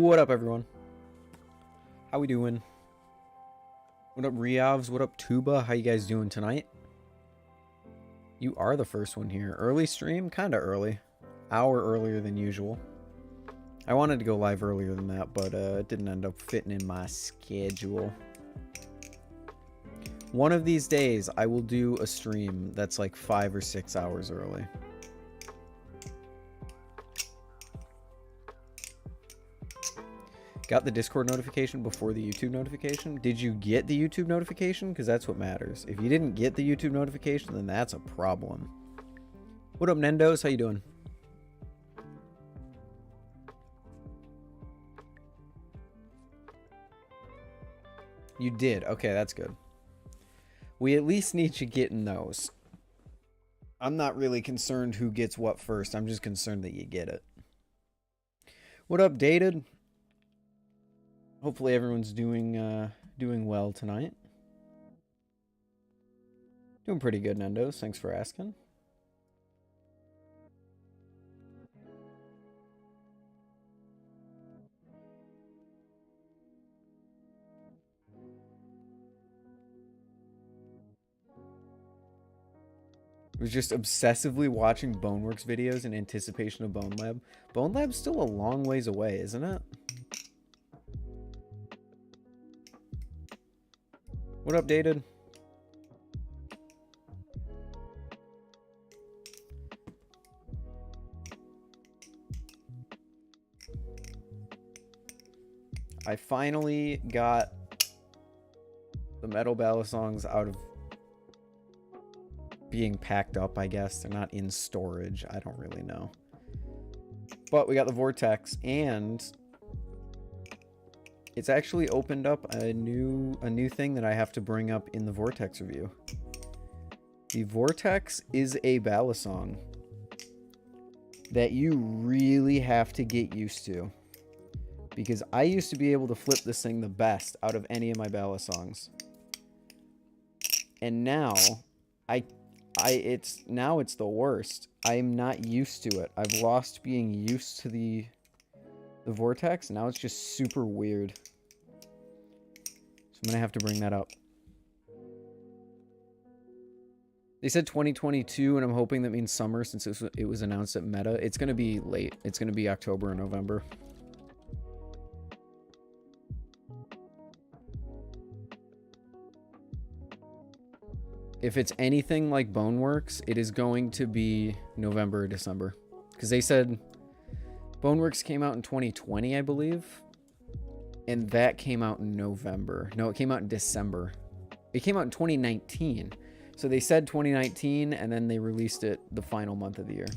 What up, everyone? How we doing? What up, Riavs? What up, Tuba? How you guys doing tonight? You are the first one here. Early stream? Kinda early. Hour earlier than usual. I wanted to go live earlier than that, but it didn't end up fitting in my schedule. One of these days, I will do a stream that's like 5 or 6 hours early. Got the Discord notification before the YouTube notification? Did you get the YouTube notification? Because that's what matters. If you didn't get the YouTube notification, then that's a problem. What up, Nendos? How you doing? You did. Okay, that's good. We at least need you getting those. I'm not really concerned who gets what first. I'm just concerned that you get it. What up, Dated? Hopefully everyone's doing well tonight. Doing pretty good, Nendos. Thanks for asking. I was just obsessively watching Boneworks videos in anticipation of Bone Lab. Bone Lab's still a long ways away, isn't it? What up, Dated? I finally got the metal balisongs out of being packed up, I guess. They're not in storage. I don't really know. But we got the vortex, and it's actually opened up a new thing that I have to bring up in the vortex review. The vortex is a balisong that you really have to get used to, because I used to be able to flip this thing the best out of any of my balisongs, and now it's the worst. I'm not used to it. I've lost being used to the vortex. Now it's just super weird. So I'm gonna have to bring that up. They said 2022, and I'm hoping that means summer since it was announced at Meta. It's gonna be late. It's gonna be October or November. If it's anything like Boneworks, it is going to be November or December. Because they said Boneworks came out in 2020, I believe. And that came out in November. No, it came out in December. It came out in 2019. So they said 2019, and then they released it the final month of the year.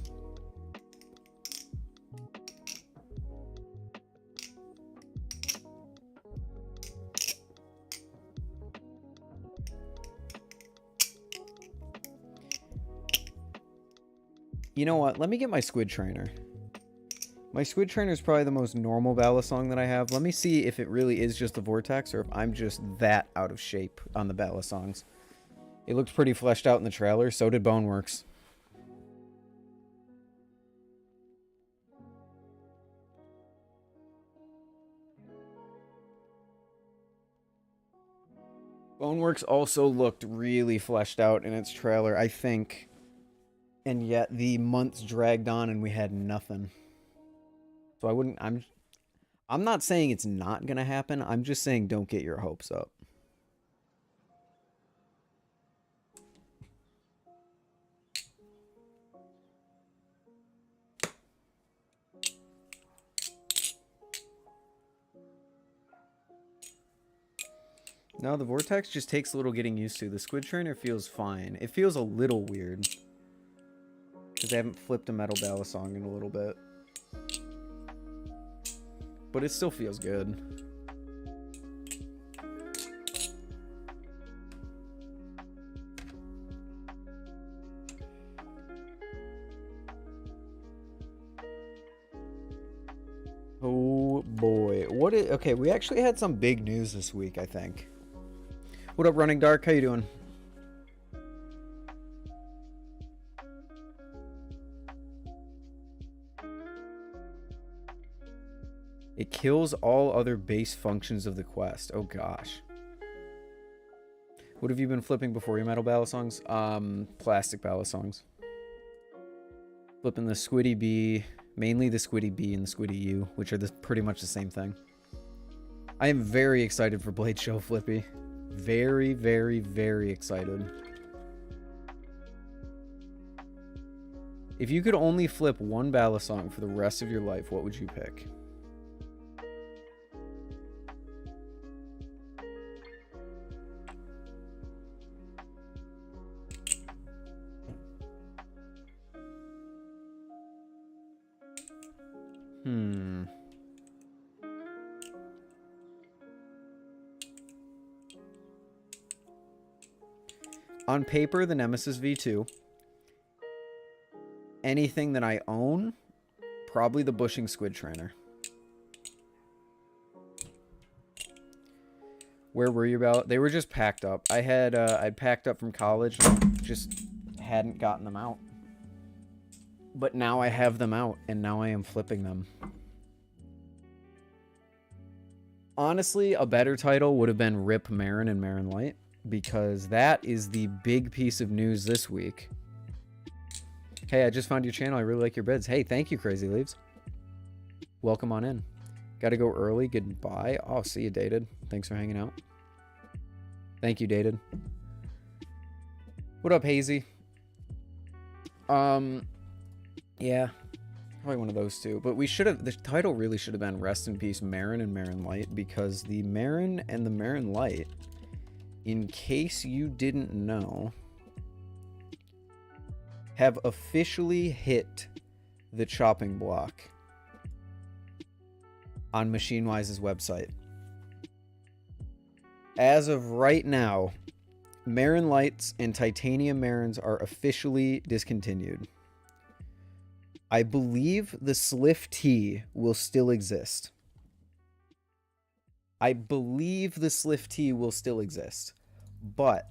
You know what? Let me get my squid trainer. My squid trainer is probably the most normal balisong that I have. Let me see if it really is just the vortex or if I'm just that out of shape on the balisongs. It looked pretty fleshed out in the trailer. So did Boneworks. Boneworks also looked really fleshed out in its trailer, I think. And yet the months dragged on and we had nothing. So I wouldn't, I'm not saying it's not gonna happen. I'm just saying don't get your hopes up. No, the vortex just takes a little getting used to. The squid trainer feels fine. It feels a little weird because I haven't flipped a metal balisong in a little bit. But it still feels good. Oh boy. Okay, we actually had some big news this week, I think. What up, Running Dark? How you doing? It kills all other base functions of the quest. Oh gosh. What have you been flipping before your metal balisongs? Plastic balisongs. Flipping the Squiddy B, mainly the Squiddy B and the Squiddy U, which are pretty much the same thing. I am very excited for Blade Show Flippy. Very, very, very excited. If you could only flip one balisong for the rest of your life, what would you pick? On paper, the Nemesis V2. Anything that I own, probably the bushing squid trainer. Where were you about? They were just packed up. I'd packed up from college and just hadn't gotten them out. But now I have them out, and now I am flipping them. Honestly, a better title would have been Rip Marin and Marin Light, because that is the big piece of news this week. Hey, I just found your channel. I really like your bids. Hey, thank you, Crazy Leaves. Welcome on in. Gotta go early. Goodbye. Oh, see you, Dated. Thanks for hanging out. Thank you, Dated. What up, Hazy? Yeah, probably one of those two. But we should have, the title really should have been Rest in Peace Marin and Marin Light, because the Marin and the Marin Light, in case you didn't know, have officially hit the chopping block on MachineWise's website. As of right now, Marin Lights and Titanium Marins are officially discontinued. I believe the Sliff T will still exist. But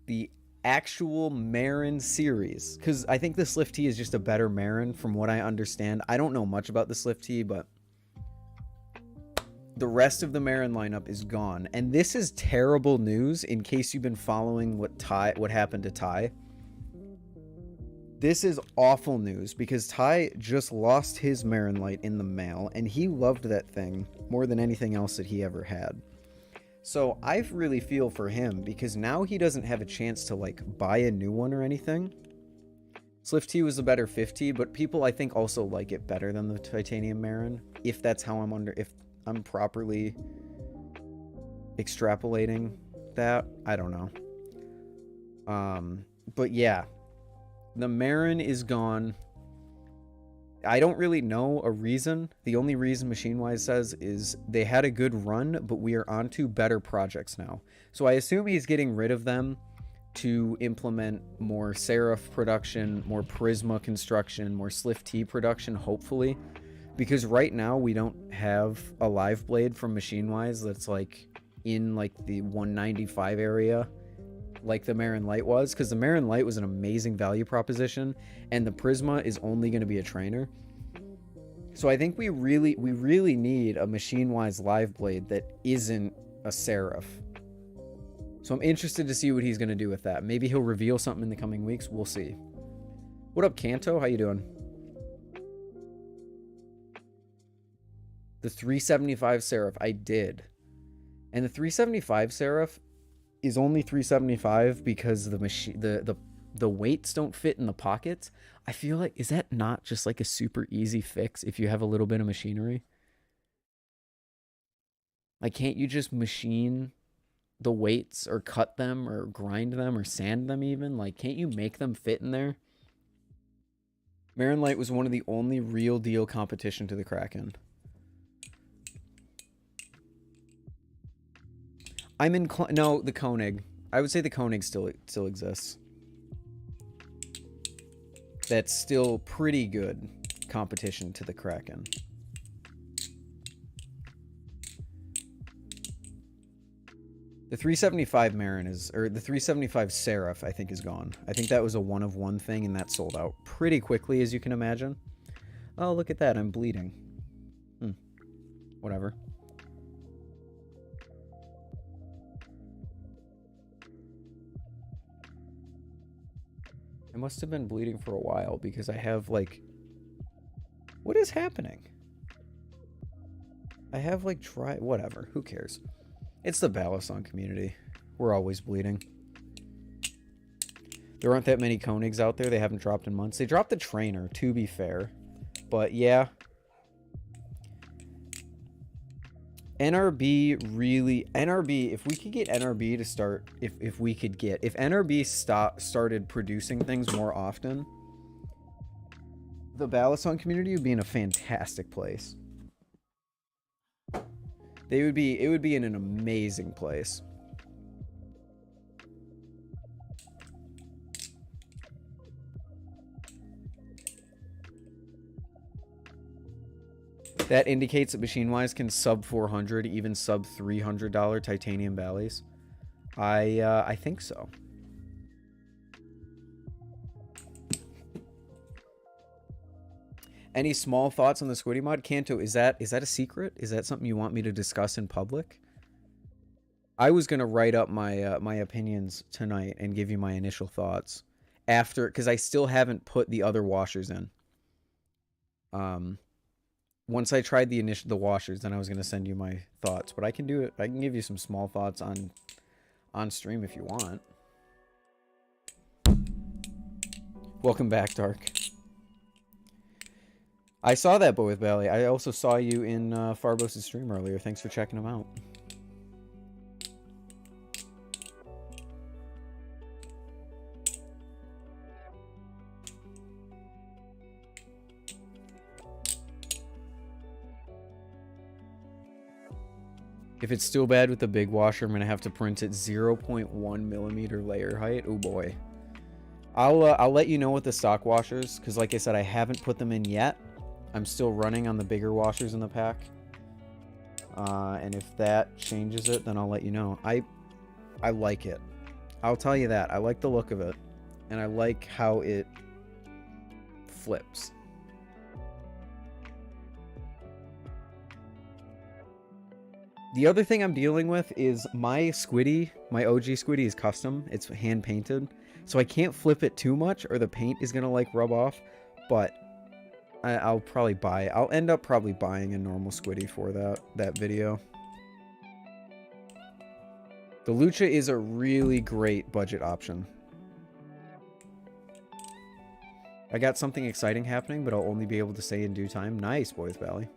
the actual Marin series, because I think the Sliff T is just a better Marin from what I understand. I don't know much about the Sliff T, but the rest of the Marin lineup is gone. And this is terrible news in case you've been following what happened to Ty. This is awful news because Ty just lost his Marin Light in the mail, and he loved that thing more than anything else that he ever had. So I really feel for him because now he doesn't have a chance to like buy a new one or anything. Sliff T was a better 50, but people I think also like it better than the Titanium Marin. If that's how if I'm properly extrapolating that, I don't know. But yeah. The Marin is gone. I don't really know a reason. The only reason MachineWise says is they had a good run, but we are on to better projects now. So I assume he's getting rid of them to implement more Seraph production, more Prisma construction, more Sliff T production, hopefully. Because right now we don't have a live blade from MachineWise that's like in like the 195 area. Like the Marin Light was, because the Marin Light was an amazing value proposition, and the Prisma is only going to be a trainer. So I think we really need a MachineWise live blade that isn't a Seraph. So I'm interested to see what he's going to do with that. Maybe he'll reveal something in the coming weeks. We'll see. What up, Kanto? How you doing? The 375 Seraph, I did. And the 375 Seraph is only 375 because the weights don't fit in the pockets. I feel like, is that not just like a super easy fix if you have a little bit of machinery? Like, can't you just machine the weights or cut them or grind them or sand them even? Like, can't you make them fit in there? Marin Light was one of the only real deal competition to the Kraken. I'm in no, the Koenig. I would say the Koenig still exists. That's still pretty good competition to the Kraken. The 375 Marin is, or the 375 Seraph, I think is gone. I think that was a one of one thing, and that sold out pretty quickly, as you can imagine. Oh, look at that! I'm bleeding. Whatever. I must have been bleeding for a while because I have like... What is happening? I have like dry... Whatever. Who cares? It's the Balisong community. We're always bleeding. There aren't that many Koenigs out there. They haven't dropped in months. They dropped the trainer, to be fair. But yeah. NRB really... NRB, if we could get NRB to start... If we could get... If NRB started producing things more often, the Balisong community would be in a fantastic place. They would be... It would be in an amazing place. That indicates that Machine-Wise can sub $400, even sub $300 titanium ballys. I think so. Any small thoughts on the Squiddy mod? Kanto, is that a secret? Is that something you want me to discuss in public? I was going to write up my my opinions tonight and give you my initial thoughts after, because I still haven't put the other washers in. Once I tried the washers, then I was going to send you my thoughts. But I can do it. I can give you some small thoughts on stream if you want. Welcome back, Dark. I saw that boy with Bally. I also saw you in Farbos' stream earlier. Thanks for checking him out. If it's still bad with the big washer, I'm going to have to print it 0.1 millimeter layer height. Oh boy. I'll let you know with the stock washers, because like I said, I haven't put them in yet. I'm still running on the bigger washers in the pack. And if that changes it, then I'll let you know. I like it. I'll tell you that. I like the look of it. And I like how it flips. The other thing I'm dealing with is my Squiddy, my OG Squiddy is custom. It's hand painted. So I can't flip it too much or the paint is going to like rub off. But I'll probably buy, I'll end up probably buying a normal Squiddy for that video. The Lucha is a really great budget option. I got something exciting happening, but I'll only be able to say in due time. Nice, Boys Valley.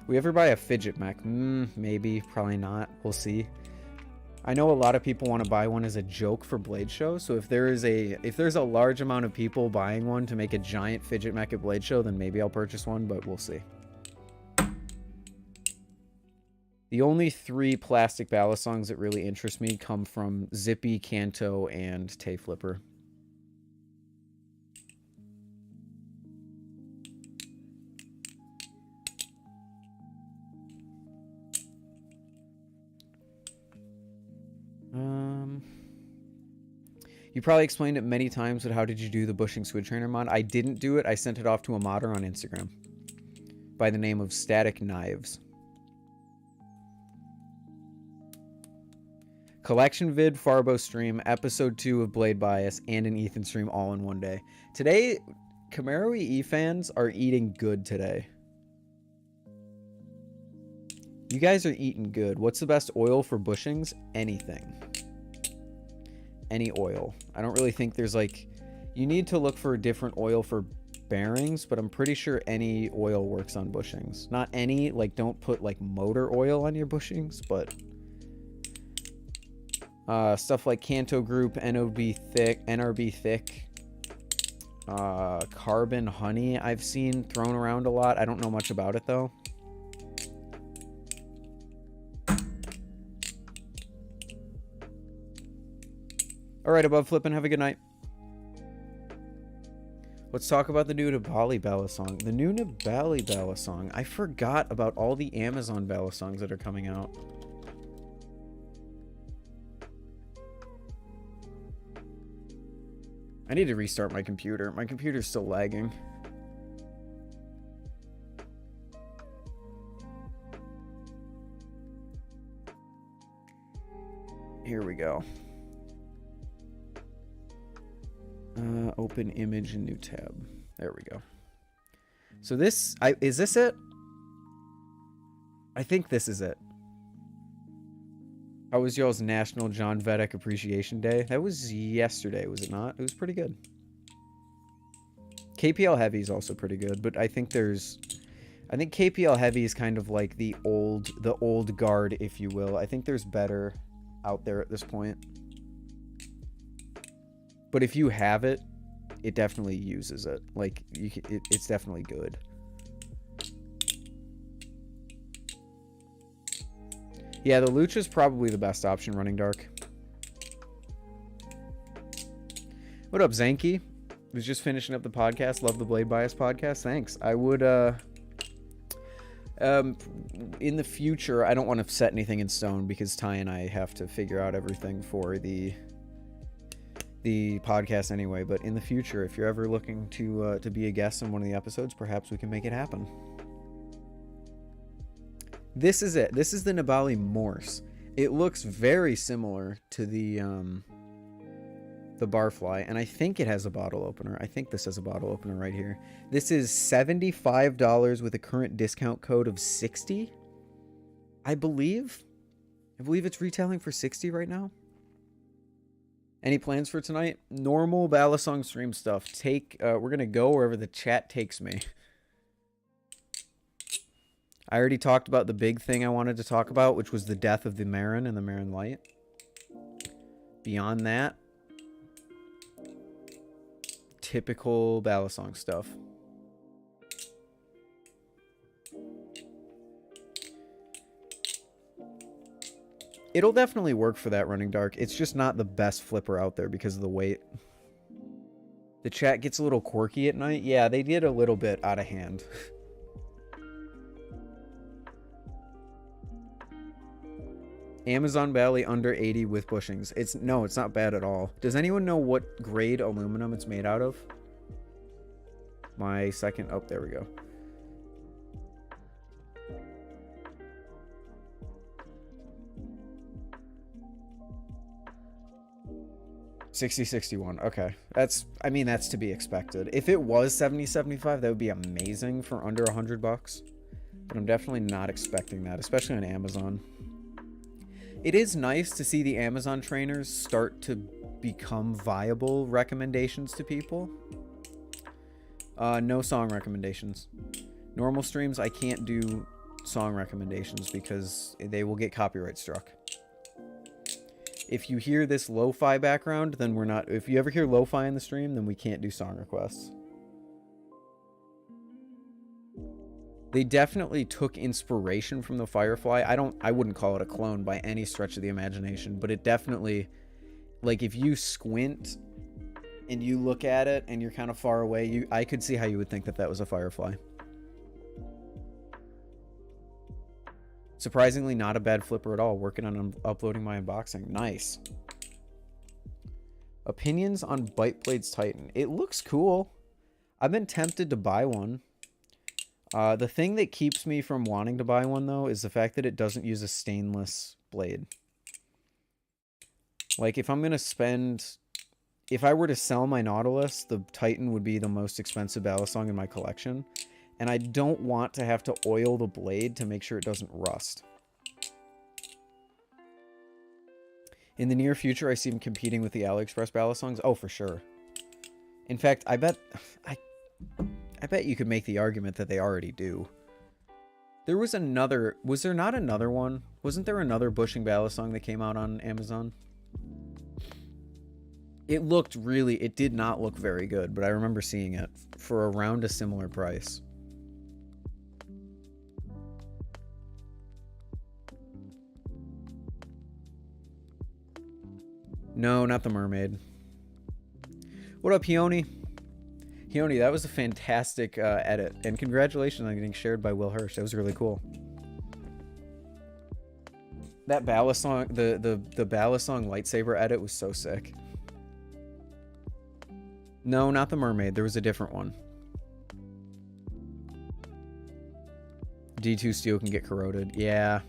We ever buy a fidget mech? Maybe, probably not. We'll see. I know a lot of people want to buy one as a joke for Blade Show, so if there's a large amount of people buying one to make a giant fidget mech at Blade Show, then maybe I'll purchase one, but we'll see. The only 3 plastic Balisongs that really interest me come from Zippy, Kanto, and Tay Flipper. You probably explained it many times, but how did you do the bushing squid trainer mod? I didn't do it. I sent it off to a modder on Instagram by the name of Static Knives. Collection vid, Farbo stream, episode 2 of Blade Bias, and an Ethan stream all in one day. Today, Camaro EE fans are eating good today. You guys are eating good. What's the best oil for bushings? Anything. Any oil. I don't really think there's like... You need to look for a different oil for bearings, but I'm pretty sure any oil works on bushings. Not any, like don't put like motor oil on your bushings, but... stuff like Kanto Group, NRB Thick, Carbon Honey I've seen thrown around a lot. I don't know much about it though. Alright, Above Flippin', have a good night. Let's talk about the new Nabali Balisong. The new Nabali Balisong. I forgot about all the Amazon Balisongs that are coming out. I need to restart my computer. My computer's still lagging. Here we go. Open image and new tab. There we go. So this, is this it? I think this is it. How was y'all's National John Vedek Appreciation Day? That was yesterday, was it not? It was pretty good. KPL Heavy is also pretty good, but I think KPL Heavy is kind of like the old guard, if you will. I think there's better out there at this point. But if you have it, it definitely uses it. Like, it's definitely good. Yeah, the Lucha is probably the best option running dark. What up, Zanky? Was just finishing up the podcast. Love the Blade Bias podcast. Thanks. I would, in the future, I don't want to set anything in stone because Ty and I have to figure out everything for the podcast anyway, but in the future, if you're ever looking to be a guest on one of the episodes, perhaps we can make it happen. This is it. This is the Nabali Morse. It looks very similar to the Barfly, and I think it has a bottle opener. I think this has a bottle opener right here. This is $75 with a current discount code of $60. I believe it's retailing for $60 right now. Any plans for tonight? Normal Balisong stream stuff. We're gonna go wherever the chat takes me. I already talked about the big thing I wanted to talk about, which was the death of the Marin and the Marin Light. Beyond that, typical Balisong stuff. It'll definitely work for that running dark. It's just not the best flipper out there because of the weight. The chat gets a little quirky at night. Yeah, they get a little bit out of hand. Amazon Valley under 80 with bushings. It's not bad at all. Does anyone know what grade aluminum it's made out of? My second... Oh, there we go. $60-61. Okay. That's to be expected. If it was $70-75, that would be amazing for under $100. But I'm definitely not expecting that, especially on Amazon. It is nice to see the Amazon trainers start to become viable recommendations to people. No song recommendations. Normal streams, I can't do song recommendations because they will get copyright struck. If you hear this lo-fi background, then we're not... If you ever hear lo-fi in the stream, then we can't do song requests. They definitely took inspiration from the Firefly. I wouldn't call it a clone by any stretch of the imagination, but it definitely... Like, if you squint and you look at it and you're kind of far away, I could see how you would think that that was a Firefly. Surprisingly, not a bad flipper at all. Working on uploading my unboxing. Nice. Opinions on Bite Blades Titan. It looks cool. I've been tempted to buy one. The thing that keeps me from wanting to buy one, though, is the fact that it doesn't use a stainless blade. Like, if I'm going to spend... If I were to sell my Nautilus, the Titan would be the most expensive Balisong in my collection. And I don't want to have to oil the blade to make sure it doesn't rust. In the near future, I see him competing with the AliExpress Balisongs. Oh, for sure. In fact, I bet you could make the argument that they already do. There was another... Was there not another one? Wasn't there another bushing Balisong that came out on Amazon? It looked really... It did not look very good, but I remember seeing it for around a similar price. No, not the mermaid. What up, Peony? Heoni, that was a fantastic edit, and congratulations on getting shared by Will Hirsch. That was really cool. That Balisong, the Balisong lightsaber edit was so sick. No, not the mermaid. There was a different one. D2 steel can get corroded. Yeah.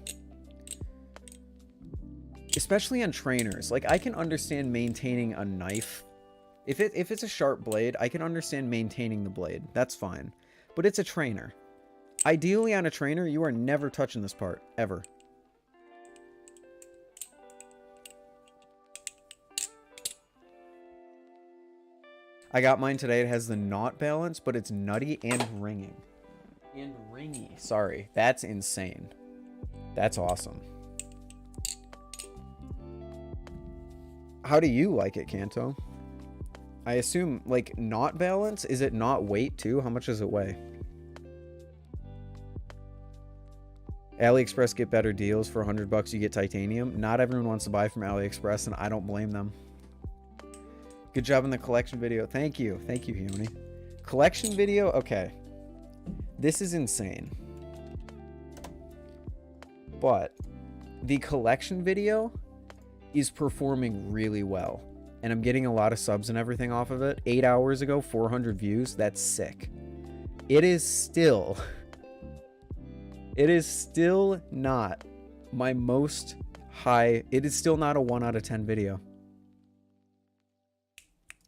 Especially on trainers. Like, I can understand maintaining a knife. If it's a sharp blade, I can understand maintaining the blade. That's fine. But it's a trainer. Ideally, on a trainer, you are never touching this part. Ever. I got mine today. It has the knot balance, but it's nutty and ringing. And ringy. Sorry. That's insane. That's awesome. How do you like it, Kanto? I assume, like, knot balance? Is it not weight, too? How much does it weigh? AliExpress get better deals. For $100 you get titanium. Not everyone wants to buy from AliExpress, and I don't blame them. Good job in the collection video. Thank you. Thank you, Heoni. Collection video? Okay. This is insane. But the collection video is performing really well. And I'm getting a lot of subs and everything off of it. 8 hours ago, 400 views. That's sick. It is still not my most high. It is still not a 1 out of 10 video.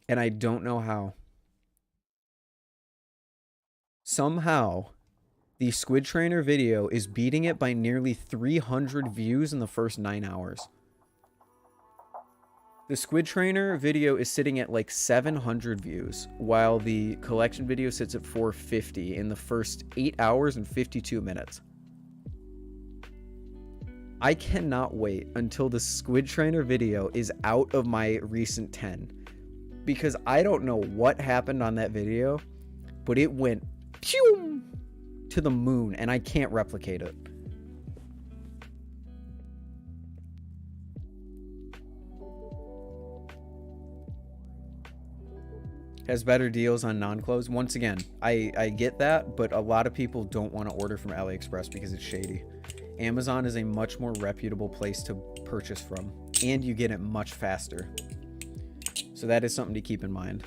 And I don't know how. Somehow, the Squid Trainer video is beating it by nearly 300 views in the first 9 hours. The Squid Trainer video is sitting at like 700 views, while the collection video sits at 450 in the first 8 hours and 52 minutes. I cannot wait until the Squid Trainer video is out of my recent 10. Because I don't know what happened on that video, but it went pew to the moon, and I can't replicate it. Has better deals on non-clothes. Once again, I get that, but a lot of people don't want to order from AliExpress because it's shady. Amazon is a much more reputable place to purchase from, and you get it much faster. So that is something to keep in mind.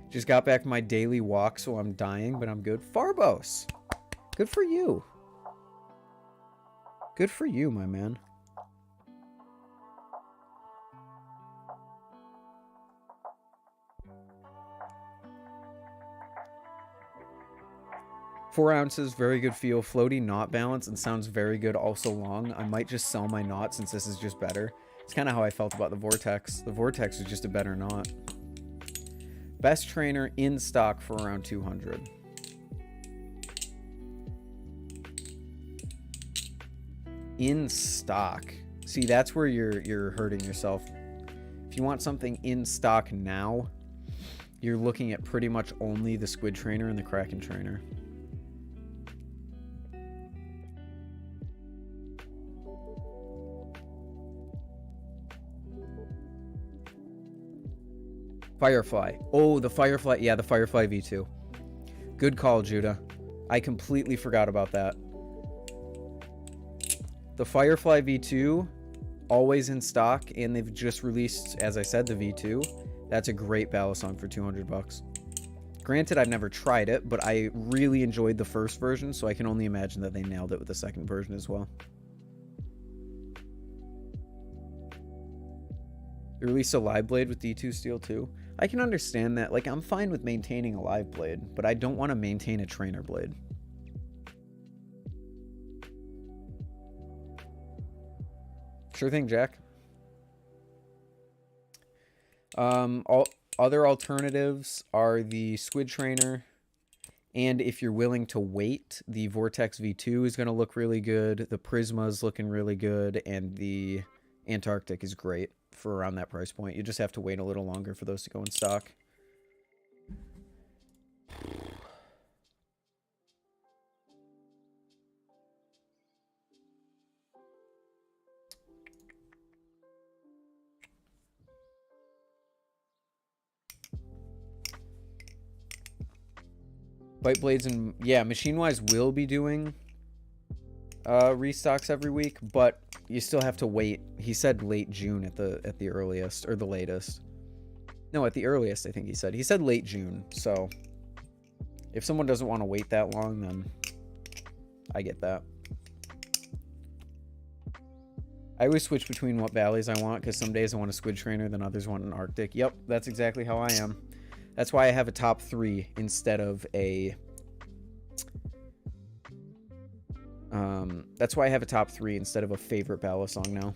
Just got back from my daily walk, so I'm dying, but I'm good. Farbos! Good for you. Good for you, my man. Four ounces, very good feel, floaty knot balance, and sounds very good, also long. I might just sell my knot since this is just better. It's kind of how I felt about the Vortex. The Vortex is just a better knot. Best trainer in stock for around 200. In stock. See, that's where you're hurting yourself. If you want something in stock now, you're looking at pretty much only the Squid Trainer and the Kraken Trainer. Firefly. Oh, the Firefly. Yeah, the Firefly V2. Good call, Judah. I completely forgot about that. The Firefly V2, always in stock, and they've just released, as I said, the V2. That's a great Balisong for 200 bucks. Granted, I've never tried it, but I really enjoyed the first version, so I can only imagine that they nailed it with the second version as well. They released a live blade with D2 steel too. I can understand that. Like, I'm fine with maintaining a live blade, but I don't want to maintain a trainer blade. Sure thing, Jack. All other alternatives are the Squid Trainer, and if you're willing to wait, the Vortex V2 is going to look really good. The Prisma is looking really good, and the Antarctic is great for around that price point. You just have to wait a little longer for those to go in stock. Bite Blades and yeah, Machine Wise will be doing restocks every week, but you still have to wait. He said late June at the earliest, or the latest. No, at the earliest, I think he said. He said late June, so if someone doesn't want to wait that long, then I get that. I always switch between what valleys I want, because some days I want a squid trainer, then others want an Arctic. Yep, that's exactly how I am. That's why I have a top 3 instead of a... that's why I have a top 3 instead of a favorite Balisong now.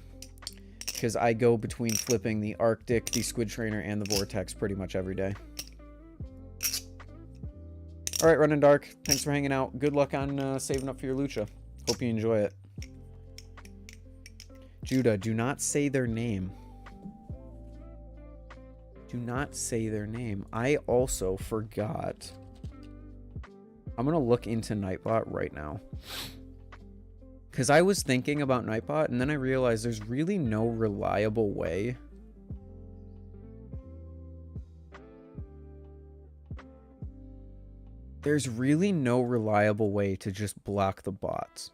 Because I go between flipping the Arctic, the squid trainer, and the Vortex pretty much every day. Alright, Running Dark, thanks for hanging out. Good luck on saving up for your Lucha. Hope you enjoy it. Judah, do not say their name. Do not say their name. I also forgot. I'm going to look into Nightbot right now. Because I was thinking about Nightbot, and then I realized there's really no reliable way. There's really no reliable way to just block the bots.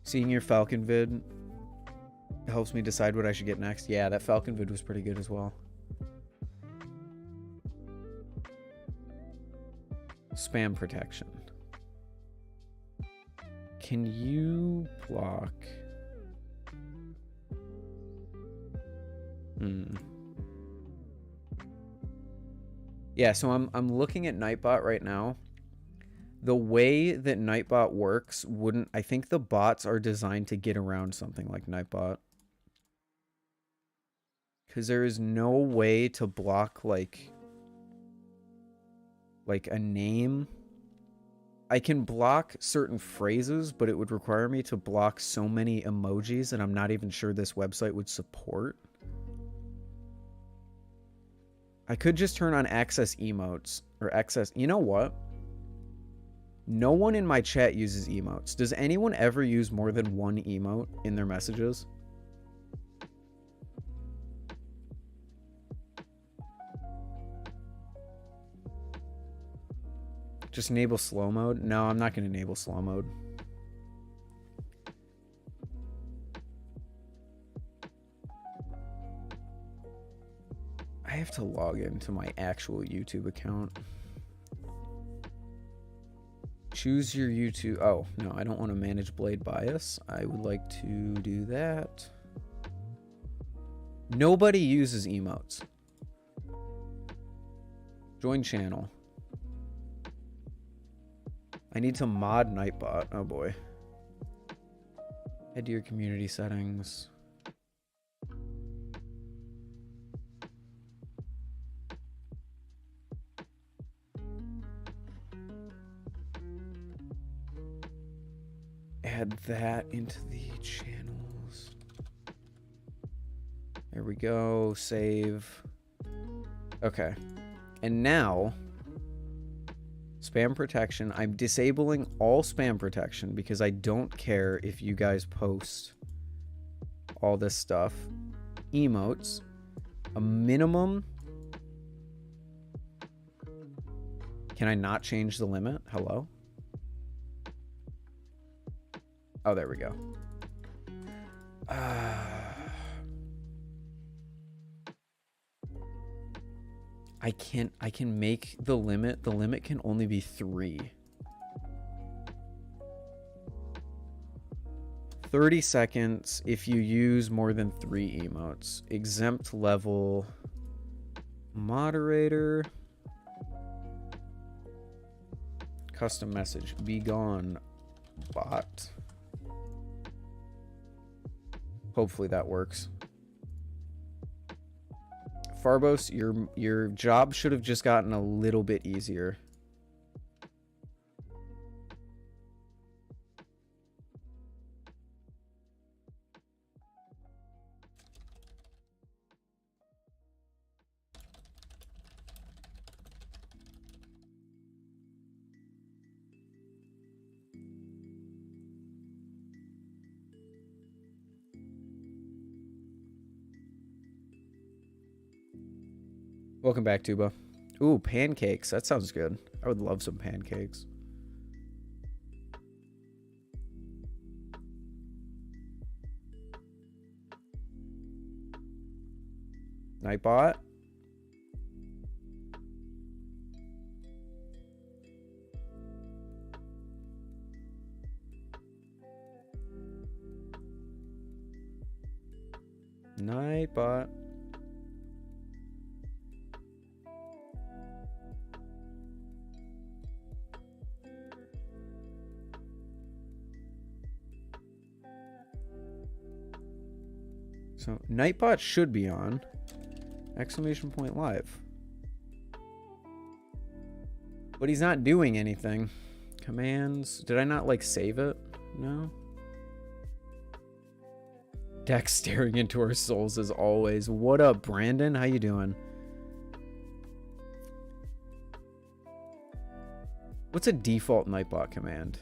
Seeing your Falcon vid helps me decide what I should get next. Yeah, that Falcon vid was pretty good as well. Spam protection. Can you block? Yeah, so I'm looking at Nightbot right now. The way that Nightbot works wouldn't... I think the bots are designed to get around something like Nightbot. Because there is no way to block, like a name. I can block certain phrases, but it would require me to block so many emojis that I'm not even sure this website would support. I could just turn on access emotes, or access... You know what? No one in my chat uses emotes. Does anyone ever use more than one emote in their messages? Just enable slow mode? No, I'm not going to enable slow mode. I have to log into my actual YouTube account. Choose your YouTube. Oh, no, I don't want to manage blade bias. I would like to do that. Nobody uses emotes. Join channel. I need to mod Nightbot. Oh boy. Head to your community settings. Add that into the channels. There we go. Save. Okay. And now, spam protection. I'm disabling all spam protection because I don't care if you guys post all this stuff. Emotes. A minimum. Can I not change the limit? Hello? Oh, there we go. I can make the limit. The limit can only be 3. 30 seconds if you use more than 3 emotes. Exempt level. Moderator. Custom message. Be gone, bot. Hopefully that works. Farbos, your job should have just gotten a little bit easier. Welcome back, Tuba. Ooh, pancakes. That sounds good. I would love some pancakes. Nightbot. Nightbot. So Nightbot should be on. Exclamation point live. But he's not doing anything. Commands. Did I not like save it? No. Dex staring into our souls as always. What up, Brandon? How you doing? What's a default Nightbot command?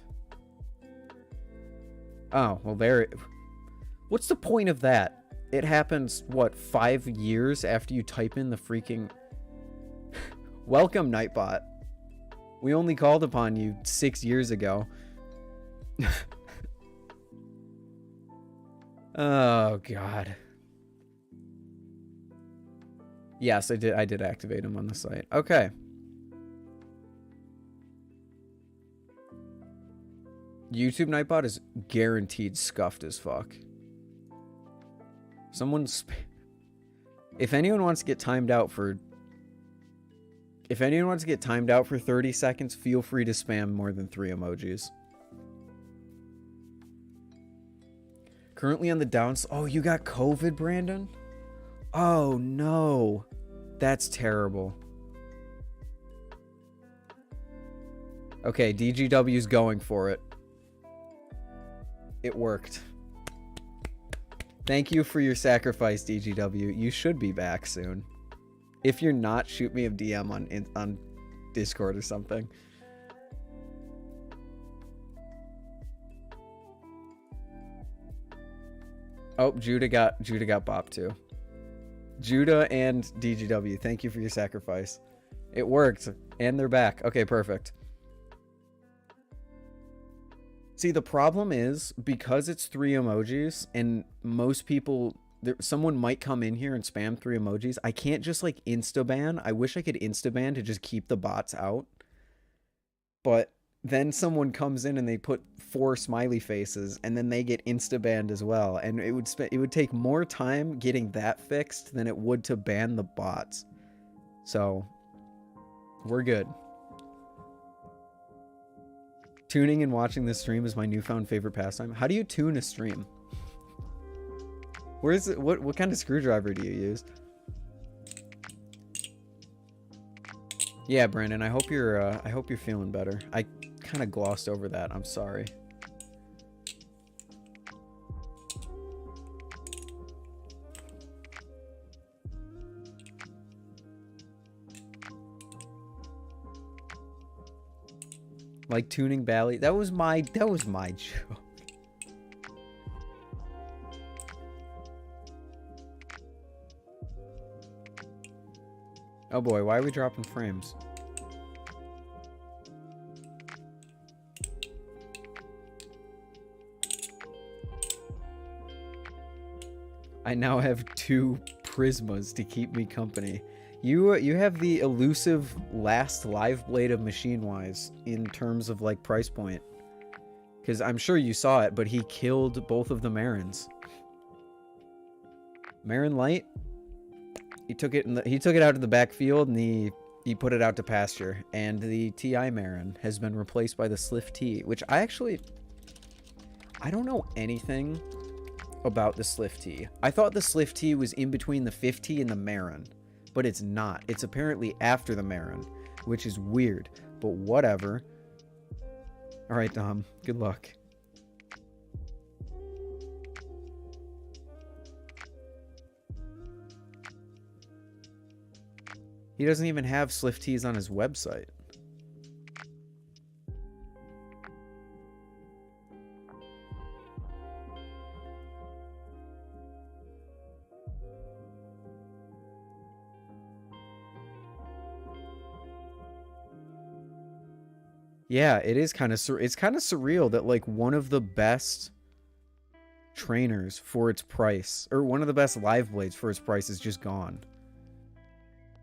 Oh, well there. What's the point of that? It happens, what, 5 years after you type in the freaking... Welcome, Nightbot. We only called upon you 6 years ago. Oh, God. Yes, I did activate him on the site. Okay. YouTube Nightbot is guaranteed scuffed as fuck. If anyone wants to get timed out for 30 seconds, feel free to spam more than 3 emojis. Currently on the downs. Oh, you got COVID, Brandon? Oh no. That's terrible. Okay, DGW's going for it. It worked. Thank you for your sacrifice, DGW. You should be back soon. If you're not, shoot me a DM on Discord or something. Oh, Judah got bopped too. Judah and DGW, thank you for your sacrifice. It worked, and they're back. Okay, perfect. See, the problem is, because it's 3 emojis, and most people, someone might come in here and spam 3 emojis, I can't just, like, insta-ban. I wish I could insta-ban to just keep the bots out. But then someone comes in and they put 4 smiley faces, and then they get insta-banned as well. And it would take more time getting that fixed than it would to ban the bots. So, we're good. Tuning and watching this stream is my newfound favorite pastime. How do you tune a stream? Where is it? What kind of screwdriver do you use? Yeah, Brandon, I hope you're feeling better. I kind of glossed over that. I'm sorry. Like tuning Bally. That was my joke. Oh boy, why are we dropping frames? I now have 2 prismas to keep me company. You have the elusive last live blade of Machine Wise in terms of like price point. Because I'm sure you saw it, but he killed both of the Marins. Marin Light, he took it out of the backfield and he put it out to pasture. And the TI Marin has been replaced by the Slift T, which I don't know anything about the Slift T. I thought the Slift T was in between the 50 and the Marin. But it's not. It's apparently after the Marin, which is weird. But whatever. Alright, Dom. Good luck. He doesn't even have Slift Tees on his website. Yeah, it is kind of it's kind of surreal that like one of the best trainers for its price, or one of the best live blades for its price, is just gone.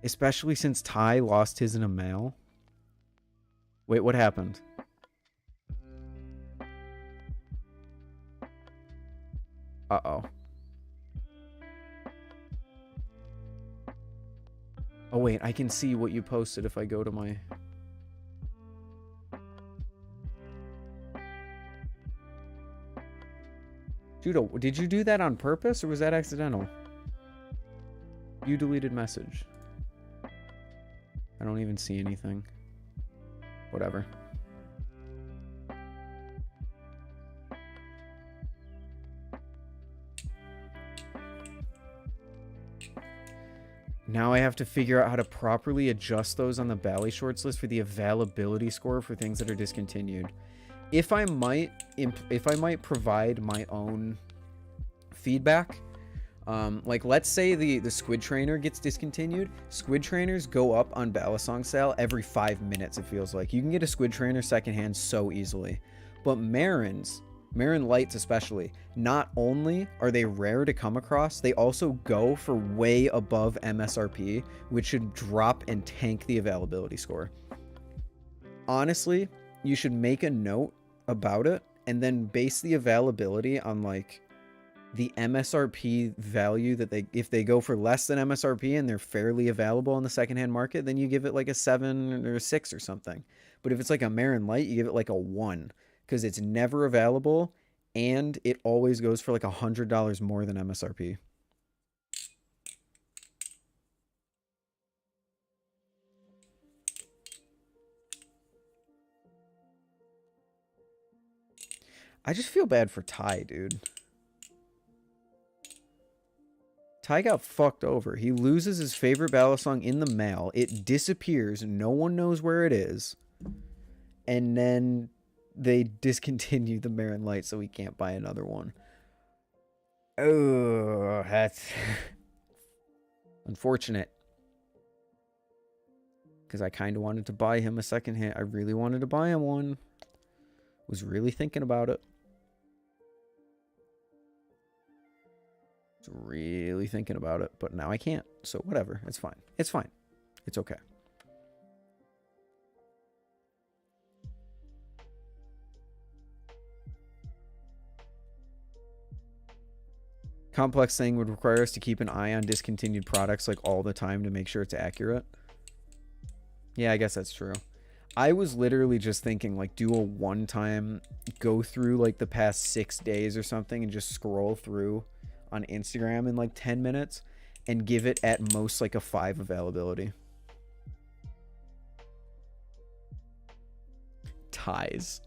Especially since Ty lost his in a mail. Wait, what happened? Uh-oh. Oh wait, I can see what you posted if I go to my... Judo, did you do that on purpose or was that accidental? You deleted message. I don't even see anything. Whatever. Now I have to figure out how to properly adjust those on the Bally Shorts list for the availability score for things that are discontinued. If I might provide my own feedback, like let's say the squid trainer gets discontinued. Squid trainers go up on Balisong sale every 5 minutes, it feels like. You can get a squid trainer secondhand so easily. But Marin lights especially, not only are they rare to come across, they also go for way above MSRP, which should drop and tank the availability score. Honestly, you should make a note about it and then base the availability on like the MSRP value that if they go for less than MSRP and they're fairly available in the secondhand market, then you give it like a 7 or a 6 or something. But if it's like a Marin Light, you give it like a 1 because it's never available and it always goes for like $100 more than MSRP. I just feel bad for Ty, dude. Ty got fucked over. He loses his favorite Balisong in the mail. It disappears. No one knows where it is. And then they discontinue the Marin Light so he can't buy another one. Oh, that's unfortunate. Because I kind of wanted to buy him a secondhand. I really wanted to buy him one. Was really thinking about it. Really thinking about it, but now I can't, so whatever. It's fine. It's fine. It's okay. Complex thing would require us to keep an eye on discontinued products like all the time to make sure it's accurate. Yeah, I guess that's true. I was literally just thinking like do a one-time go through like the past 6 days or something and just scroll through on Instagram in like 10 minutes and give it at most like a 5 availability. Ty's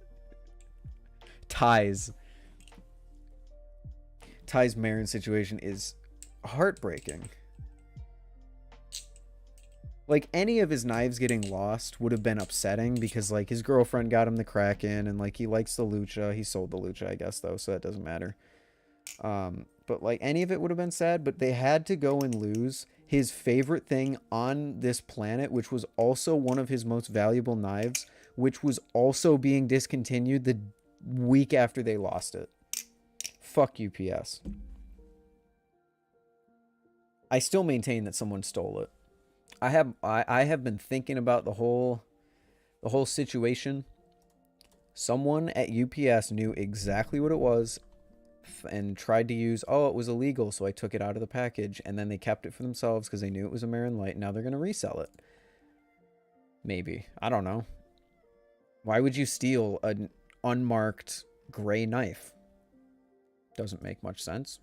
Marin situation is heartbreaking. Like any of his knives getting lost would have been upsetting because like his girlfriend got him the Kraken and like he likes the Lucha. He sold the Lucha, I guess, though, so that doesn't matter. But like any of it would have been sad, but they had to go and lose his favorite thing on this planet, which was also one of his most valuable knives, which was also being discontinued the week after they lost it. Fuck UPS. I still maintain that someone stole it. I have been thinking about the whole situation. Someone at UPS knew exactly what it was and tried to use, oh, it was illegal, so I took it out of the package, and then they kept it for themselves because they knew it was a Marin Light. Now they're going to resell it. Maybe. I don't know. Why would you steal an unmarked gray knife? Doesn't make much sense.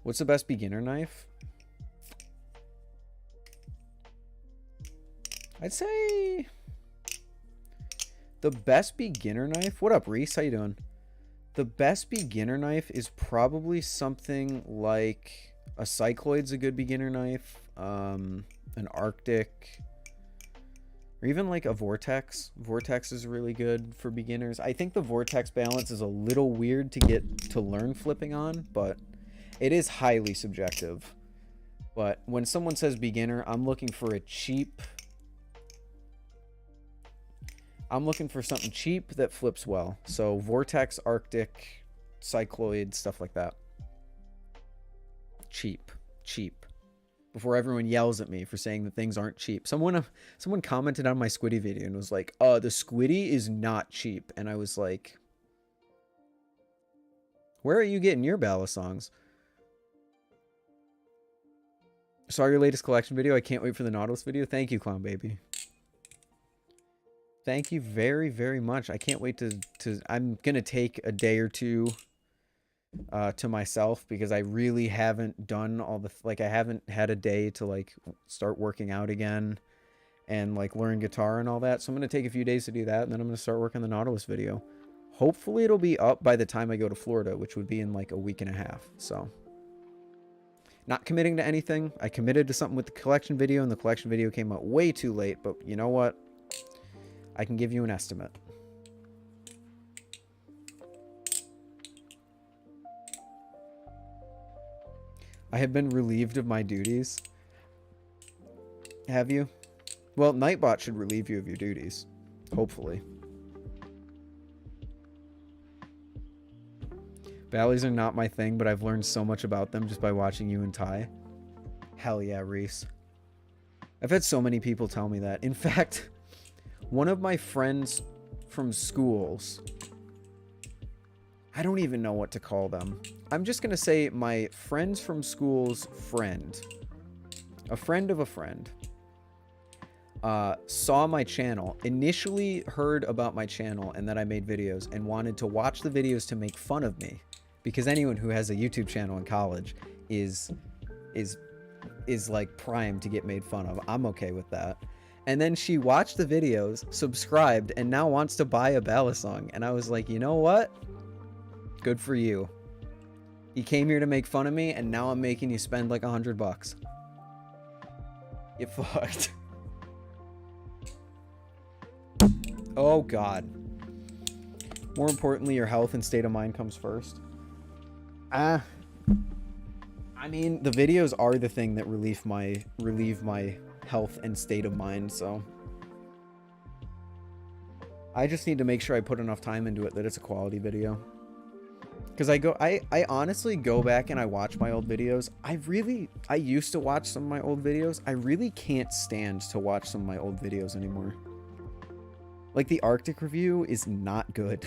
What's the best beginner knife? I'd say the best beginner knife. What up, Reese? How you doing? The best beginner knife is probably something like a Cycloid's a good beginner knife, an Arctic, or even like a Vortex. Vortex is really good for beginners. I think the Vortex balance is a little weird to get to learn flipping on, but it is highly subjective. But when someone says beginner, I'm looking for a cheap... I'm looking for something cheap that flips well. So Vortex, Arctic, Cycloid, stuff like that. Cheap. Before everyone yells at me for saying that things aren't cheap. Someone commented on my Squiddy video and was like, the Squiddy is not cheap. And I was like, where are you getting your Balisongs? Saw your latest collection video. I can't wait for the Nautilus video. Thank you, Clown Baby. Thank you very, very much. I can't wait to I'm going to take a day or two to myself because I really haven't done all the, like, I haven't had a day to, like, start working out again and, like, learn guitar and all that. So I'm going to take a few days to do that, and then I'm going to start working on the Nautilus video. Hopefully it'll be up by the time I go to Florida, which would be in, like, a week and a half. So not committing to anything. I committed to something with the collection video, and the collection video came out way too late, but you know what? I can give you an estimate. I have been relieved of my duties. Have you? Well, Nightbot should relieve you of your duties. Hopefully. Ballies are not my thing, but I've learned so much about them just by watching you and Ty. Hell yeah, Reese. I've had so many people tell me that. In fact, one of my friends from schools, I don't even know what to call them. I'm just going to say my friends from school's friend, a friend of a friend, saw my channel, initially heard about my channel and that I made videos and wanted to watch the videos to make fun of me. Because anyone who has a YouTube channel in college is like primed to get made fun of. I'm okay with that. And then she watched the videos, subscribed, and now wants to buy a Balisong. And I was like, you know what? Good for you. You came here to make fun of me, and now I'm making you spend like $100. You fucked. Oh, God. More importantly, your health and state of mind comes first. I mean, the videos are the thing that relieve my health and state of mind, so I just need to make sure I put enough time into it that it's a quality video. Because I honestly go back and I watch my old videos. I used to watch some of my old videos. I really can't stand to watch some of my old videos anymore. Like the Arctic review is not good.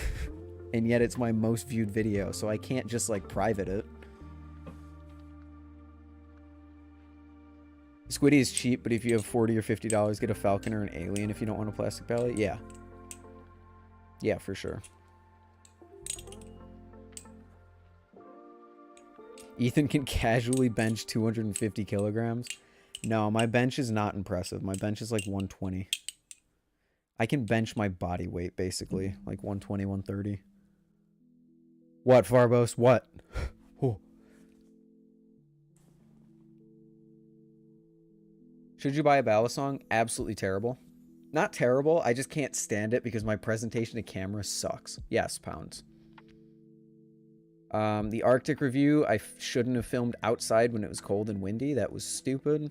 And yet it's my most viewed video, so I can't just like private it. Squiddy is cheap, but if you have $40 or $50, get a Falcon or an Alien if you don't want a plastic belly. Yeah. Yeah, for sure. Ethan can casually bench 250 kilograms. No, my bench is not impressive. My bench is like 120. I can bench my body weight, basically. Like 120, 130. What, Farbos? What? Oh. Should you buy a Balisong? Absolutely terrible. Not terrible, I just can't stand it because my presentation to camera sucks. Yes, Pounds. The Arctic review, I shouldn't have filmed outside when it was cold and windy. That was stupid.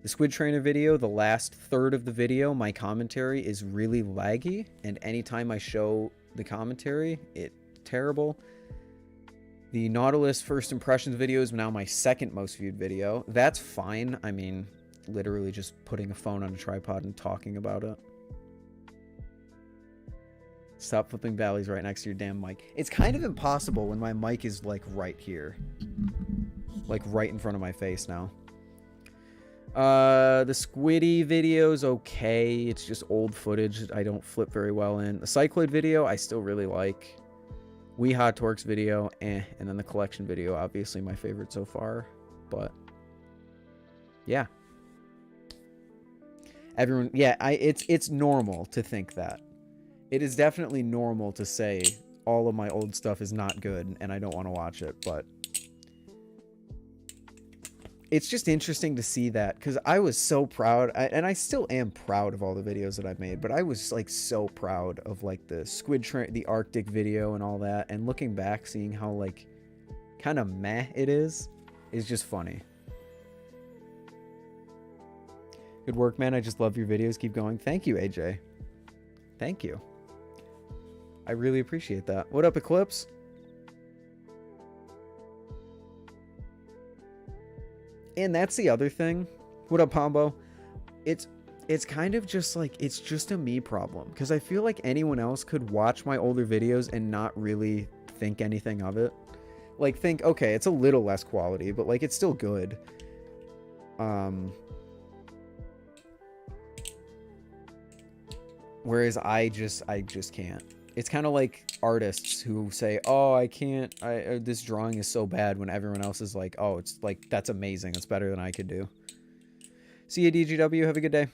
The Squid Trainer video, the last third of the video, my commentary is really laggy. And anytime I show the commentary, it's terrible. The Nautilus first impressions video is now my second most viewed video. That's fine. I mean, literally just putting a phone on a tripod and talking about it. Stop flipping valleys right next to your damn mic. It's kind of impossible when my mic is like right here. Like right in front of my face now. The Squiddy video's okay. It's just old footage I don't flip very well in. The Cycloid video I still really like. Wee Hot Torques video, and then the collection video, obviously my favorite so far. But yeah. Everyone, yeah, it's normal to think that. It is definitely normal to say all of my old stuff is not good and I don't want to watch it, but it's just interesting to see that because I was so proud, and I still am proud of all the videos that I've made, but I was like so proud of like the Arctic video and all that, and looking back, seeing how like kind of meh it is just funny. Good work, man. I just love your videos. Keep going. Thank you, AJ. Thank you. I really appreciate that. What up, Eclipse? And that's the other thing. What up, Pombo? It's kind of just like, it's just a me problem. Because I feel like anyone else could watch my older videos and not really think anything of it. Like, think, okay, it's a little less quality, but like, it's still good. Whereas I just can't. It's kind of like artists who say, oh, I can't, this drawing is so bad, when everyone else is like, oh, it's like, that's amazing. It's better than I could do. See you, DGW. Have a good day.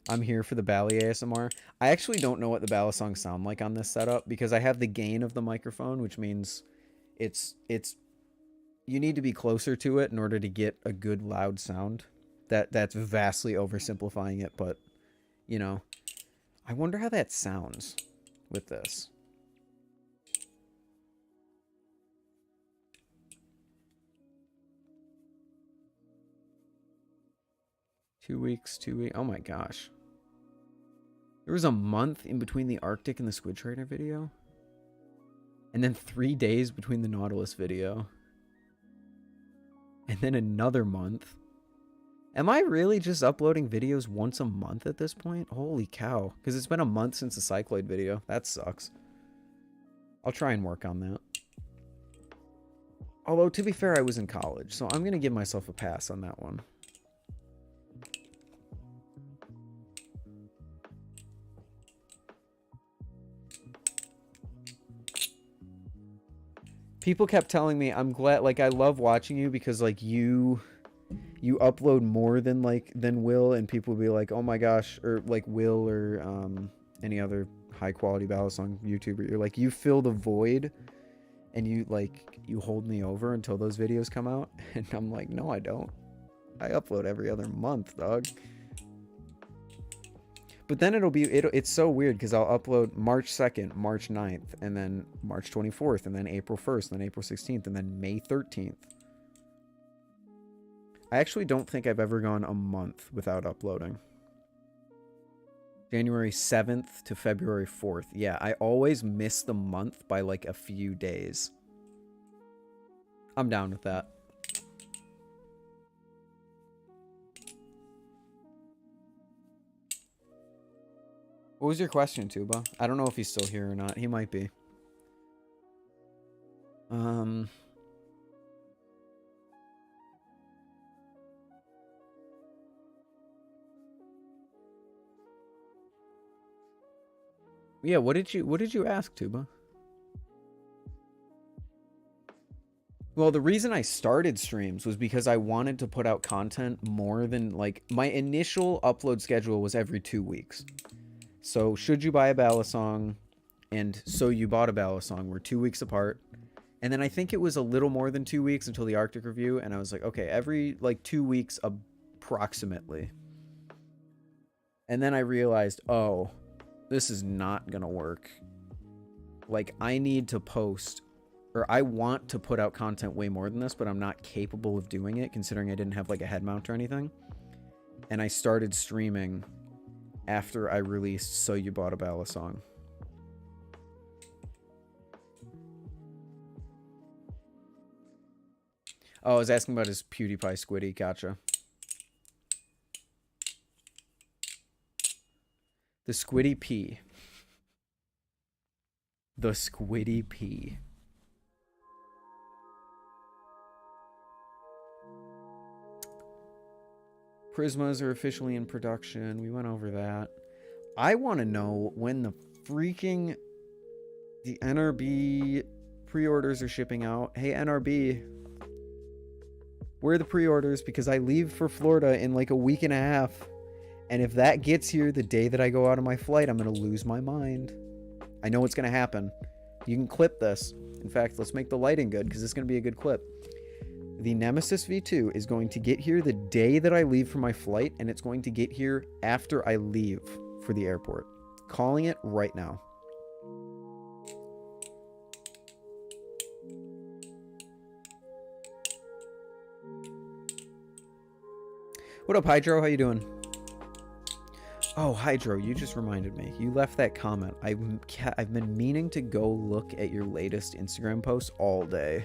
I'm here for the Bally ASMR. I actually don't know what the Balisongs sound like on this setup, because I have the gain of the microphone, which means it's you need to be closer to it in order to get a good loud sound. That's vastly oversimplifying it, but you know, I wonder how that sounds with this. Two weeks. Oh my gosh. There was a month in between the Arctic and the Squid Trader video. And then 3 days between the Nautilus video. And then another month. Am I really just uploading videos once a month at this point? Holy cow. Because it's been a month since the Cycloid video. That sucks. I'll try and work on that. Although, to be fair, I was in college. So I'm going to give myself a pass on that one. People kept telling me, I'm glad, like, I love watching you because, like, you upload more than Will, and people will be like, oh my gosh, or like Will or any other high quality Balisong YouTuber. You're like, you fill the void, and you hold me over until those videos come out. And I'm like, no, I don't. I upload every other month, dog. But then it's so weird because I'll upload March 2nd, March 9th, and then March 24th, and then April 1st, and then April 16th, and then May 13th. I actually don't think I've ever gone a month without uploading. January 7th to February 4th. Yeah, I always miss the month by like a few days. I'm down with that. What was your question, Tuba? I don't know if he's still here or not. He might be. Yeah, what did you ask, Tuba? Well, the reason I started streams was because I wanted to put out content more than, like, my initial upload schedule was every 2 weeks. So, should you buy a Balisong, and so you bought a Balisong, were 2 weeks apart. And then I think it was a little more than 2 weeks until the Arctic review, and I was like, okay, every, like, 2 weeks approximately. And then I realized, oh, this is not gonna work. Like, I need to post, or I want to put out content way more than this, but I'm not capable of doing it, considering I didn't have, like, a head mount or anything. And I started streaming after I released So You Bought a Balisong. Oh, I was asking about his PewDiePie Squiddy. Gotcha. The Squiddy P. The Squiddy P. Prismas are officially in production. We went over that. I want to know when the NRB pre-orders are shipping out. Hey, NRB. Where are the pre-orders? Because I leave for Florida in like a week and a half. And if that gets here the day that I go out on my flight, I'm going to lose my mind. I know what's going to happen. You can clip this. In fact, let's make the lighting good because it's going to be a good clip. The Nemesis V2 is going to get here the day that I leave for my flight, and it's going to get here after I leave for the airport. Calling it right now. What up, Hydro? How you doing? Oh, Hydro, you just reminded me. You left that comment. I've been meaning to go look at your latest Instagram post all day.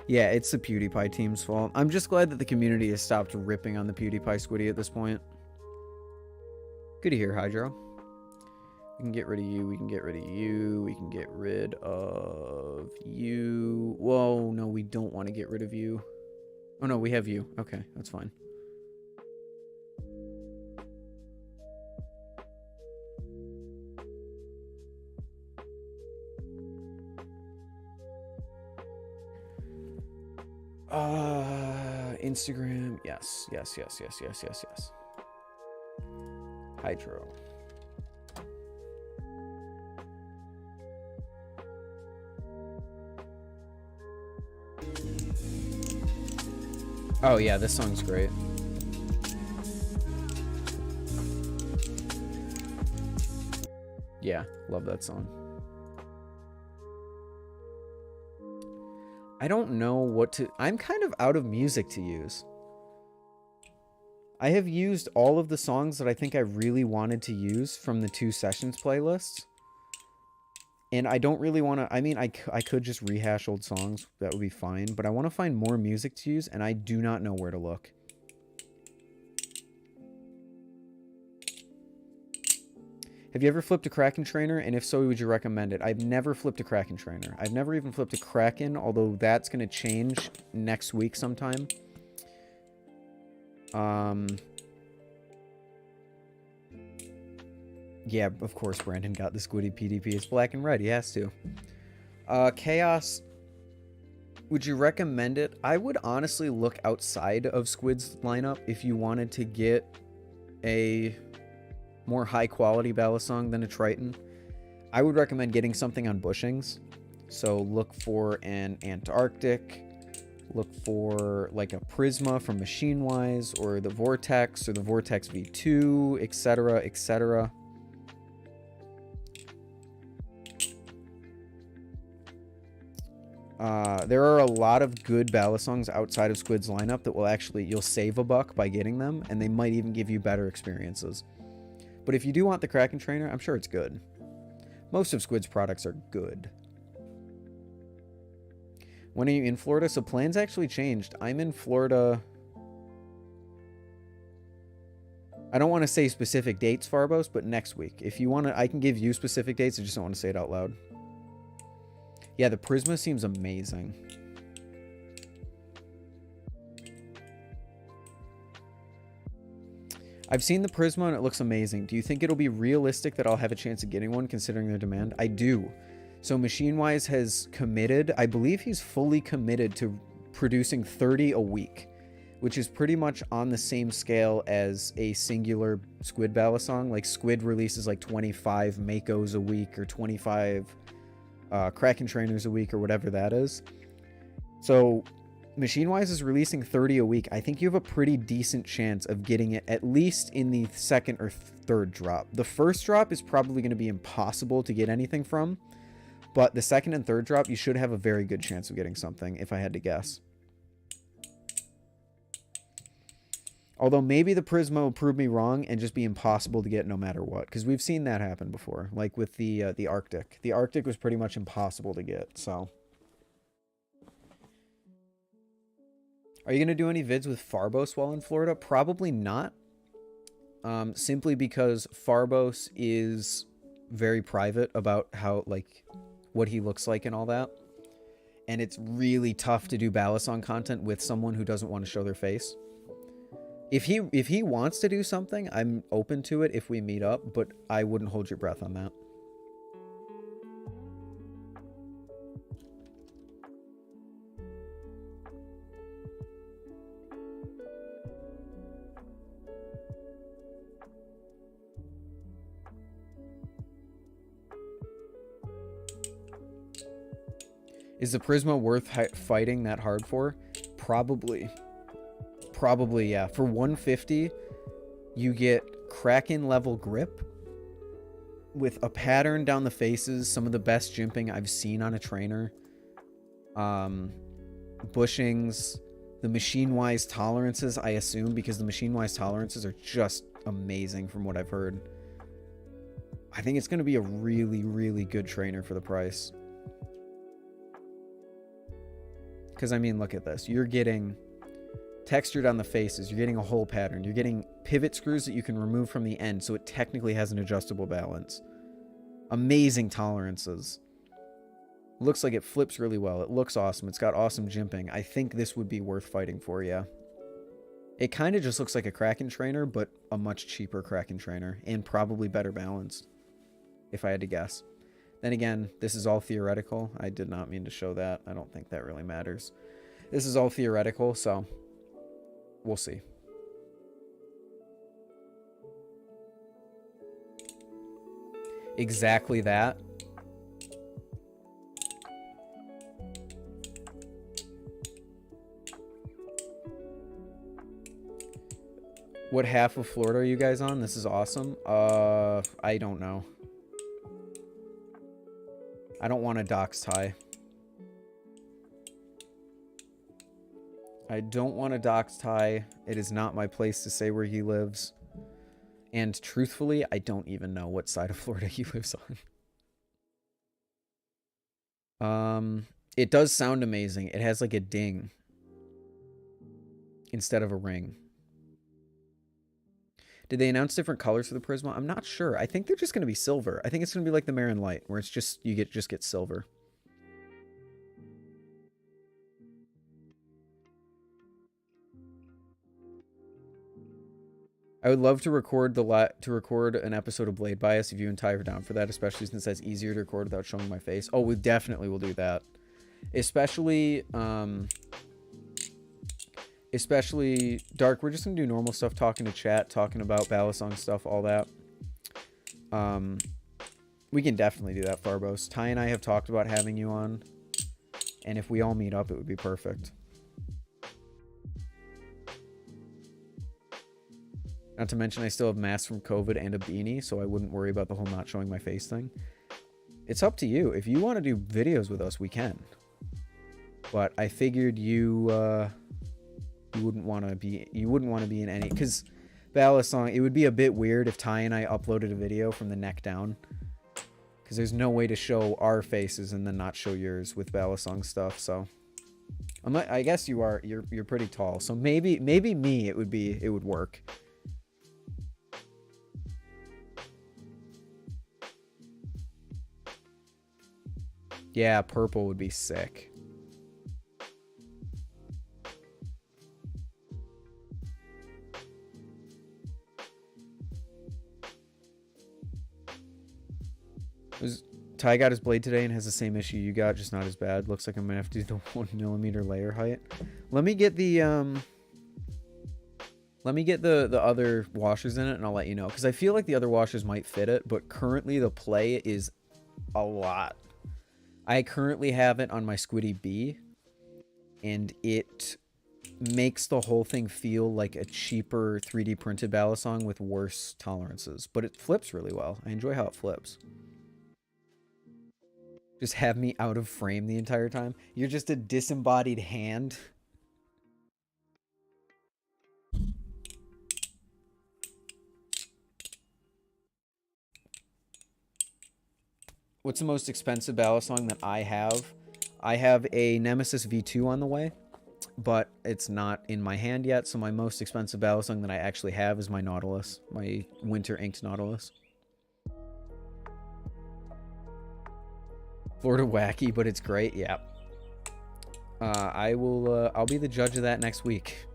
Yeah, it's the PewDiePie team's fault. I'm just glad that the community has stopped ripping on the PewDiePie Squiddy at this point. Good to hear, Hydro. We can get rid of you. We can get rid of you. We can get rid of you. Whoa, no, we don't want to get rid of you. Oh, no, we have you. Okay, that's fine. Instagram. Yes. Hydro. Oh yeah, this song's great. Yeah, love that song. I don't know what to... I'm kind of out of music to use. I have used all of the songs that I think I really wanted to use from the 2 sessions playlists. And I don't really want to... I mean, I could just rehash old songs. That would be fine. But I want to find more music to use, and I do not know where to look. Have you ever flipped a Kraken trainer? And if so, would you recommend it? I've never flipped a Kraken trainer. I've never even flipped a Kraken, although that's going to change next week sometime. Yeah, of course Brandon got the Squiddy PDP. It's black and red. He has to. Chaos. Would you recommend it? I would honestly look outside of Squid's lineup if you wanted to get a more high quality Balisong than a Triton. I would recommend getting something on bushings. So look for an Antarctic. Look for like a Prisma from Machine Wise, or the Vortex, or the Vortex V2, etc., etc. There are a lot of good Balisongs outside of Squid's lineup that will actually, you'll save a buck by getting them, and they might even give you better experiences. But if you do want the Kraken trainer, I'm sure it's good. Most of Squid's products are good. When are you in Florida? So plans actually changed. I'm in Florida. I don't want to say specific dates, Farbos, but next week. If you want to, I can give you specific dates. I just don't want to say it out loud. Yeah, the Prisma seems amazing. I've seen the Prisma and it looks amazing. Do you think it'll be realistic that I'll have a chance of getting one considering their demand? I do. So Machine Wise has committed, I believe he's fully committed to producing 30 a week, which is pretty much on the same scale as a singular Squid Balisong. Like Squid releases like 25 Makos a week or 25 Kraken trainers a week or whatever that is. So Machine Wise is releasing 30 a week. I think you have a pretty decent chance of getting it at least in the second or third drop. The first drop is probably going to be impossible to get anything from, but the second and third drop, you should have a very good chance of getting something, if I had to guess. Although maybe the Prisma will prove me wrong and just be impossible to get no matter what, because we've seen that happen before, like with the Arctic. The Arctic was pretty much impossible to get, so... Are you going to do any vids with Farbos while in Florida? Probably not. Simply because Farbos is very private about how, like, what he looks like and all that. And it's really tough to do Balisong content with someone who doesn't want to show their face. If he wants to do something, I'm open to it if we meet up, but I wouldn't hold your breath on that. Is the Prisma worth fighting that hard for? Probably. Probably, yeah. For 150, you get Kraken level grip with a pattern down the faces, some of the best jimping I've seen on a trainer. Bushings, the machine-wise tolerances, I assume, because the machine-wise tolerances are just amazing from what I've heard. I think it's going to be a really, really good trainer for the price. Because, I mean, look at this. You're getting textured on the faces. You're getting a hole pattern. You're getting pivot screws that you can remove from the end, so it technically has an adjustable balance. Amazing tolerances. Looks like it flips really well. It looks awesome. It's got awesome jimping. I think this would be worth fighting for, yeah. It kind of just looks like a Kraken trainer, but a much cheaper Kraken trainer, and probably better balanced, if I had to guess. Then again, this is all theoretical. I did not mean to show that. I don't think that really matters. This is all theoretical, so we'll see. Exactly that. What half of Florida are you guys on? This is awesome. I don't know. I don't want a dox tie. I don't want a dox tie. It is not my place to say where he lives. And truthfully, I don't even know what side of Florida he lives on. It does sound amazing. It has like a ding instead of a ring. Did they announce different colors for the Prisma? I'm not sure. I think they're just going to be silver. I think it's going to be like the Marin Light, where it's just, you just get silver. I would love to record an episode of Blade Bias if you and Ty are down for that, especially since that's easier to record without showing my face. Oh, we definitely will do that. Especially Dark, we're just gonna do normal stuff, talking to chat, talking about Balisong stuff, all that. We can definitely do that, Farbos. Ty and I have talked about having you on, and if we all meet up, it would be perfect. Not to mention I still have masks from COVID and a beanie, so I wouldn't worry about the whole not showing my face thing. It's up to you. If you want to do videos with us, we can. But I figured you wouldn't want to be in any, because Balisong, it would be a bit weird if Ty and I uploaded a video from the neck down, because there's no way to show our faces and then not show yours with Balisong stuff. So I guess you're pretty tall, so maybe me it would work. Yeah, purple would be sick. Ty got his blade today and has the same issue you got, just not as bad. Looks like I'm gonna have to do the 1mm layer height. Let me get the other washers in it, and I'll let you know, because I feel like the other washers might fit it, but currently the play is a lot. I currently have it on my Squiddy B, and it makes the whole thing feel like a cheaper 3D printed Balisong with worse tolerances, but it flips really well. I enjoy how it flips. Just have me out of frame the entire time. You're just a disembodied hand. What's the most expensive Balisong that I have? I have a Nemesis V2 on the way, but it's not in my hand yet, so my most expensive Balisong that I actually have is my Nautilus, my winter inked Nautilus. Florida wacky, but it's great. Yeah. I'll be the judge of that next week.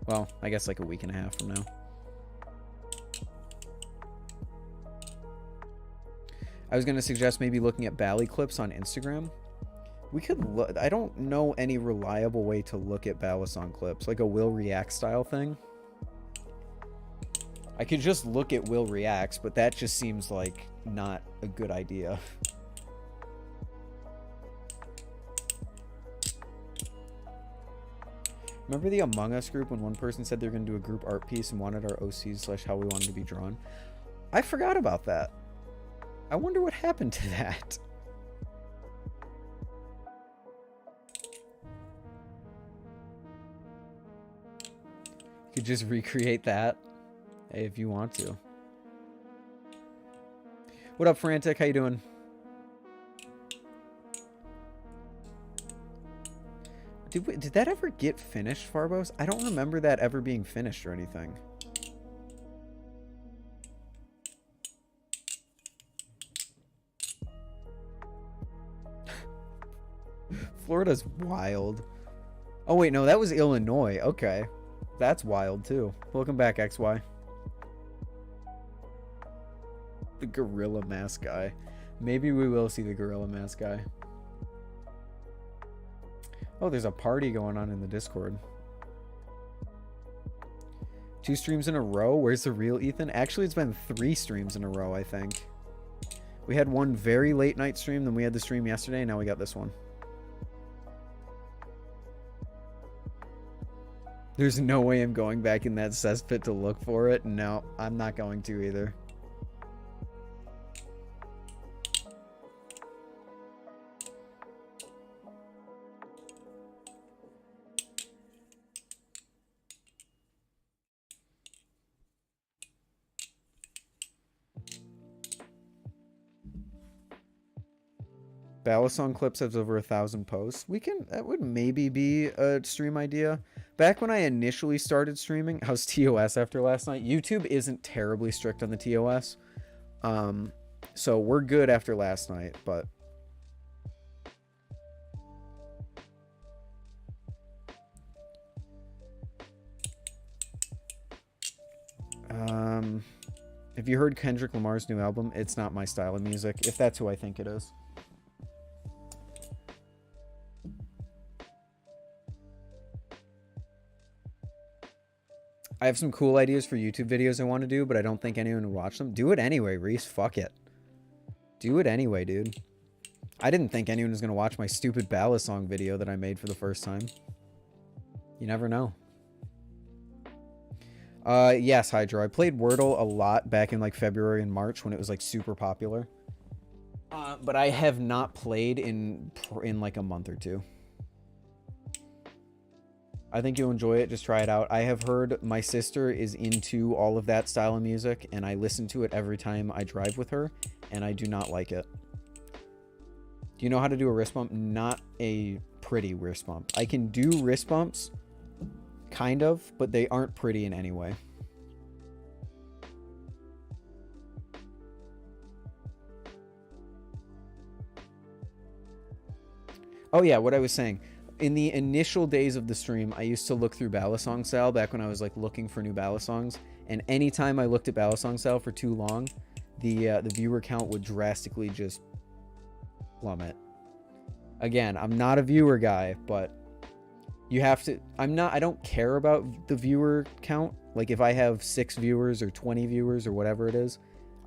Well, I guess like a week and a half from now. I was going to suggest maybe looking at Bally clips on Instagram. We could look. I don't know any reliable way to look at Balisong clips, like a Will React style thing. I could just look at Will Reacts, but that just seems like not a good idea. Remember the Among Us group when one person said they were going to do a group art piece and wanted our OCs / how we wanted to be drawn? I forgot about that. I wonder what happened to that. Could just recreate that. Hey, if you want to. What up, Frantic? How you doing? Did that ever get finished, Farbos? I don't remember that ever being finished or anything. Florida's wild. Oh, wait, no, that was Illinois. Okay. That's wild, too. Welcome back, XY. The gorilla mask guy. Maybe we will see the gorilla mask guy. Oh, there's a party going on in the Discord. 2 streams in a row? Where's the real Ethan? Actually, it's been 3 streams in a row, I think. We had one very late night stream, then we had the stream yesterday, and now we got this one. There's no way I'm going back in that cesspit to look for it. No, I'm not going to either. Balisong Clips has over 1,000 posts. That would maybe be a stream idea. Back when I initially started streaming, how's TOS after last night? YouTube isn't terribly strict on the TOS. So we're good after last night, but have you heard Kendrick Lamar's new album? It's not my style of music, if that's who I think it is. I have some cool ideas for YouTube videos I want to do, but I don't think anyone would watch them. Do it anyway, Reese. Fuck it. Do it anyway, dude. I didn't think anyone was going to watch my stupid Balisong video that I made for the first time. You never know. Yes, Hydro. I played Wordle a lot back in like February and March when it was like super popular. But I have not played in like a month or 2. I think you'll enjoy it. Just try it out. I have heard my sister is into all of that style of music, and I listen to it every time I drive with her, and I do not like it. Do you know how to do a wrist bump? Not a pretty wrist bump. I can do wrist bumps, kind of, but they aren't pretty in any way. Oh yeah, what I was saying. In the initial days of the stream, I used to look through Balisong style back when I was like looking for new Balisongs, and anytime I looked at Balisong style for too long, the viewer count would drastically just plummet. Again, I'm not a viewer guy, but you have to. I don't care about the viewer count. Like if I have 6 viewers or 20 viewers or whatever it is,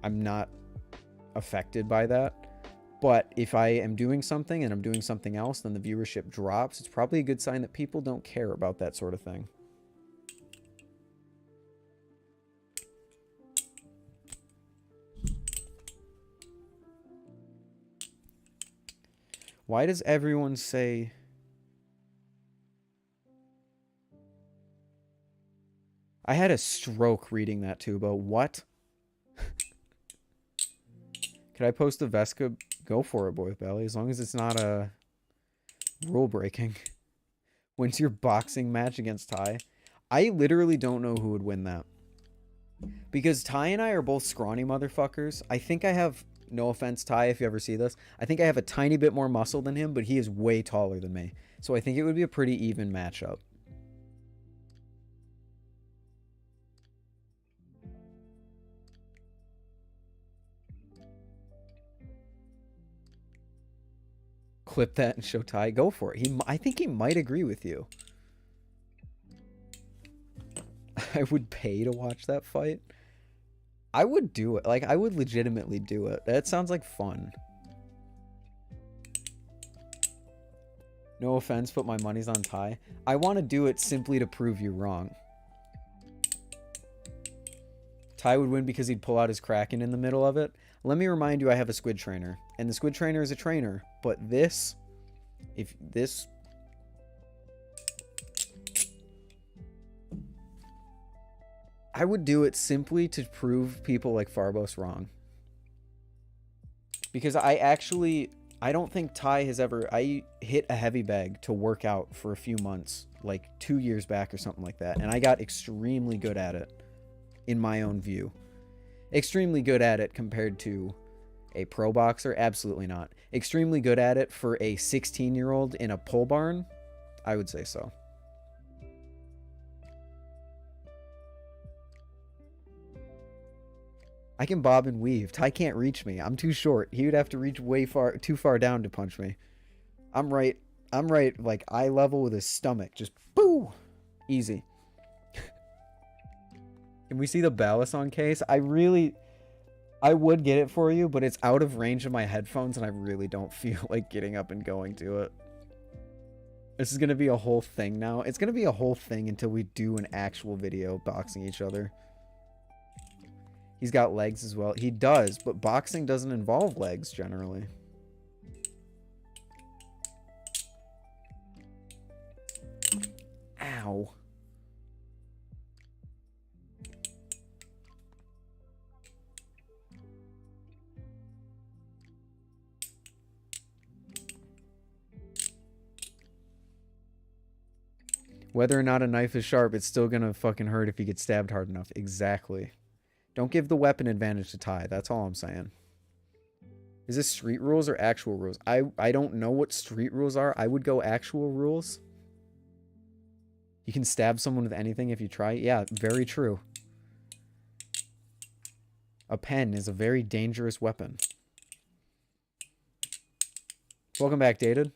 I'm not affected by that. But if I am doing something and I'm doing something else, then the viewership drops. It's probably a good sign that people don't care about that sort of thing. Why does everyone say... I had a stroke reading that too, but what? Could I post a Vesca? Go for it, boy with belly, as long as it's not a rule breaking. When's your boxing match against Ty? I literally don't know who would win that. Because Ty and I are both scrawny motherfuckers. I think I have, no offense, Ty, if you ever see this, I think I have a tiny bit more muscle than him, but he is way taller than me. So I think it would be a pretty even matchup. Clip that and show Ty. Go for it. I think he might agree with you. I would pay to watch that fight. I would do it. Like, I would legitimately do it. That sounds like fun. No offense, but my money's on Ty. I want to do it simply to prove you wrong. Ty would win because he'd pull out his Kraken in the middle of it. Let me remind you, I have a squid trainer. And the squid trainer is a trainer. But this... If this... I would do it simply to prove people like Farbos wrong. Because I don't think Ty has ever... I hit a heavy bag to work out for a few months, like 2 years back or something like that. And I got extremely good at it, in my own view. Extremely good at it compared to a pro boxer? Absolutely not. Extremely good at it for a 16-year-old in a pole barn? I would say so. I can bob and weave. Ty can't reach me. I'm too short. He would have to reach too far down to punch me. I'm right like eye level with his stomach. Just boo! Easy. Can we see the Balisong case? I would get it for you, but it's out of range of my headphones and I really don't feel like getting up and going to it. This is going to be a whole thing now. It's going to be a whole thing until we do an actual video boxing each other. He's got legs as well. He does, but boxing doesn't involve legs generally. Ow. Whether or not a knife is sharp, it's still gonna fucking hurt if you get stabbed hard enough. Exactly. Don't give the weapon advantage to Ty. That's all I'm saying. Is this street rules or actual rules? I don't know what street rules are. I would go actual rules. You can stab someone with anything if you try. Yeah, very true. A pen is a very dangerous weapon. Welcome back, Dated.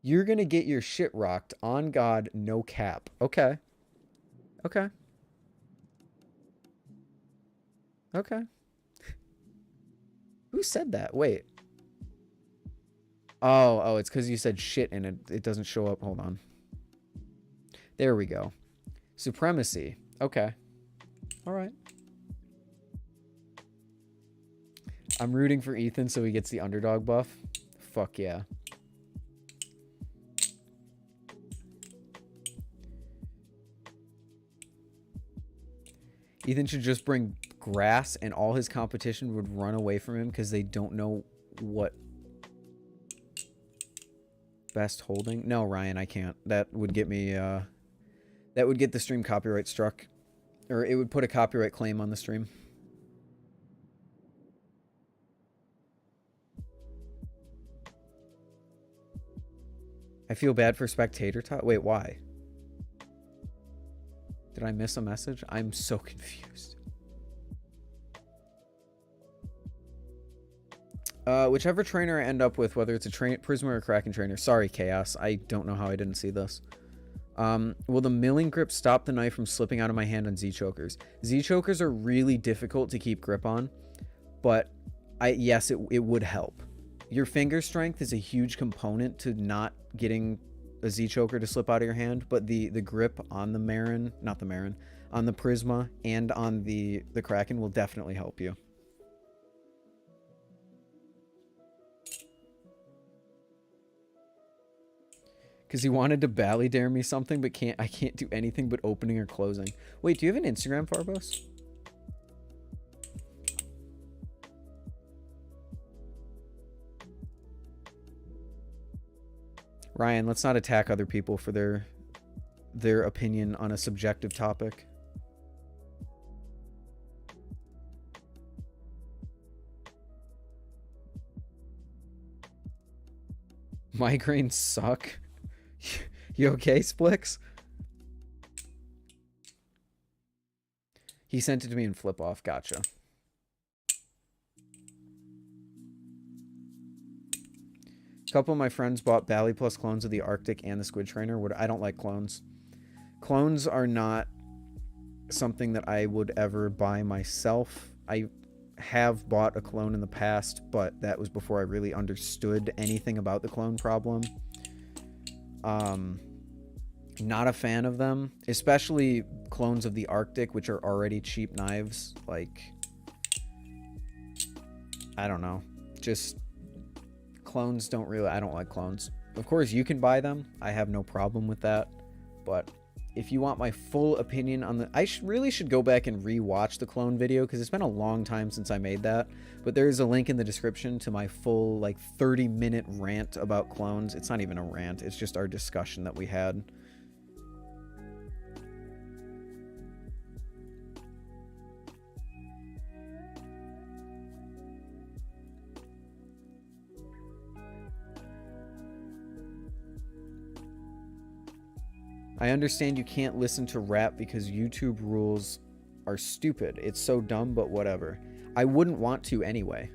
You're gonna get your shit rocked. On God, no cap. Okay. Okay. Okay. Who said that? Wait. Oh, it's because you said shit and it doesn't show up. Hold on. There we go. Supremacy. Okay. All right. I'm rooting for Ethan so he gets the underdog buff. Fuck yeah. Ethan should just bring grass and all his competition would run away from him because they don't know what best holding. No, Ryan, I can't. That would get me, that would get the stream copyright struck. Or it would put a copyright claim on the stream. I feel bad for spectator time. Wait, why? Did I miss a message? I'm so confused. Whichever trainer I end up with, whether it's a Prisma or a Kraken trainer. Sorry, Chaos. I don't know how I didn't see this. Will the milling grip stop the knife from slipping out of my hand on Z-chokers? Z-chokers are really difficult to keep grip on, but yes, it would help. Your finger strength is a huge component to not getting a Z-choker to slip out of your hand, but the grip on the Marin, not the Marin, on the Prisma and on the Kraken will definitely help you. Because he wanted to bally dare me something, but I can't do anything but opening or closing. Wait, do you have an Instagram, Farbos? Ryan, let's not attack other people for their opinion on a subjective topic. Migraines suck. You okay, Splix? He sent it to me in flip off. Gotcha. A couple of my friends bought Bally Plus clones of the Arctic and the Squid Trainer. I don't like clones. Clones are not something that I would ever buy myself. I have bought a clone in the past, but that was before I really understood anything about the clone problem. Not a fan of them, especially clones of the Arctic, which are already cheap knives. Like, I don't know. Just clones don't really... I don't like clones. Of course, you can buy them. I have no problem with that. But if you want my full opinion on the... I really should go back and re-watch the clone video, because it's been a long time since I made that. But there's a link in the description to my full, like, 30-minute rant about clones. It's not even a rant. It's just our discussion that we had. I understand you can't listen to rap because YouTube rules are stupid. It's so dumb, but whatever. I wouldn't want to anyway.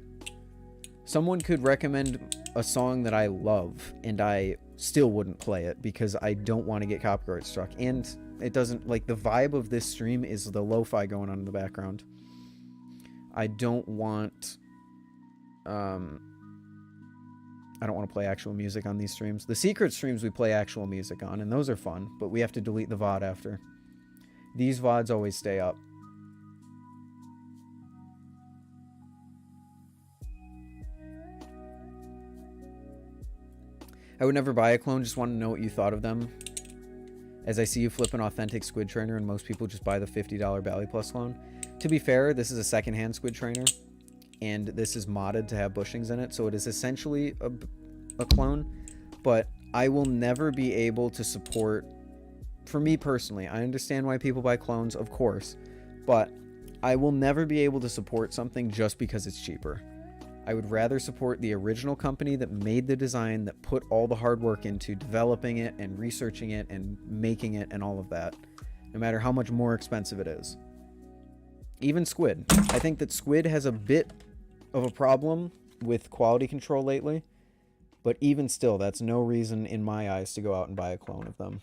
Someone could recommend a song that I love, and I still wouldn't play it because I don't want to get copyright struck. And it doesn't, like, the vibe of this stream is the lo-fi going on in the background. I don't want... I don't want to play actual music on these streams. The secret streams we play actual music on, and those are fun, but we have to delete the VOD after. These VODs always stay up. I would never buy a clone, just want to know what you thought of them. As I see you flip an authentic squid trainer, and most people just buy the $50 Bally Plus clone. To be fair, this is a secondhand squid trainer, and this is modded to have bushings in it, so it is essentially a clone, but I will never be able to support, for me personally, I understand why people buy clones, of course, but I will never be able to support something just because it's cheaper. I would rather support the original company that made the design, that put all the hard work into developing it and researching it and making it and all of that, no matter how much more expensive it is. Even Squid. I think that Squid has a bit of a problem with quality control lately, but even still, that's no reason in my eyes to go out and buy a clone of them.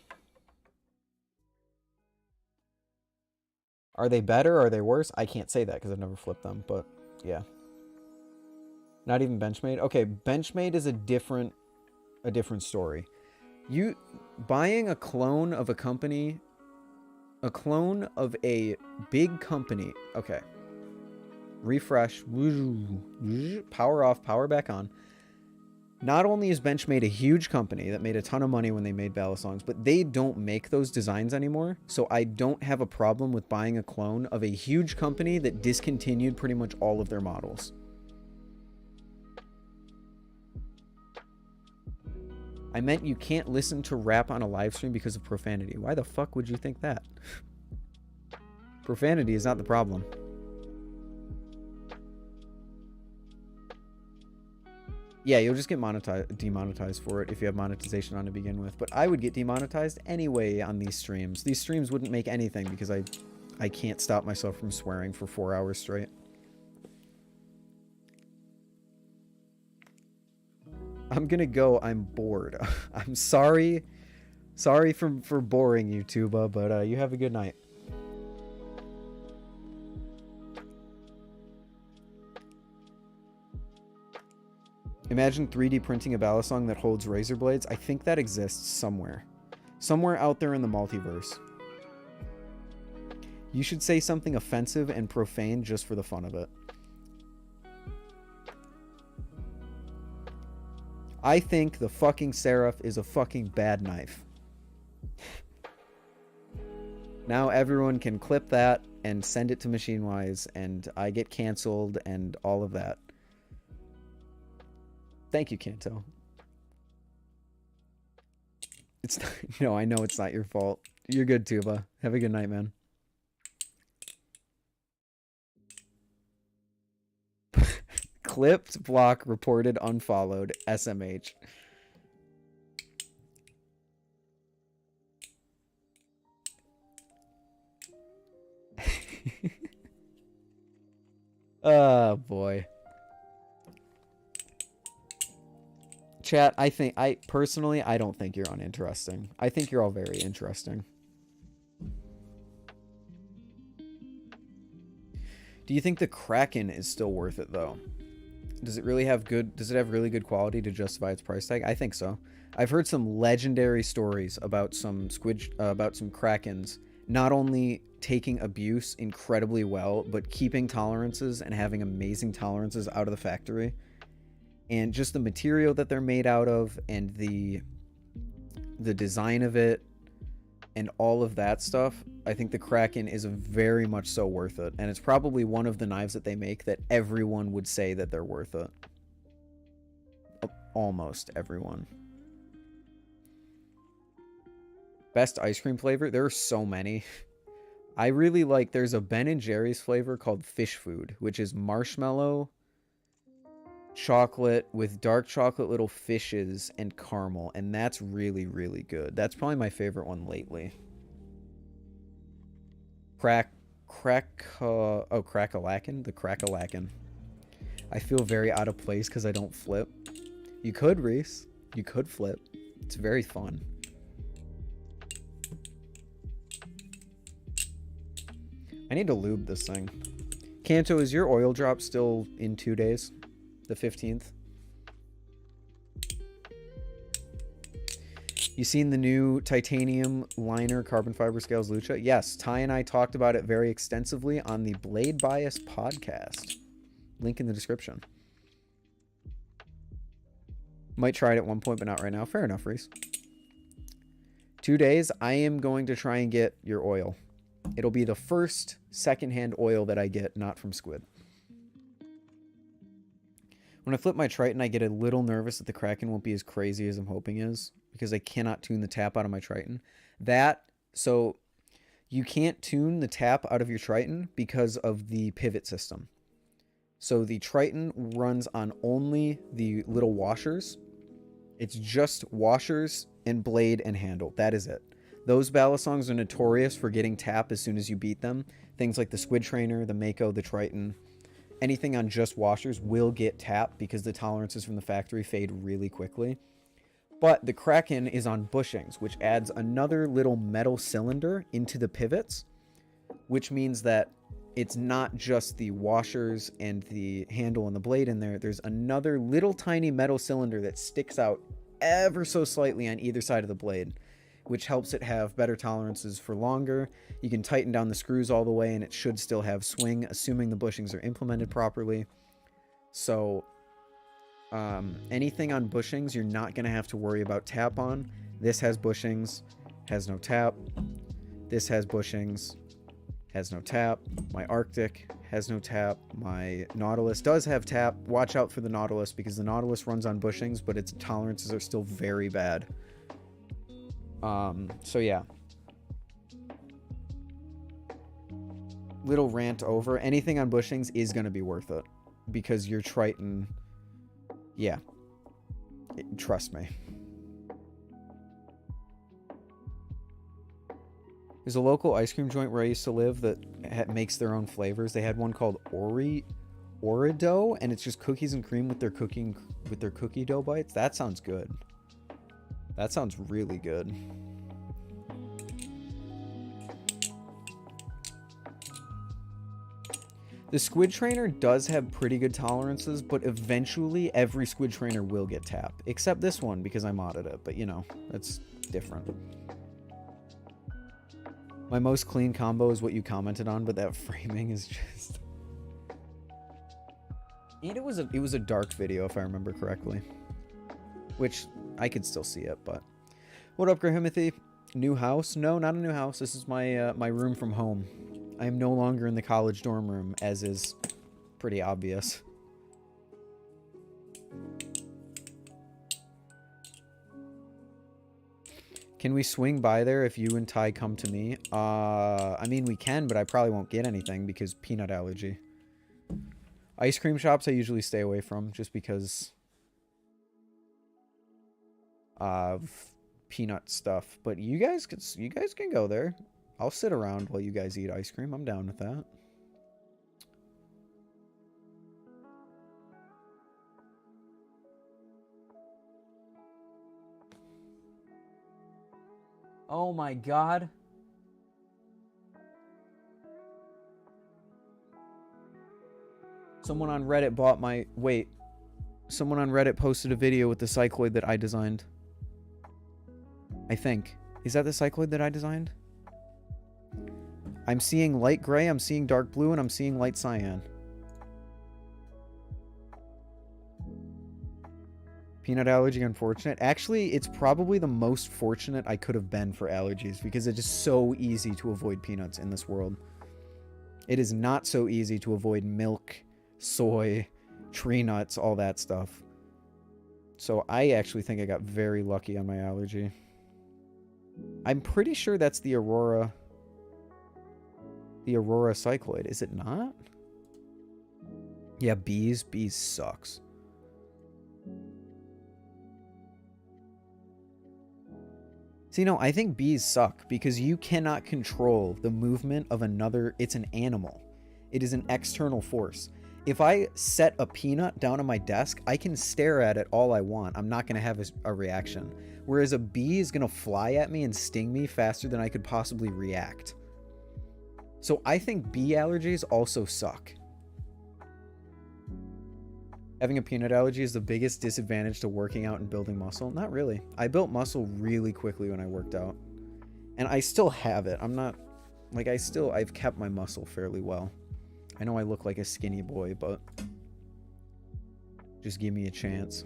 Are they better? Are they worse? I can't say that because I've never flipped them, but yeah. Not even Benchmade? Okay, Benchmade is a different story. You buying a clone of a company, a clone of a big company. Okay. Refresh. Power off, power back on. Not only is Benchmade a huge company that made a ton of money when they made Balisongs, but they don't make those designs anymore. So I don't have a problem with buying a clone of a huge company that discontinued pretty much all of their models. I meant you can't listen to rap on a live stream because of profanity. Why the fuck would you think that? Profanity is not the problem. Yeah, you'll just get demonetized for it if you have monetization on to begin with. But I would get demonetized anyway on these streams. These streams wouldn't make anything because I can't stop myself from swearing for 4 hours straight. I'm gonna go. I'm bored. I'm sorry. Sorry for boring you, Tuba, but you have a good night. Imagine 3D printing a balisong that holds razor blades. I think that exists somewhere. Somewhere out there in the multiverse. You should say something offensive and profane just for the fun of it. I think the fucking Seraph is a fucking bad knife. Now everyone can clip that and send it to MachineWise, and I get canceled and all of that. Thank you, Kanto. It's not, no, I know it's not your fault. You're good, Tuba. Have a good night, man. Clipped, block, reported, unfollowed, SMH. Oh, boy. Chat, personally, I don't think you're uninteresting. I think you're all very interesting. Do you think the Kraken is still worth it, though? Does it have really good quality to justify its price tag? I think so. I've heard some legendary stories about some Krakens not only taking abuse incredibly well, but keeping tolerances and having amazing tolerances out of the factory. And just the material that they're made out of, and the design of it, and all of that stuff, I think the Kraken is very much so worth it. And it's probably one of the knives that they make that everyone would say that they're worth it. Almost everyone. Best ice cream flavor? There are so many. I really like, there's a Ben & Jerry's flavor called Fish Food, which is marshmallow, chocolate with dark chocolate little fishes and caramel, and that's really, really good. That's probably my favorite one lately. Crack-a-lacken? The Crack-a-lacken. I feel very out of place because I don't flip. You could, Reese. You could flip. It's very fun. I need to lube this thing. Kanto, is your oil drop still in 2 days? The 15th? You seen the new titanium liner carbon fiber scales Lucha? Yes, Ty and I talked about it very extensively on the Blade Bias podcast. Link in the description. Might try it at one point, but not right now. Fair enough, Reese. 2 days, I am going to try and get your oil. It'll be the first secondhand oil that I get, not from Squid. When I flip my Triton, I get a little nervous that the Kraken won't be as crazy as I'm hoping is, because I cannot tune the tap out of my Triton. So you can't tune the tap out of your Triton because of the pivot system. So the Triton runs on only the little washers. It's just washers and blade and handle. That is it. Those Balisongs are notorious for getting tap as soon as you beat them. Things like the Squid Trainer, the Mako, the Triton, anything on just washers will get tap because the tolerances from the factory fade really quickly. But the Kraken is on bushings, which adds another little metal cylinder into the pivots, which means that it's not just the washers and the handle and the blade in there. There's another little tiny metal cylinder that sticks out ever so slightly on either side of the blade, which helps it have better tolerances for longer. You can tighten down the screws all the way and it should still have swing, assuming the bushings are implemented properly. So anything on bushings, you're not going to have to worry about tap on. This has bushings, has no tap. This has bushings, has no tap. My Arctic has no tap. My Nautilus does have tap. Watch out for the Nautilus because the Nautilus runs on bushings, but its tolerances are still very bad. So yeah. Little rant over. Anything on bushings is going to be worth it because your Triton, yeah, trust me. There's a local ice cream joint where I used to live that makes their own flavors. They had one called Orido, and it's just cookies and cream with their cookie dough bites. That sounds good. That sounds really good. The Squid Trainer does have pretty good tolerances, but eventually every Squid Trainer will get tap. Except this one, because I modded it. But, you know, that's different. My most clean combo is what you commented on, but that framing is just... And it was a dark video, if I remember correctly. Which, I could still see it, but... What up, Grahimothy? New house? No, not a new house. This is my my room from home. I am no longer in the college dorm room, as is pretty obvious. Can we swing by there if you and Ty come to me? I mean, we can, but I probably won't get anything because peanut allergy. Ice cream shops I usually stay away from just because of peanut stuff. But you guys can go there. I'll sit around while you guys eat ice cream. I'm down with that. Oh my god. Someone on Reddit bought my... Wait. Someone on Reddit posted a video with the cycloid that I designed. I think. Is that the cycloid that I designed? I'm seeing light gray, I'm seeing dark blue, and I'm seeing light cyan. Peanut allergy, unfortunate. Actually, it's probably the most fortunate I could have been for allergies because it is so easy to avoid peanuts in this world. It is not so easy to avoid milk, soy, tree nuts, all that stuff. So I actually think I got very lucky on my allergy. I'm pretty sure that's the Aurora cycloid. Is it not? Yeah, bees. Bees sucks. See, no, I think bees suck because you cannot control the movement of another. It's an animal. It is an external force. If I set a peanut down on my desk, I can stare at it all I want. I'm not going to have a reaction. Whereas a bee is going to fly at me and sting me faster than I could possibly react. So I think bee allergies also suck. Having a peanut allergy is the biggest disadvantage to working out and building muscle. Not really. I built muscle really quickly when I worked out. And I still have it. I'm not... Like, I've kept my muscle fairly well. I know I look like a skinny boy, but... Just give me a chance.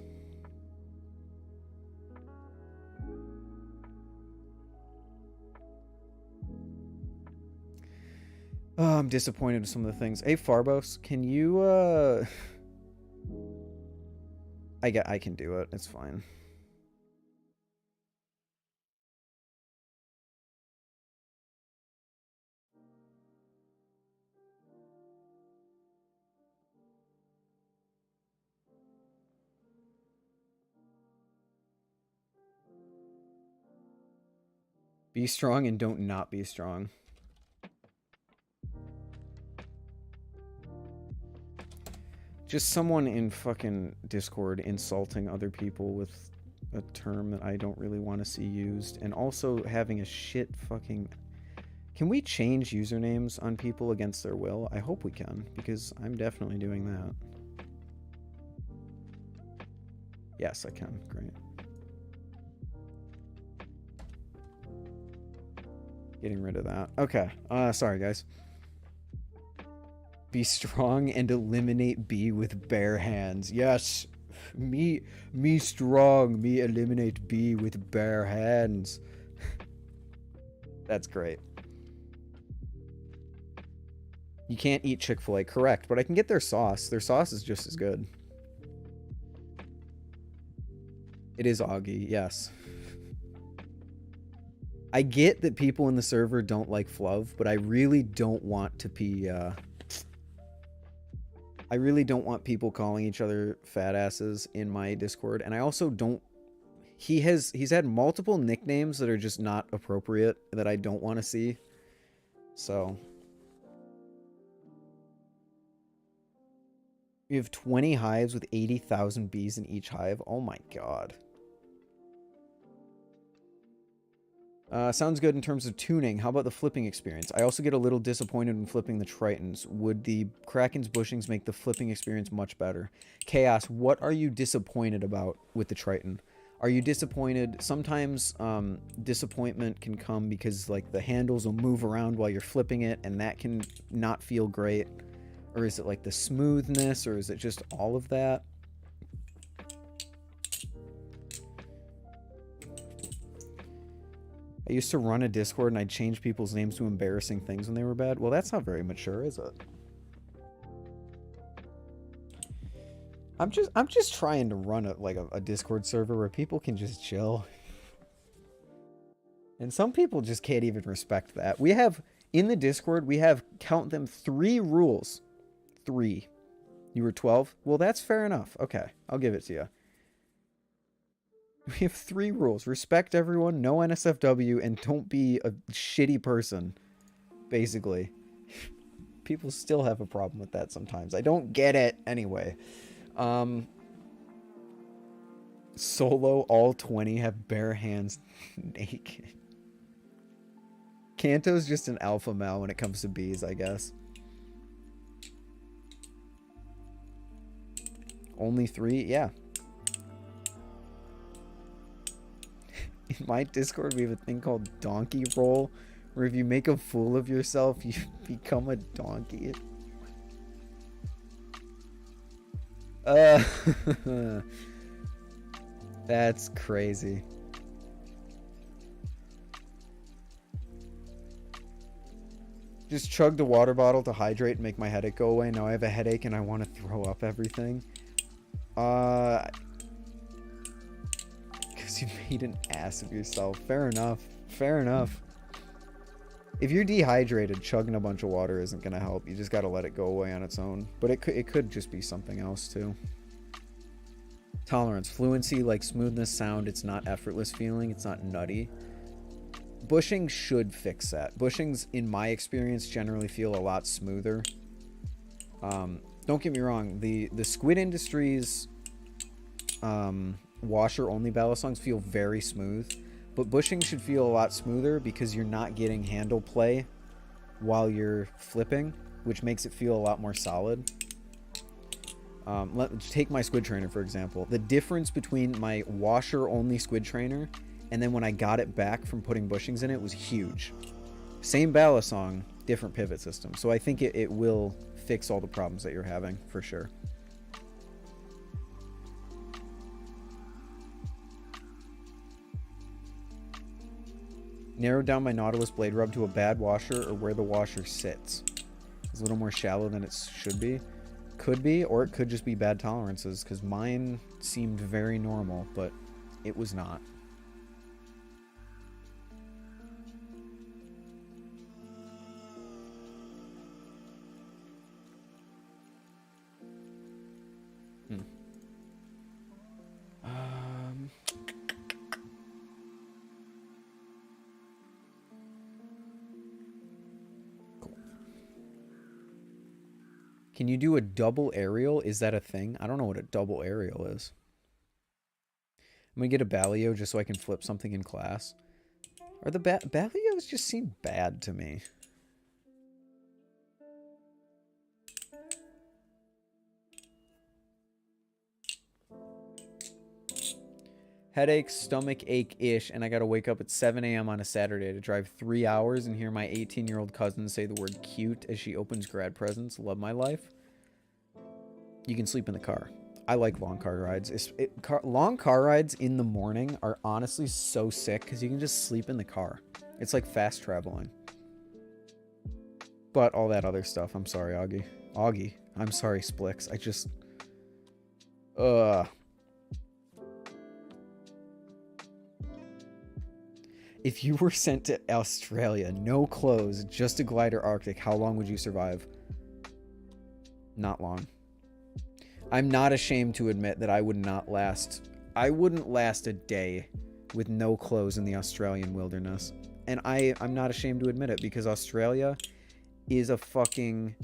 Oh, I'm disappointed with some of the things. Hey, Farbos, can you, I can do it. It's fine. Be strong and don't not be strong. Just someone in fucking Discord insulting other people with a term that I don't really want to see used. And also having a shit fucking... Can we change usernames on people against their will? I hope we can, because I'm definitely doing that. Yes, I can. Great. Getting rid of that. Okay. Sorry, guys. Be strong and eliminate B with bare hands. Yes. Me strong. Me eliminate B with bare hands. That's great. You can't eat Chick-fil-A, correct, but I can get their sauce. Their sauce is just as good. It is Augie, yes. I get that people in the server don't like Fluv, but I really don't want to be, I really don't want people calling each other fat asses in my Discord, and I also don't... He's had multiple nicknames that are just not appropriate, that I don't want to see. So... We have 20 hives with 80,000 bees in each hive. Oh my god. Sounds good in terms of tuning. How about the flipping experience? I also get a little disappointed when flipping the Tritons. Would the Kraken's bushings make the flipping experience much better? Chaos, what are you disappointed about with the Triton? Are you disappointed? Sometimes disappointment can come because like the handles will move around while you're flipping it, and that can not feel great. Or is it like the smoothness, or is it just all of that? I used to run a Discord and I'd change people's names to embarrassing things when they were bad. Well, that's not very mature, is it? I'm just trying to run a Discord server where people can just chill. And some people just can't even respect that. We have, in the Discord, we have, count them, 3 rules. 3. You were 12? Well, that's fair enough. Okay, I'll give it to you. We have 3 rules. Respect everyone, no NSFW, and don't be a shitty person. Basically. People still have a problem with that sometimes. I don't get it. Anyway. Solo, all 20 have bare hands naked. Kanto's just an alpha male when it comes to bees, I guess. Only 3? Yeah. In my Discord, we have a thing called Donkey Roll, where if you make a fool of yourself, you become a donkey. That's crazy. Just chugged a water bottle to hydrate and make my headache go away. Now I have a headache and I want to throw up everything. Because you made an ass of yourself. Fair enough. Fair enough. If you're dehydrated, chugging a bunch of water isn't going to help. You just got to let it go away on its own. But it could just be something else too. Tolerance. Fluency, like smoothness, sound. It's not effortless feeling. It's not nutty. Bushings should fix that. Bushings, in my experience, generally feel a lot smoother. Don't get me wrong. The Squid Industries washer-only balisongs feel very smooth. But bushings should feel a lot smoother because you're not getting handle play while you're flipping, which makes it feel a lot more solid. Let's take my squid trainer, for example. The difference between my washer-only squid trainer and then when I got it back from putting bushings in it was huge. Same balisong, different pivot system. So I think it will fix all the problems that you're having, for sure. Narrowed down my Nautilus blade rub to a bad washer or where the washer sits. It's a little more shallow than it should be. Could be, or it could just be bad tolerances, because mine seemed very normal, but it was not. Can you do a double aerial? Is that a thing? I don't know what a double aerial is. I'm going to get a Balio just so I can flip something in class. Or the Balios just seem bad to me. Headache, stomach ache-ish, and I gotta wake up at 7 a.m. on a Saturday to drive 3 hours and hear my 18-year-old cousin say the word cute as she opens grad presents. Love my life. You can sleep in the car. I like long car rides. Long car rides in the morning are honestly so sick because you can just sleep in the car. It's like fast traveling. But all that other stuff, I'm sorry, Augie. Augie, I'm sorry, Splix. I just... If you were sent to Australia, no clothes, just a Glidr Arctic, how long would you survive? Not long. I'm not ashamed to admit that I wouldn't last a day with no clothes in the Australian wilderness. And I'm not ashamed to admit it because Australia is a fucking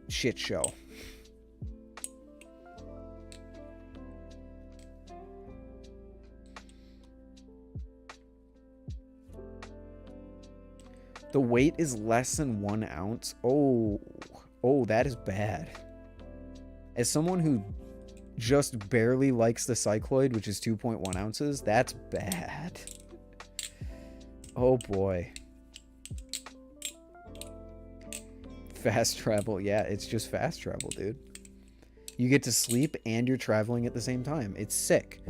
shit show. The weight is less than 1 ounce. Oh, that is bad. As someone who just barely likes the cycloid, which is 2.1 ounces, that's bad. Oh boy. Fast travel. Yeah, it's just fast travel, dude. You get to sleep and you're traveling at the same time. It's sick.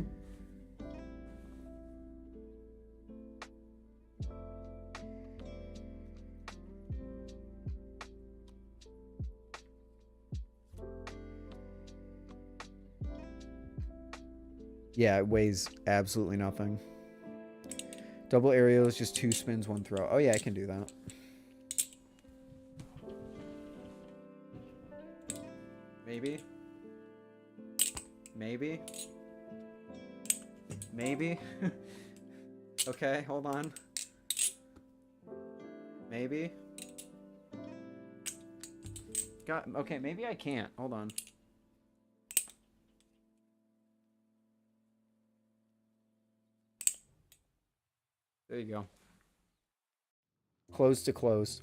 Yeah, it weighs absolutely nothing. Double aerial is just 2 spins, 1 throw. Oh yeah, I can do that. Maybe. Maybe. Maybe. Okay, hold on. Maybe. Okay, maybe I can't. Hold on. There you go. Close to close.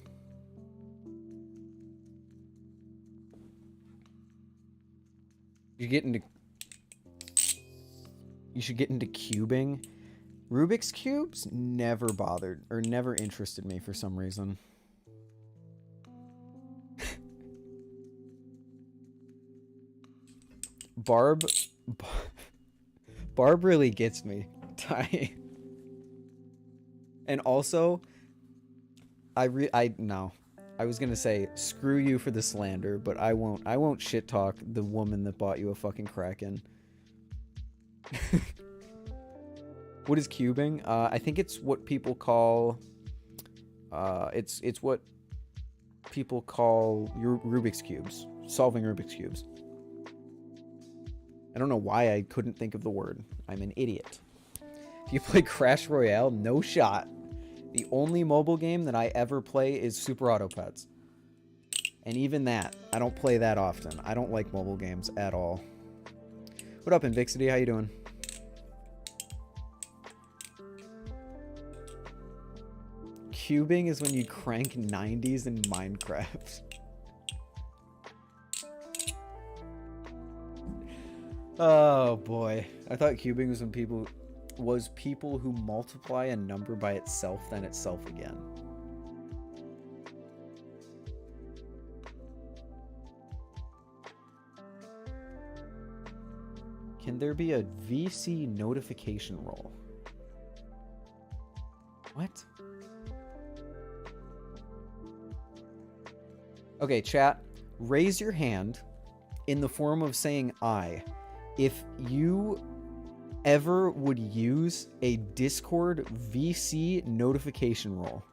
You should get into cubing. Rubik's Cubes never bothered or never interested me for some reason. Barb really gets me. And also, no. I was gonna say screw you for the slander, but I won't shit talk the woman that bought you a fucking Kraken. What is cubing? I think it's what people call it's what people call your Rubik's cubes. Solving Rubik's cubes. I don't know why I couldn't think of the word. I'm an idiot. If you play Crash Royale, no shot. The only mobile game that I ever play is Super Auto Pets. And even that, I don't play that often. I don't like mobile games at all. What up, Invixity? How you doing? Cubing is when you crank 90s in Minecraft. Oh boy. I thought cubing was when people who multiply a number by itself then itself again. Can there be a VC notification roll? What? Okay, chat, raise your hand in the form of saying I if you ever would use a Discord VC notification roll.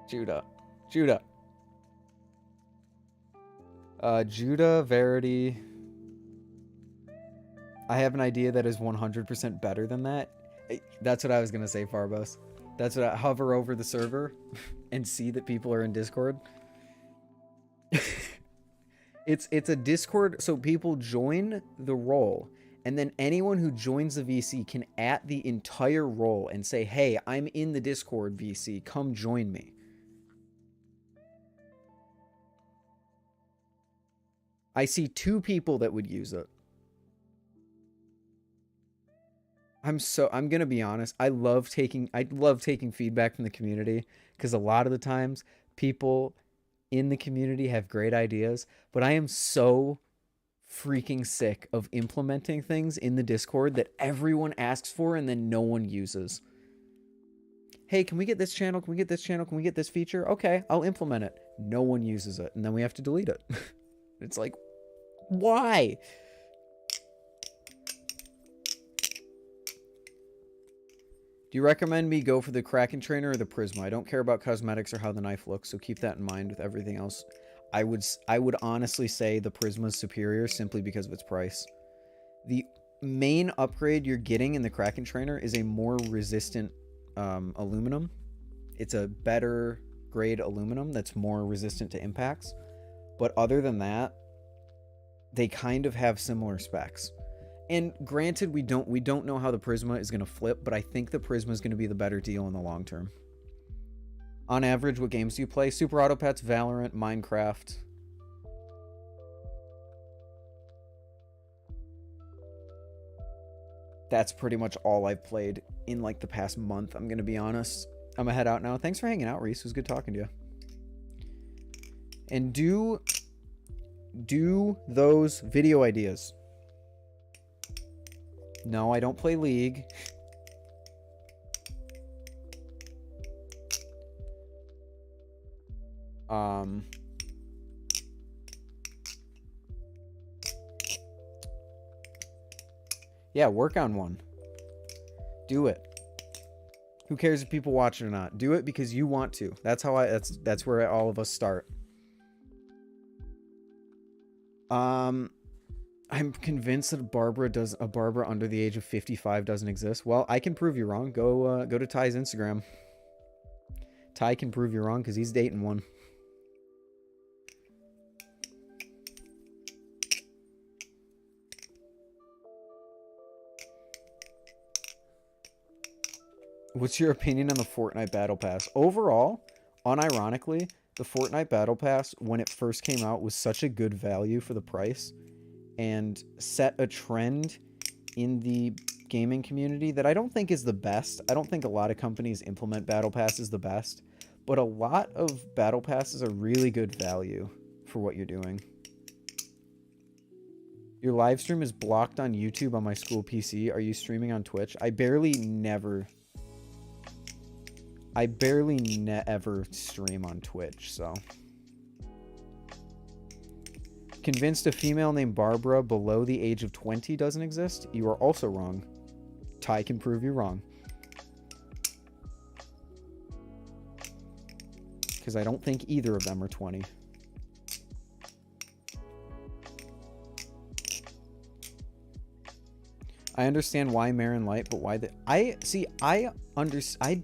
Judah. Judah, Verity. I have an idea that is 100% better than that. That's what I was going to say, Farbos. That's what I hover over the server and see that people are in Discord. It's a Discord, so people join the role, and then anyone who joins the VC can at the entire role and say, hey, I'm in the Discord VC, come join me. I see 2 people that would use it. I'm gonna be honest. I love taking feedback from the community because a lot of the times people in the community have great ideas, but I am so freaking sick of implementing things in the Discord that everyone asks for and then no one uses. Hey, can we get this channel? Can we get this channel? Can we get this feature? Okay, I'll implement it. No one uses it, and then we have to delete it. It's like, why? Do you recommend me go for the Kraken trainer or the Prisma? I don't care about cosmetics or how the knife looks, so keep that in mind with everything else. I would honestly say the Prisma is superior simply because of its price. The main upgrade you're getting in the Kraken trainer is a more resistant aluminum. It's a better grade aluminum that's more resistant to impacts. But other than that, they kind of have similar specs. And granted, we don't know how the Prisma is going to flip, but I think the Prisma is going to be the better deal in the long term. On average, what games do you play? Super Auto Pets, Valorant, Minecraft. That's pretty much all I've played in like the past month, I'm going to be honest. I'm going to head out now. Thanks for hanging out, Reese. It was good talking to you. And do those video ideas. No, I don't play League. Yeah, work on one. Do it. Who cares if people watch it or not? Do it because you want to. That's how that's where all of us start. I'm convinced that a Barbara under the age of 55 doesn't exist. Well, I can prove you wrong. Go to Ty's Instagram. Ty can prove you wrong because he's dating one. What's your opinion on the Fortnite Battle Pass? Overall, unironically, the Fortnite Battle Pass, when it first came out, was such a good value for the price and set a trend in the gaming community that I don't think is the best. I don't think a lot of companies implement battle passes the best, but a lot of battle passes are really good value for what you're doing. Your live stream is blocked on YouTube on my school PC. Are you streaming on Twitch? I barely never stream on Twitch, so. Convinced a female named Barbara below the age of 20 doesn't exist? You are also wrong. Ty can prove you wrong. Because I don't think either of them are 20. I understand why Marin Light, but why the... I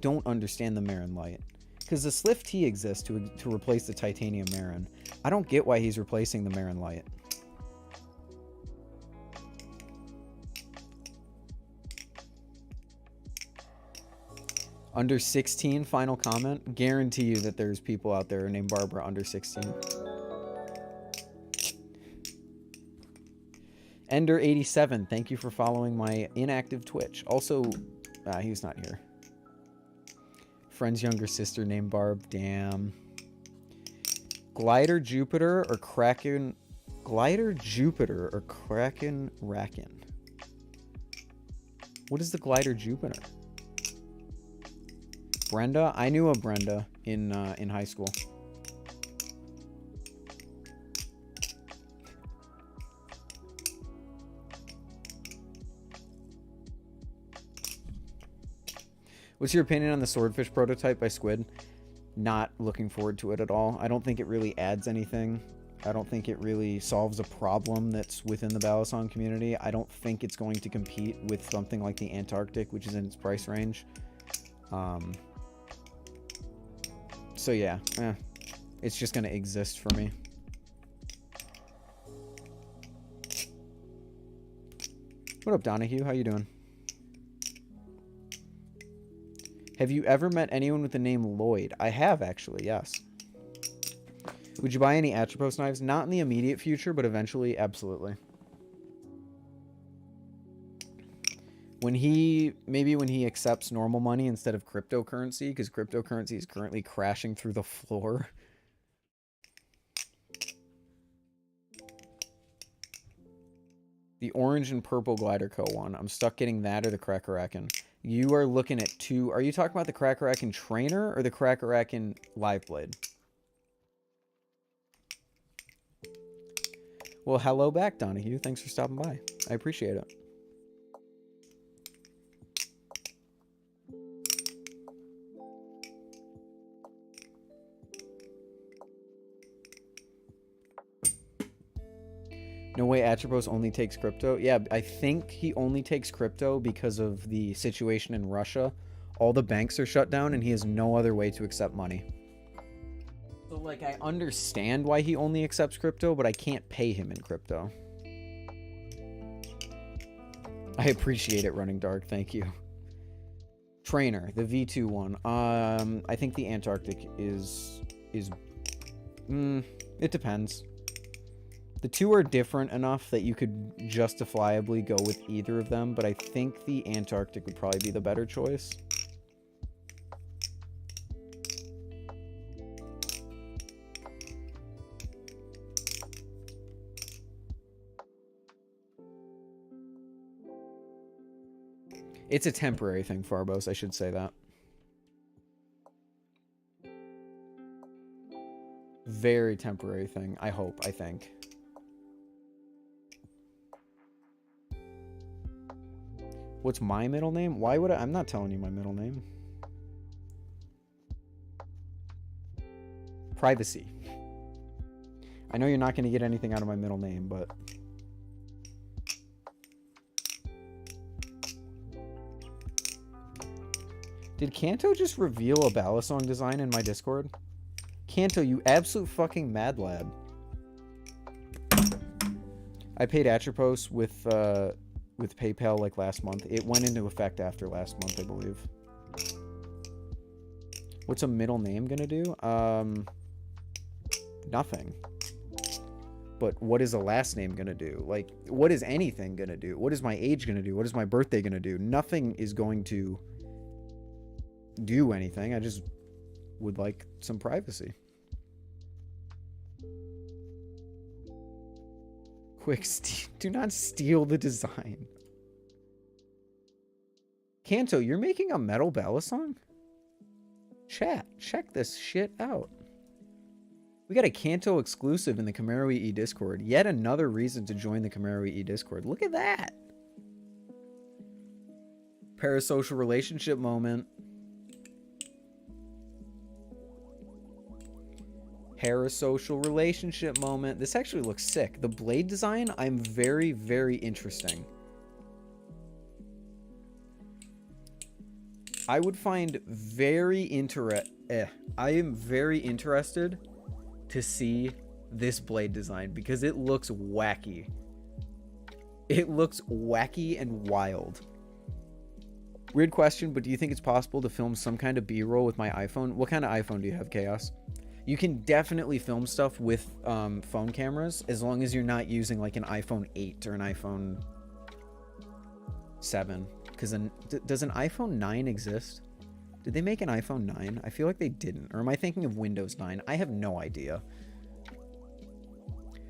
don't understand the Marin Light. Because the Slift T exists to replace the Titanium Marin. I don't get why he's replacing the Marin Light. Under 16, final comment. Guarantee you that there's people out there named Barbara under 16. Ender87, thank you for following my inactive Twitch. Also, he's not here. Friend's younger sister named Barb. Damn. Glidr Jupiter or Kraken... Glidr Jupiter or Kraken Raken? What is the Glidr Jupiter? Brenda? I knew a Brenda in high school. What's your opinion on the swordfish prototype by Squid? Not looking forward to it at all. I don't think it really adds anything. I don't think it really solves a problem that's within the Balisong community. I don't think it's going to compete with something like the Antarctic, which is in its price range. So yeah, it's just going to exist for me. What up, Donahue? How you doing? Have you ever met anyone with the name Lloyd? I have, actually, yes. Would you buy any Atropos knives? Not in the immediate future, but eventually, absolutely. Maybe when he accepts normal money instead of cryptocurrency, because cryptocurrency is currently crashing through the floor. The orange and purple Glidr Co. one. I'm stuck getting that or the Crackerakin. You are looking at two. Are you talking about the Crackerakin Trainer or the Crackerakin Live Blade? Well, hello back, Donahue. Thanks for stopping by. I appreciate it. No way Atropos only takes crypto? Yeah, I think he only takes crypto because of the situation in Russia. All the banks are shut down and he has no other way to accept money. So, like, I understand why he only accepts crypto, but I can't pay him in crypto. I appreciate it, Running Dark. Thank you. Trainer, the V2 one. I think the Antarctic is... it depends. The two are different enough that you could justifiably go with either of them, but I think the Antarctic would probably be the better choice. It's a temporary thing, Farbos, I should say that. Very temporary thing, I hope, I think. What's my middle name? Why would I? I'm not telling you my middle name. Privacy. I know you're not going to get anything out of my middle name, but... Did Kanto just reveal a Balisong design in my Discord? Kanto, you absolute fucking mad lad. I paid Atropos with PayPal like last month. It went into effect after last month, I believe. What's a middle name gonna do? Nothing. But what is a last name going to do? Like, what is anything going to do? What is my age going to do? What is my birthday going to do? Nothing is going to do anything. I just would like some privacy. Quick, do not steal the design. Kanto, you're making a metal balisong? Chat, check this shit out. We got a Kanto exclusive in the Camaro EE Discord. Yet another reason to join the Camaro EE Discord. Look at that. Parasocial relationship moment. Parasocial relationship moment. This actually looks sick. The blade design, I'm very, very interesting. I would find I am very interested to see this blade design because it looks wacky. It looks wacky and wild. Weird question, but do you think it's possible to film some kind of B-roll with my iPhone? What kind of iPhone do you have, Chaos? You can definitely film stuff with phone cameras as long as you're not using like an iPhone 8 or an iPhone 7. Because does an iPhone 9 exist? Did they make an iPhone 9? I feel like they didn't. Or am I thinking of Windows 9? I have no idea.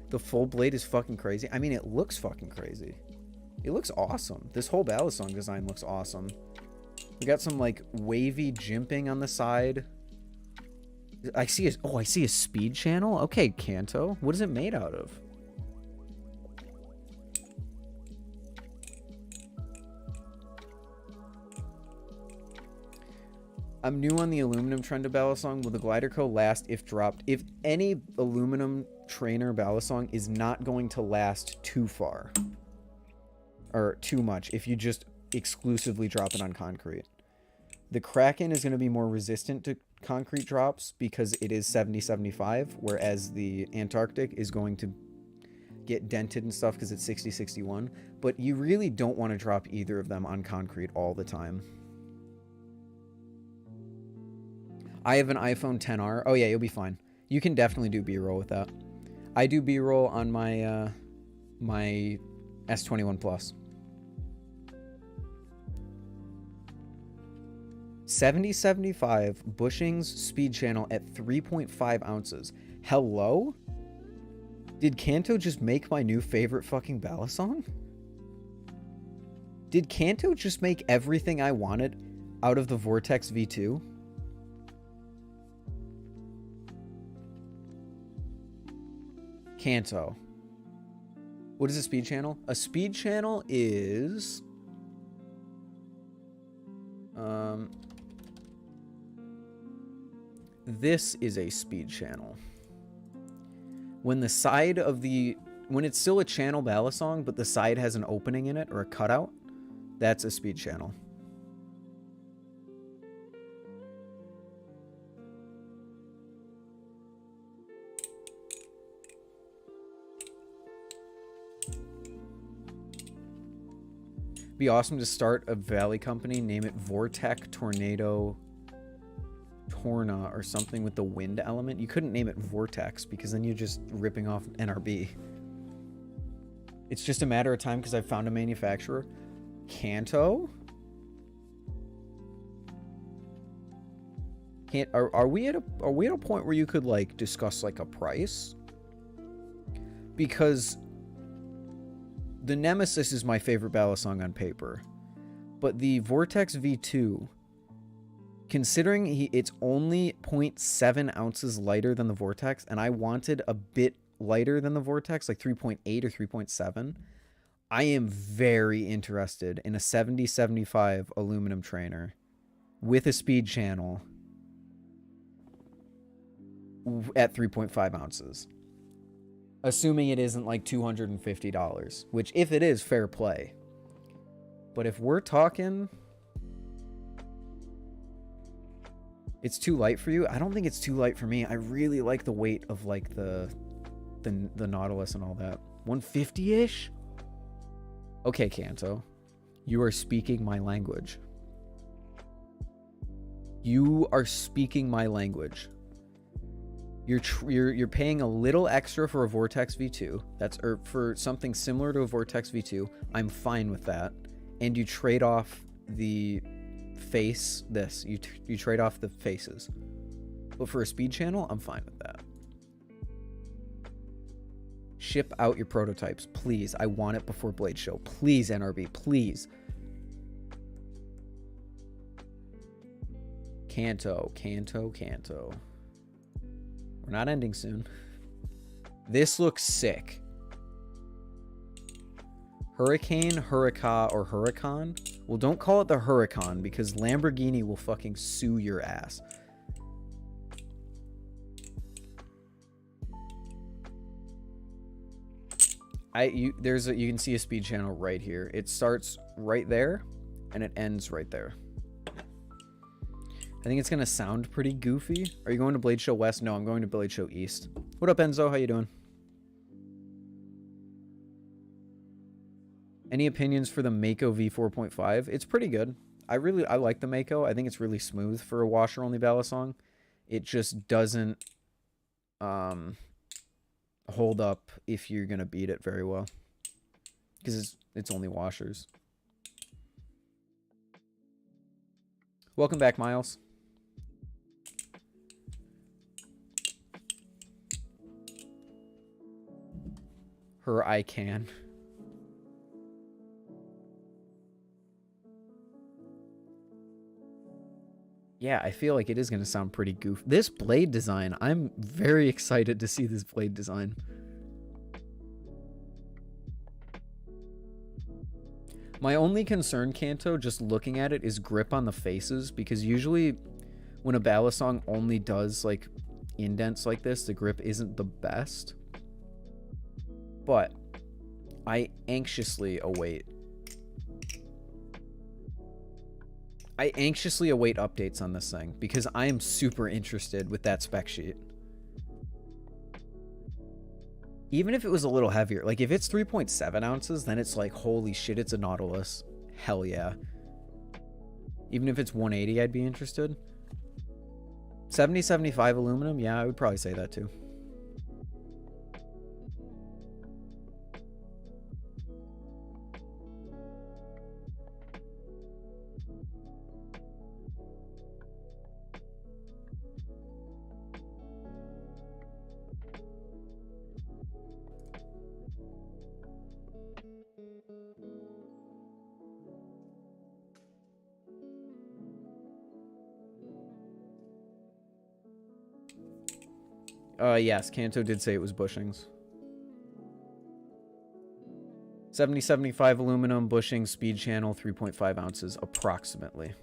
The full blade is fucking crazy. I mean, it looks fucking crazy. It looks awesome. This whole Balisong design looks awesome. We got some like wavy jimping on the side. I see a speed channel. Okay, Kanto. What is it made out of? I'm new on the aluminum trend of Balisong. Will the Glidr Co last if dropped? If any aluminum trainer Balisong is not going to last too far. Or too much if you just exclusively drop it on concrete. The Kraken is going to be more resistant to concrete drops because it is 70-75, whereas the Antarctic is going to get dented and stuff because it's 60-61. But you really don't want to drop either of them on concrete all the time. I have an iPhone XR. Oh yeah, you'll be fine. You can definitely do B-roll with that. I do B-roll on my my S21 Plus. 70-75 bushings speed channel at 3.5 ounces. Hello? Did Kanto just make my new favorite fucking Balisong? Did Kanto just make everything I wanted out of the Vortex V2? Kanto. What is a speed channel? A speed channel is... this is a speed channel. When the side of the... when it's still a channel Balisong, but the side has an opening in it, or a cutout, that's a speed channel. Be awesome to start a valley company, name it Vortec Tornado Torna or something with the wind element. You couldn't name it Vortex because then you're just ripping off NRB. It's just a matter of time because I found a manufacturer. Kanto? Are we at a point where you could like discuss like a price? Because the Nemesis is my favorite Balisong on paper, but the Vortex V2, considering it's only 0.7 ounces lighter than the Vortex, and I wanted a bit lighter than the Vortex, like 3.8 or 3.7, I am very interested in a 70-75 aluminum trainer with a speed channel at 3.5 ounces. Assuming it isn't like $250, which if it is, fair play. But if we're talking... it's too light for you? I don't think it's too light for me. I really like the weight of like the Nautilus and all that. 150-ish? Okay, Kanto. You are speaking my language. You are speaking my language. You're paying a little extra for a Vortex V2. That's or for something similar to a Vortex V2. I'm fine with that. And you trade off the face. You trade off the faces. But for a speed channel, I'm fine with that. Ship out your prototypes, please. I want it before Blade Show. Please, NRB, please. Kanto. We're not ending soon. This looks sick. Hurricane, Huracan, or Huracan? Well, don't call it the Huracan because Lamborghini will fucking sue your ass. You can see a speed channel right here. It starts right there and it ends right there. I think it's gonna sound pretty goofy. Are you going to Blade Show West? No, I'm going to Blade Show East. What up, Enzo? How you doing? Any opinions for the Mako V4.5? It's pretty good. I like the Mako. I think it's really smooth for a washer-only balisong. It just doesn't hold up if you're gonna beat it very well because it's only washers. Welcome back, Miles. I can. Yeah, I feel like it is going to sound pretty goofy. This blade design, I'm very excited to see this blade design. My only concern, Kanto, just looking at it, is grip on the faces, because usually when a balisong only does like indents like this, the grip isn't the best. But I anxiously await updates on this thing because I am super interested with that spec sheet. Even if it was a little heavier, like if it's 3.7 ounces, then it's like, holy shit, it's a Nautilus. Hell yeah. Even if it's 180, I'd be interested. 70-75 aluminum, yeah, I would probably say that too. Yes, Kanto did say it was bushings. 70-75 aluminum, bushing, speed channel, 3.5 ounces, approximately.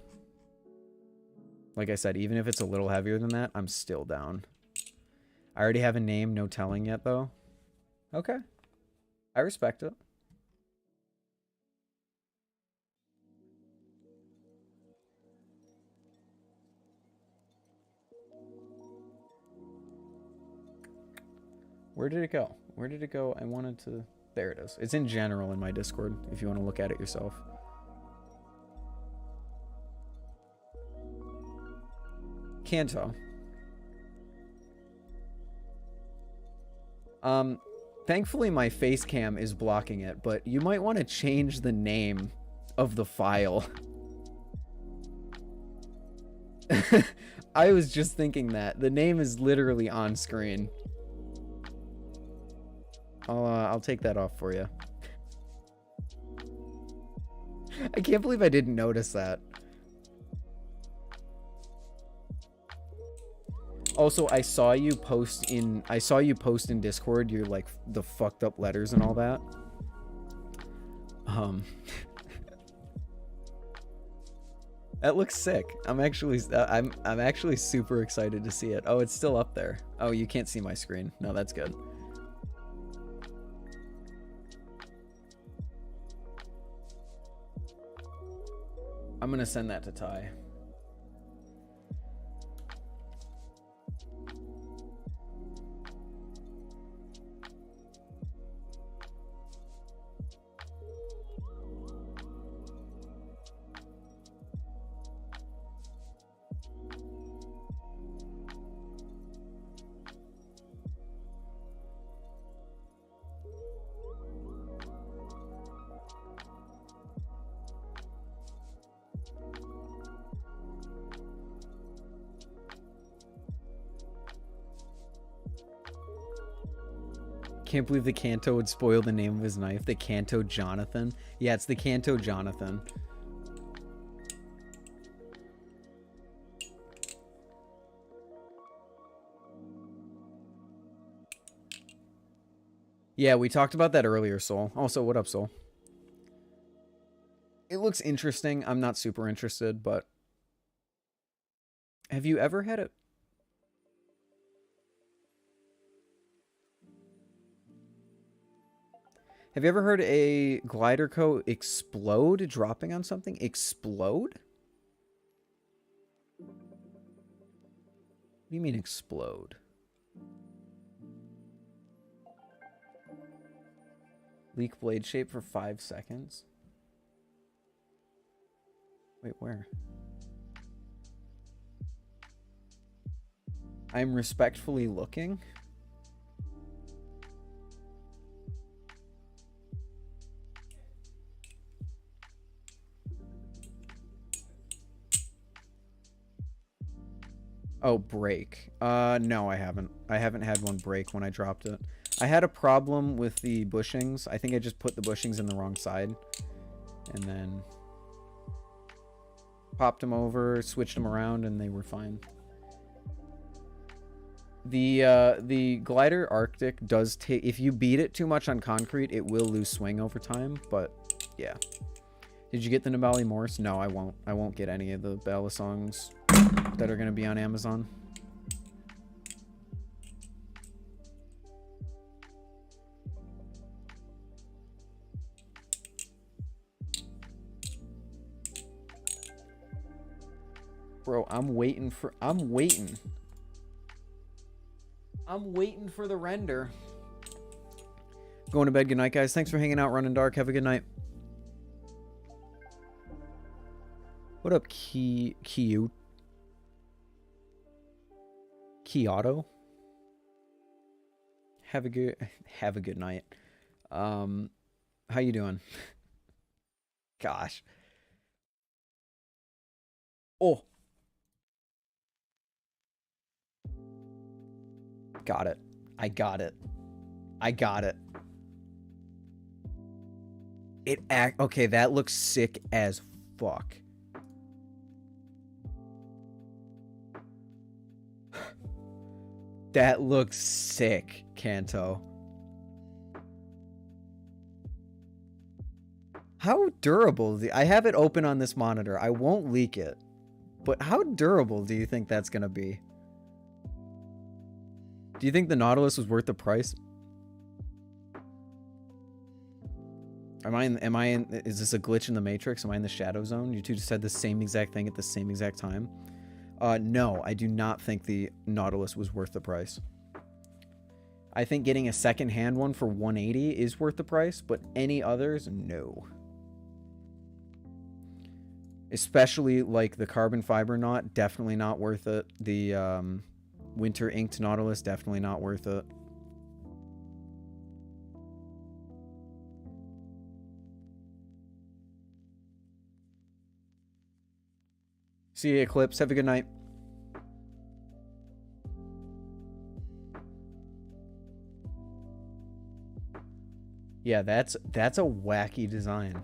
Like I said, even if it's a little heavier than that, I'm still down. I already have a name, no telling yet, though. Okay. I respect it. Where did it go? Where did it go? I wanted to... There it is. It's in general in my Discord, if you want to look at it yourself. Kanto. Thankfully my face cam is blocking it, but you might want to change the name of the file. I was just thinking that. The name is literally on screen. I'll take that off for you. I can't believe I didn't notice that. Also, I saw you post in Discord your like the fucked up letters and all that. That looks sick. I'm actually super excited to see it. Oh, it's still up there. Oh, you can't see my screen. No, that's good. I'm gonna send that to Ty. can't believe the Kanto would spoil the name of his knife. The Kanto Jonathan. Yeah, it's the Kanto Jonathan. Yeah, we talked about that earlier, Soul. Also, what up, Soul? It looks interesting. I'm not super interested, but... Have you ever had a... Have you ever heard a glider coat explode dropping on something? Explode? What do you mean explode? Leak blade shape for 5 seconds? Wait, where? I'm respectfully looking. Oh, break. No, I haven't. I haven't had one break when I dropped it. I had a problem with the bushings. I think I just put the bushings in the wrong side. And then popped them over, switched them around, and they were fine. The Glidr Arctic does take... If you beat it too much on concrete, it will lose swing over time, but yeah. Did you get the Nibali Morse? No, I won't. I won't get any of the Balisongs that are going to be on Amazon. Bro, I'm waiting for the render. Going to bed. Good night, guys. Thanks for hanging out, running dark. Have a good night. What up, Kyoto? Have a good night. How you doing? Gosh. Oh. Got it. I got it. Okay, that looks sick as fuck. That looks sick, Kanto. How durable I have it open on this monitor. I won't leak it. But how durable do you think that's gonna be? Do you think the Nautilus was worth the price? Is this a glitch in the Matrix? Am I in the shadow zone? You two just said the same exact thing at the same exact time. No, I do not think the Nautilus was worth the price. I think getting a second-hand one for 180 is worth the price, but any others, no. Especially like the carbon fiber knot, definitely not worth it. The winter inked Nautilus, definitely not worth it. See you, Eclipse. Have a good night. Yeah, that's a wacky design.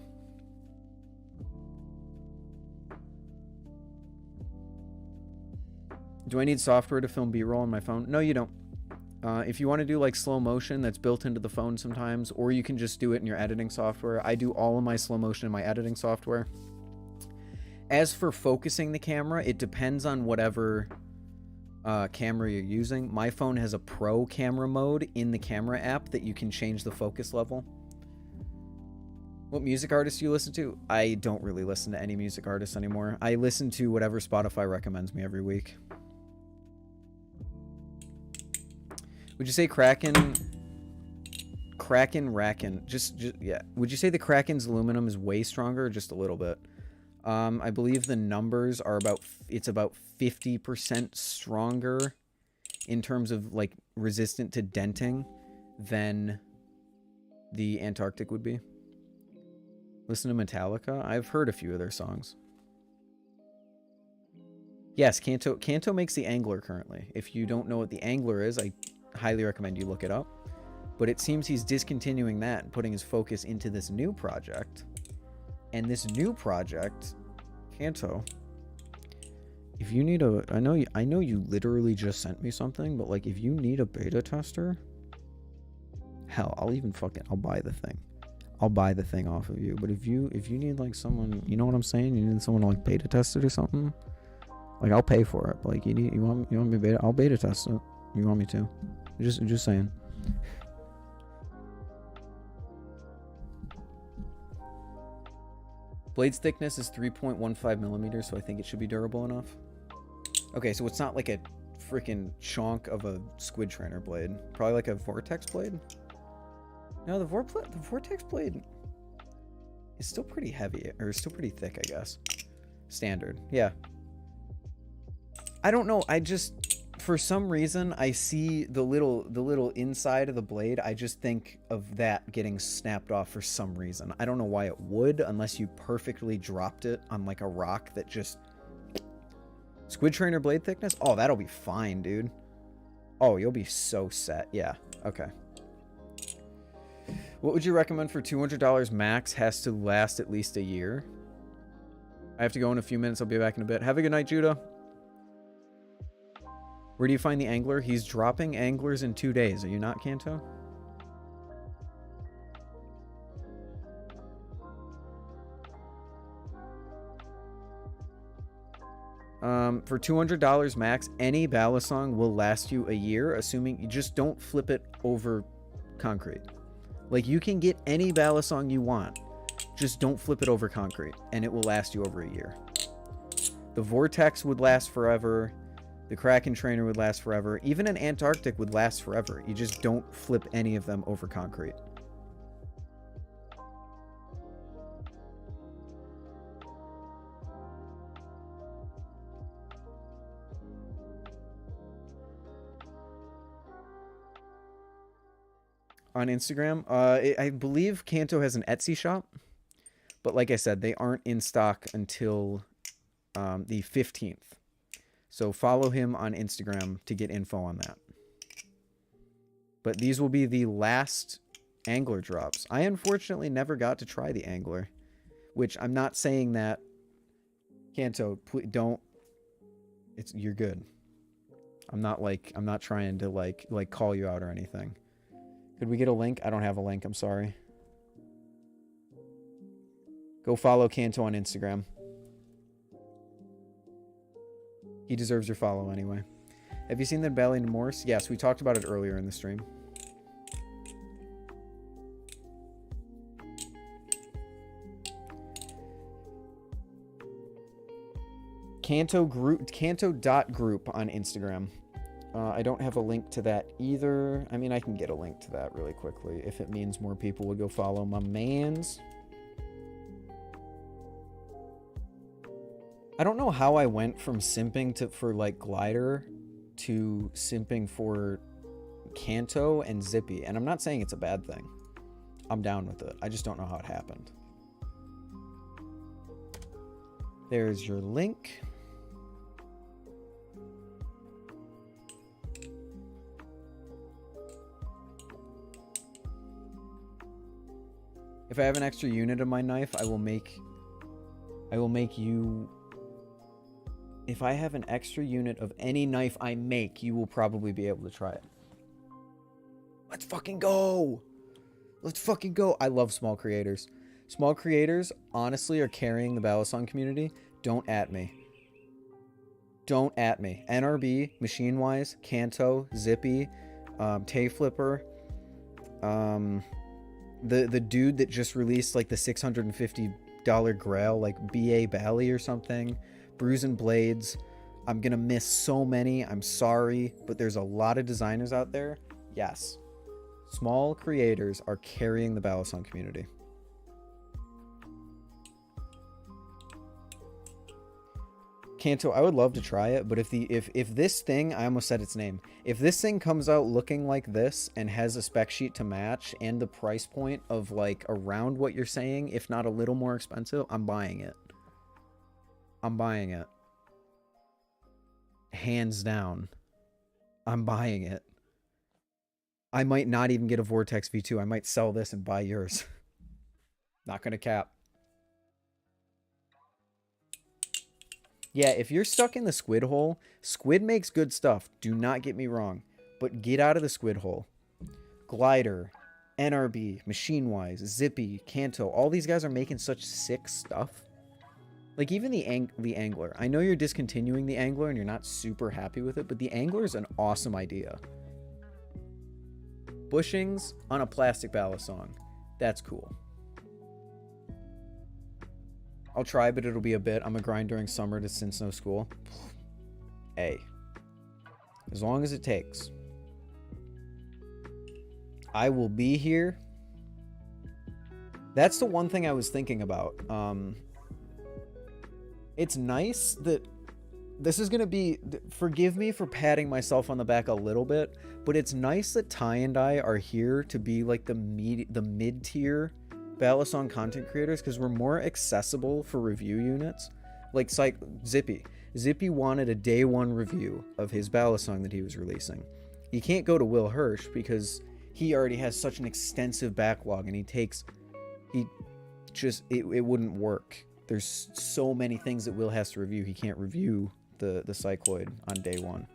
Do I need software to film B-roll on my phone? No, you don't. If you want to do like slow motion, that's built into the phone sometimes, or you can just do it in your editing software. I do all of my slow motion in my editing software. As for focusing the camera, it depends on whatever camera you're using. My phone has a pro camera mode in the camera app that you can change the focus level. What music artists do you listen to? I don't really listen to any music artists anymore. I listen to whatever Spotify recommends me every week. Would you say Kraken, just yeah. Would you say the Kraken's aluminum is way stronger or just a little bit? I believe the numbers are it's about 50% stronger in terms of like resistant to denting than the Antarctic would be. Listen to Metallica. I've heard a few of their songs. Yes, Kanto makes the Angler currently. If you don't know what the Angler is, I highly recommend you look it up. But it seems he's discontinuing that and putting his focus into this new project. And this new project, Kanto, if you need a, I know you literally just sent me something, but like if you need a beta tester, hell, I'll buy the thing. I'll buy the thing off of you. But if you need like someone, you know what I'm saying? You need someone to like beta test it or something. Like I'll pay for it. Like you want me to beta? I'll beta test it. You want me to? Just saying. Blade's thickness is 3.15 millimeters, so I think it should be durable enough. Okay, so it's not like a freaking chunk of a squid trainer blade. Probably like a vortex blade. No, the vortex blade is still pretty heavy, or still pretty thick, I guess. Standard, yeah. I don't know. I just, for some reason, I see the little inside of the blade. I just think of that getting snapped off for some reason. I don't know why it would, unless you perfectly dropped it on like a rock that just... Squid trainer blade thickness? Oh, that'll be fine, dude. Oh, you'll be so set. Yeah, okay. What would you recommend for $200 max? Has to last at least a year. I have to go in a few minutes. I'll be back in a bit. Have a good night, Judah. Where do you find the angler? He's dropping anglers in 2 days. Are you not, Kanto? For $200 max, any balisong will last you a year, assuming you just don't flip it over concrete. Like, you can get any balisong you want, just don't flip it over concrete, and it will last you over a year. The Vortex would last forever. The Kraken Trainer would last forever. Even an Antarctic would last forever. You just don't flip any of them over concrete. On Instagram, I believe Kanto has an Etsy shop, but like I said, they aren't in stock until the 15th. So follow him on Instagram to get info on that. But these will be the last angler drops. I unfortunately never got to try the angler, which I'm not saying that, Kanto, please don't. You're good. I'm not trying to like call you out or anything. Could we get a link? I don't have a link. I'm sorry. Go follow Kanto on Instagram. He deserves your follow anyway. Have you seen the Bally Morse? Yes, we talked about it earlier in the stream. Kanto.group on Instagram. I don't have a link to that either. I mean, I can get a link to that really quickly if it means more people would go follow my mans. I don't know how I went from simping for like Glidr to simping for Kanto and Zippy, and I'm not saying it's a bad thing. I'm down with it. I just don't know how it happened. There's your link. If I have an extra unit of my knife, I will make you... If I have an extra unit of any knife I make, you will probably be able to try it. Let's fucking go! Let's fucking go! I love small creators. Small creators, honestly, are carrying the Balisong community. Don't at me. Don't at me. NRB, Machine Wise, Kanto, Zippy, Tay Flipper, the dude that just released like the $650 Grail, like BA Bally or something, Bruising Blades. I'm gonna miss so many. I'm sorry, but there's a lot of designers out there. Yes, small creators are carrying the Balisong community. Kanto, I would love to try it, but if this thing, I almost said its name, if this thing comes out looking like this and has a spec sheet to match and the price point of like around what you're saying, if not a little more expensive, I'm buying it. I'm buying it. Hands down. I'm buying it. I might not even get a Vortex V2. I might sell this and buy yours. Not gonna cap. Yeah, if you're stuck in the squid hole, squid makes good stuff. Do not get me wrong. But get out of the squid hole. Glidr, NRB, Machine-Wise, Zippy, Kanto, all these guys are making such sick stuff. Like, even the Angler. I know you're discontinuing the Angler and you're not super happy with it, but the Angler is an awesome idea. Bushings on a plastic balisong. That's cool. I'll try, but it'll be a bit. I'm going to grind during summer since no school. Hey. As long as it takes. I will be here. That's the one thing I was thinking about. It's nice that this is going to be... Forgive me for patting myself on the back a little bit, but it's nice that Ty and I are here to be like the mid-tier Balisong content creators, because we're more accessible for review units. Like Zippy. Zippy wanted a day one review of his Balisong that he was releasing. You can't go to Will Hirsch because he already has such an extensive backlog, and it wouldn't work. There's so many things that Will has to review. He can't review the Cycloid on day one.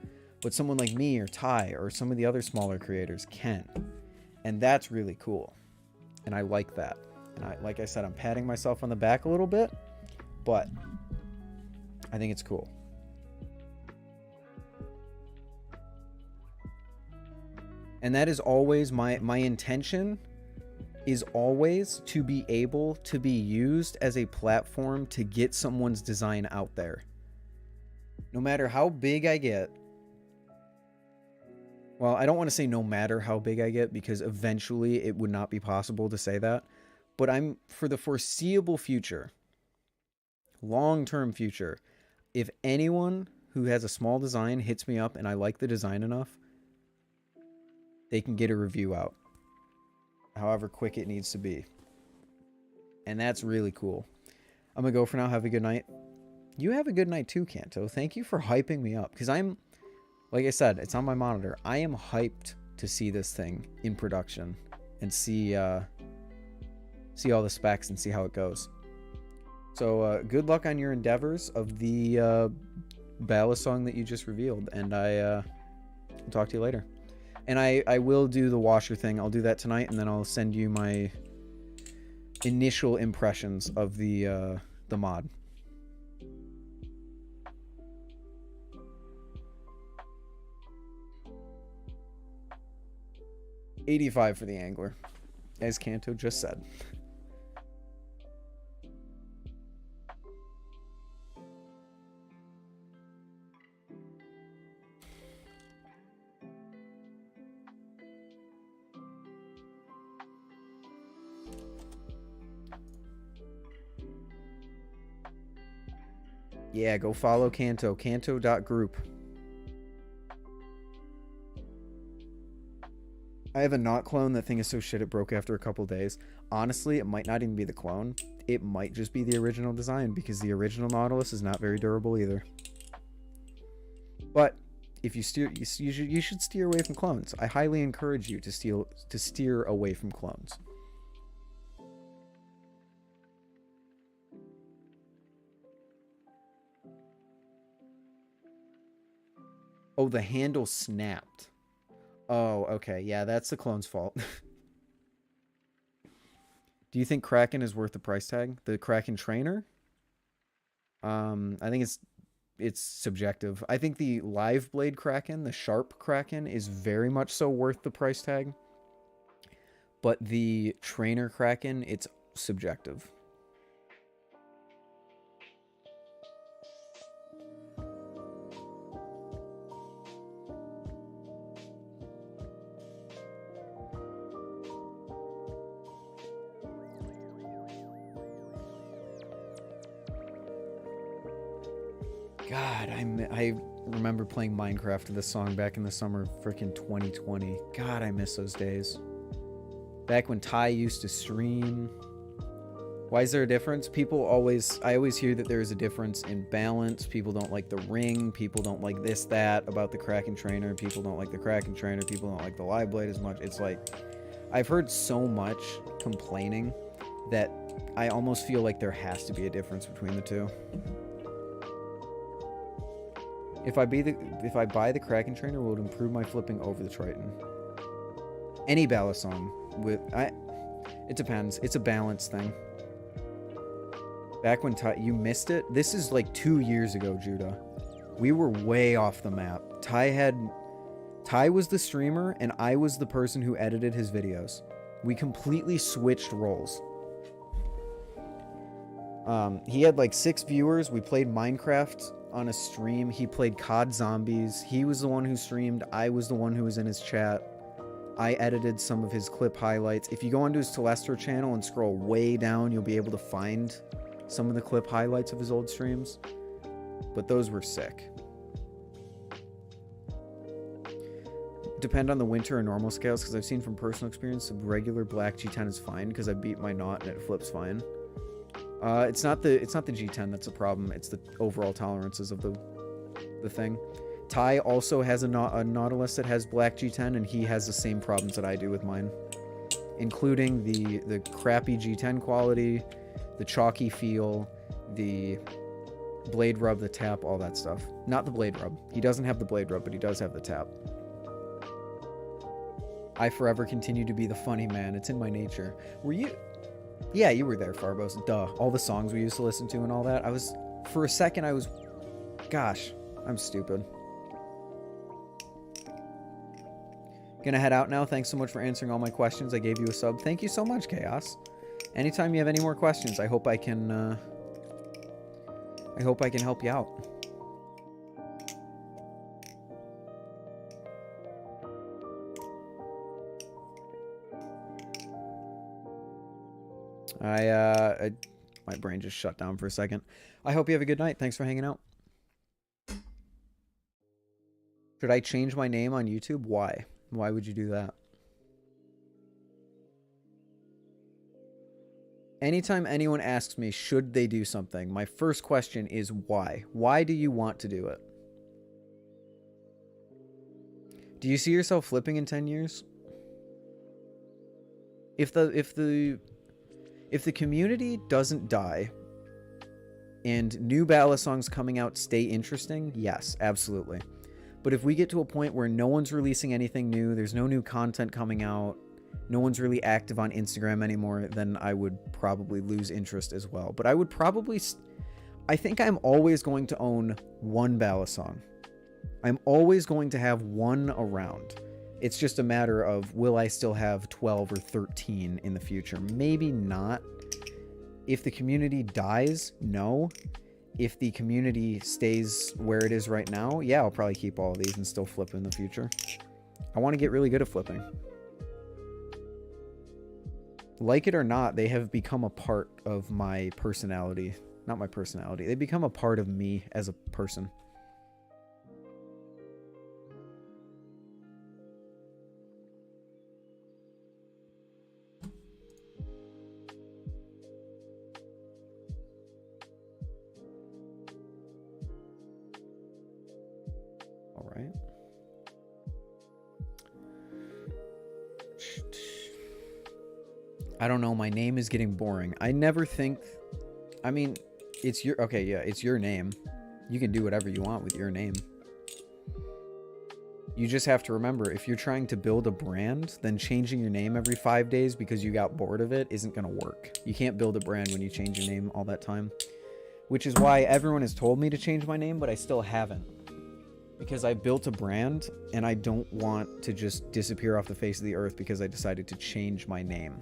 But someone like me or Ty or some of the other smaller creators can. And that's really cool. And I like that. And like I said, I'm patting myself on the back a little bit, but I think it's cool. And that is always my intention is always to be able to be used as a platform to get someone's design out there. No matter how big I get. Well, I don't want to say no matter how big I get, because eventually it would not be possible to say that. But I'm, for the foreseeable future, long-term future, if anyone who has a small design hits me up and I like the design enough, they can get a review out. However quick it needs to be. And that's really cool. I'm going to go for now. Have a good night. You have a good night too, Kanto. Thank you for hyping me up. Because I'm, like I said, it's on my monitor. I am hyped to see this thing in production. And see all the specs and see how it goes. So good luck on your endeavors of the Balisong that you just revealed. And I'll talk to you later. And I will do the washer thing. I'll do that tonight, and then I'll send you my initial impressions of the mod. $85 for the Angler, as Kanto just said. Yeah, go follow Kanto. Kanto.group. I have a not clone. That thing is so shit it broke after a couple days. Honestly, it might not even be the clone. It might just be the original design, because the original Nautilus is not very durable either. But if you steer, you should steer away from clones. I highly encourage you to steer away from clones. Oh, the handle snapped. Oh, okay. Yeah, that's the clone's fault. Do you think Kraken is worth the price tag? The Kraken trainer? I think it's subjective. I think the live blade Kraken, the sharp Kraken, is very much so worth the price tag. But the trainer Kraken, it's subjective. God, I remember playing Minecraft to this song back in the summer of freaking 2020. God, I miss those days. Back when Ty used to stream. Why is there a difference? I always hear that there is a difference in balance. People don't like the ring. People don't like this, that about the Kraken trainer. People don't like the Kraken trainer. People don't like the live blade as much. It's like, I've heard so much complaining that I almost feel like there has to be a difference between the two. If I buy the Kraken trainer, will it improve my flipping over the Triton? Any balisong it depends. It's a balance thing. Back when you missed it. This is like 2 years ago, Judah. We were way off the map. Ty was the streamer, and I was the person who edited his videos. We completely switched roles. He had like 6 viewers. We played Minecraft on a stream. He played COD Zombies. He was the one who streamed. I was the one who was in his chat. I edited some of his clip highlights. If you go onto his Telestro channel and scroll way down, you'll be able to find some of the clip highlights of his old streams. But those were sick. Depend on the winter or normal scales, because I've seen from personal experience the regular black G10 is fine because I beat my knot and it flips fine. It's not the G10 that's a problem. It's the overall tolerances of the thing. Ty also has a Nautilus that has black G10, and he has the same problems that I do with mine, including the crappy G10 quality, the chalky feel, the blade rub, the tap, all that stuff. Not the blade rub. He doesn't have the blade rub, but he does have the tap. I forever continue to be the funny man. It's in my nature. Were you? Yeah, you were there, Farbos. Duh. All the songs we used to listen to and all that. For a second, I was... Gosh, I'm stupid. Gonna head out now. Thanks so much for answering all my questions. I gave you a sub. Thank you so much, Chaos. Anytime you have any more questions, I hope I can help you out. My brain just shut down for a second. I hope you have a good night. Thanks for hanging out. Should I change my name on YouTube? Why? Why would you do that? Anytime anyone asks me, should they do something, my first question is why? Why do you want to do it? Do you see yourself flipping in 10 years? If the community doesn't die and new Balisongs coming out stay interesting, yes, absolutely. But if we get to a point where no one's releasing anything new, there's no new content coming out, no one's really active on Instagram anymore, then I would probably lose interest as well. But I would probably... I think I'm always going to own one Balisong. I'm always going to have one around. It's just a matter of, will I still have 12 or 13 in the future? Maybe not. If the community dies, no. If the community stays where it is right now, yeah, I'll probably keep all of these and still flip in the future. I want to get really good at flipping. Like it or not, they have become a part of my personality. Not my personality. They become a part of me as a person. All right. I don't know. My name is getting boring. I never think... I mean, it's your... Okay, yeah, it's your name. You can do whatever you want with your name. You just have to remember, if you're trying to build a brand, then changing your name every 5 days because you got bored of it isn't going to work. You can't build a brand when you change your name all that time. Which is why everyone has told me to change my name, but I still haven't. Because I built a brand, and I don't want to just disappear off the face of the earth because I decided to change my name.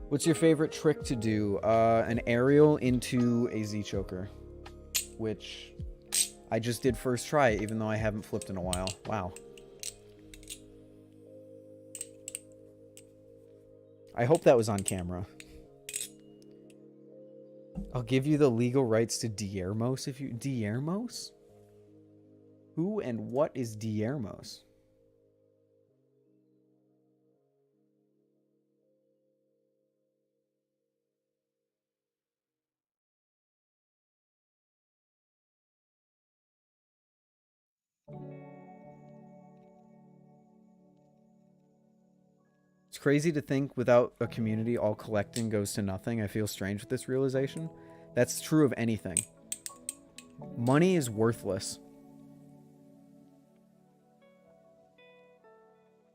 What's your favorite trick to do? An aerial into a Z-choker, which I just did first try, even though I haven't flipped in a while. Wow. I hope that was on camera. I'll give you the legal rights to Diermos if you... Diermos? Who and what is Diermos? crazy to think without a community, all collecting goes to nothing. I feel strange with this realization. That's true of anything. Money is worthless.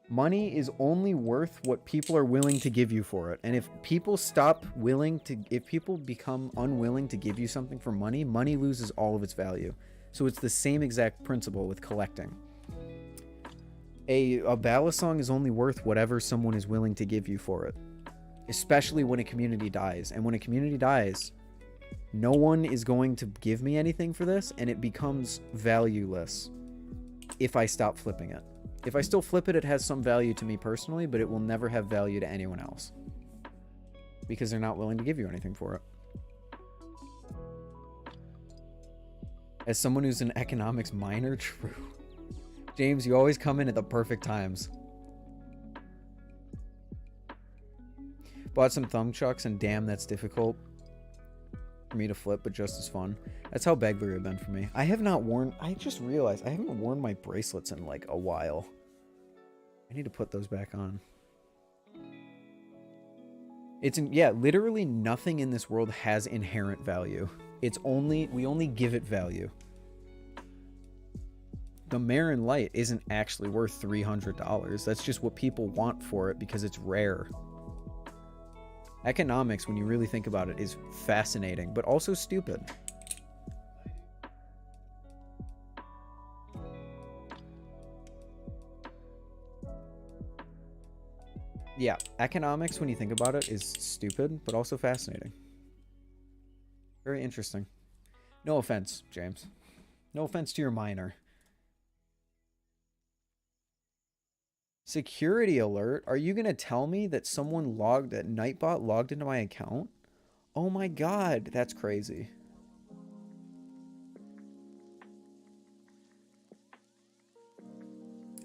Money is only worth what people are willing to give you for it. And if people if people become unwilling to give you something for money, money loses all of its value. So it's the same exact principle with collecting. A balisong is only worth whatever someone is willing to give you for it. Especially when a community dies. And when a community dies, no one is going to give me anything for this, and it becomes valueless if I stop flipping it. If I still flip it, it has some value to me personally, but it will never have value to anyone else. Because they're not willing to give you anything for it. As someone who's an economics minor, true. James, you always come in at the perfect times. Bought some thumb chucks, and damn, that's difficult for me to flip, but just as fun. That's how Begler have been for me. I just realized I haven't worn my bracelets in like a while. I need to put those back on. Yeah, literally nothing in this world has inherent value. We only give it value. The Marin Light isn't actually worth $300. That's just what people want for it because it's rare. Economics, when you really think about it, is fascinating, but also stupid. Yeah, economics, when you think about it, is stupid, but also fascinating. Very interesting. No offense, James. No offense to your minor. Security alert? Are you going to tell me that that Nightbot logged into my account? Oh my god, that's crazy.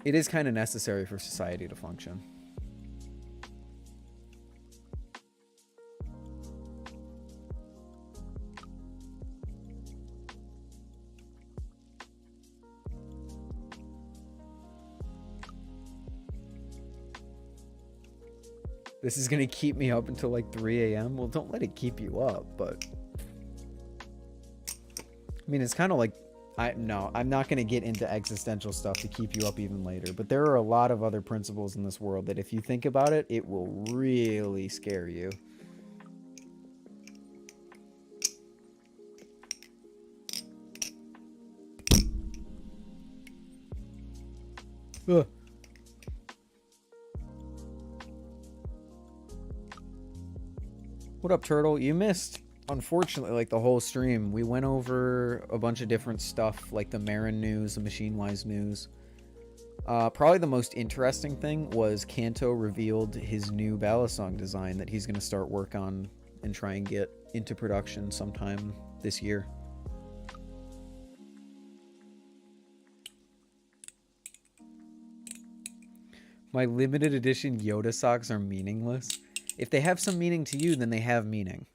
It is kind of necessary for society to function. This is going to keep me up until like 3 a.m. Well, don't let it keep you up, but... I mean, it's kind of like... No, I'm not going to get into existential stuff to keep you up even later, but there are a lot of other principles in this world that if you think about it, it will really scare you. Ugh. What up, Turtle? You missed, unfortunately, like the whole stream. We went over a bunch of different stuff, like the Marin news, the Machine-Wise news. Probably the most interesting thing was Kanto revealed his new Balisong design that he's going to start work on and try and get into production sometime this year. My limited edition Yoda socks are meaningless. If they have some meaning to you, then they have meaning.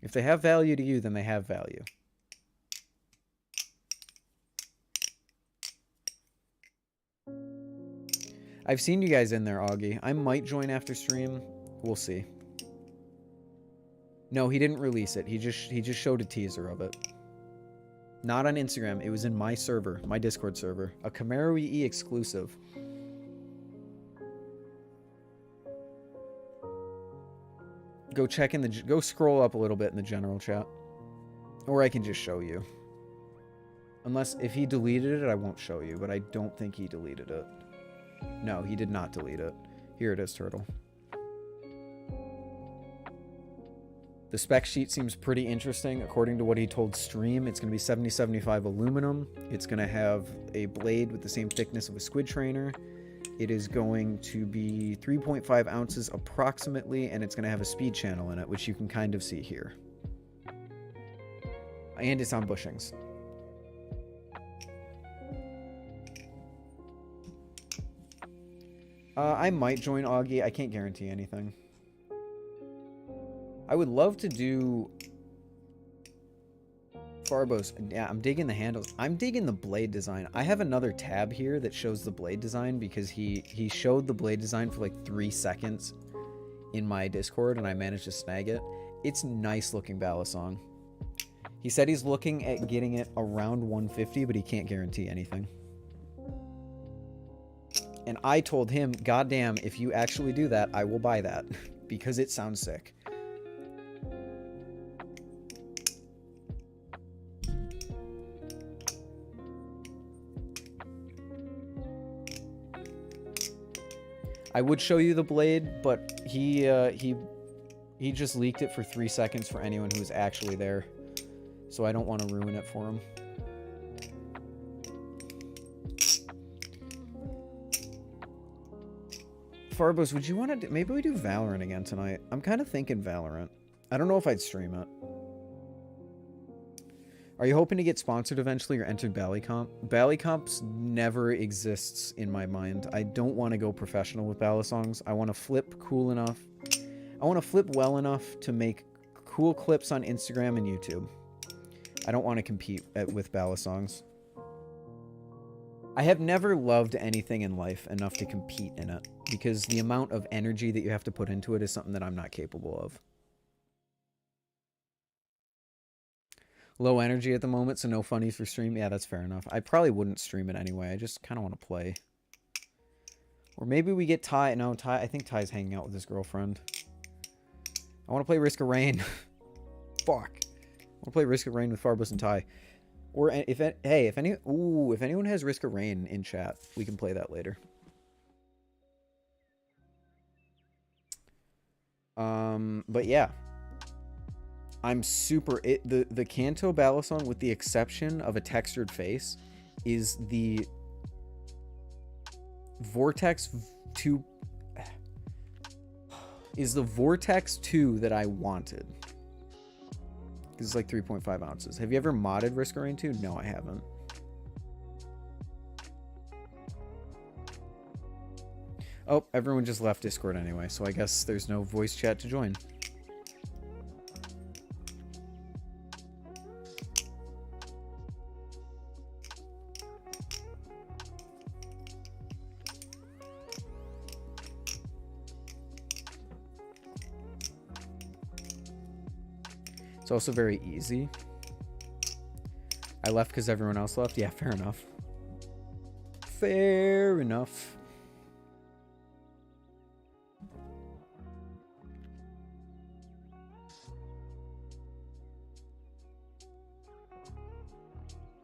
If they have value to you, then they have value. I've seen you guys in there, Augie. I might join after stream. We'll see. No, he didn't release it. He just showed a teaser of it. Not on Instagram. It was in my server, my Discord server. A Camaro EE exclusive. Go scroll up a little bit in the general chat. Or I can just show you. Unless, if he deleted it, I won't show you, but I don't think he deleted it. No, he did not delete it. Here it is, Turtle. The spec sheet seems pretty interesting. According to what he told Stream, it's going to be 7075 aluminum. It's going to have a blade with the same thickness of a squid trainer. It is going to be 3.5 ounces approximately, and it's going to have a speed channel in it, which you can kind of see here. And it's on bushings. I might join Augie. I can't guarantee anything. I would love to do Farbos, yeah, I'm digging the handles. I'm digging the blade design. I have another tab here that shows the blade design because he showed the blade design for like 3 seconds in my Discord and I managed to snag it. It's nice looking Balisong. He said he's looking at getting it around 150, but he can't guarantee anything. And I told him, goddamn, if you actually do that, I will buy that because it sounds sick. I would show you the blade, but he just leaked it for 3 seconds for anyone who was actually there. So I don't want to ruin it for him. Farbos, would you want to do... Maybe we do Valorant again tonight. I'm kind of thinking Valorant. I don't know if I'd stream it. Are you hoping to get sponsored eventually or enter Ballycomp? Ballycomps never exists in my mind. I don't want to go professional with Balisongs. I want to flip cool enough. I want to flip well enough to make cool clips on Instagram and YouTube. I don't want to compete with Balisongs. I have never loved anything in life enough to compete in it because the amount of energy that you have to put into it is something that I'm not capable of. Low energy at the moment, so no funnies for stream. Yeah, that's fair enough. I probably wouldn't stream it anyway. I just kind of want to play. Or maybe we get Ty. No, Ty. I think Ty's hanging out with his girlfriend. I want to play Risk of Rain. Fuck. I want to play Risk of Rain with Farbos and Ty. Or if anyone has Risk of Rain in chat, we can play that later. But yeah. I'm super... The Kanto Balisong, with the exception of a textured face, is the Vortex 2... Is the Vortex 2 that I wanted. Because it's like 3.5 ounces. Have you ever modded Risk of Rain 2? No, I haven't. Oh, everyone just left Discord anyway, so I guess there's no voice chat to join. It's also very easy. I left because everyone else left. Yeah, fair enough. Fair enough.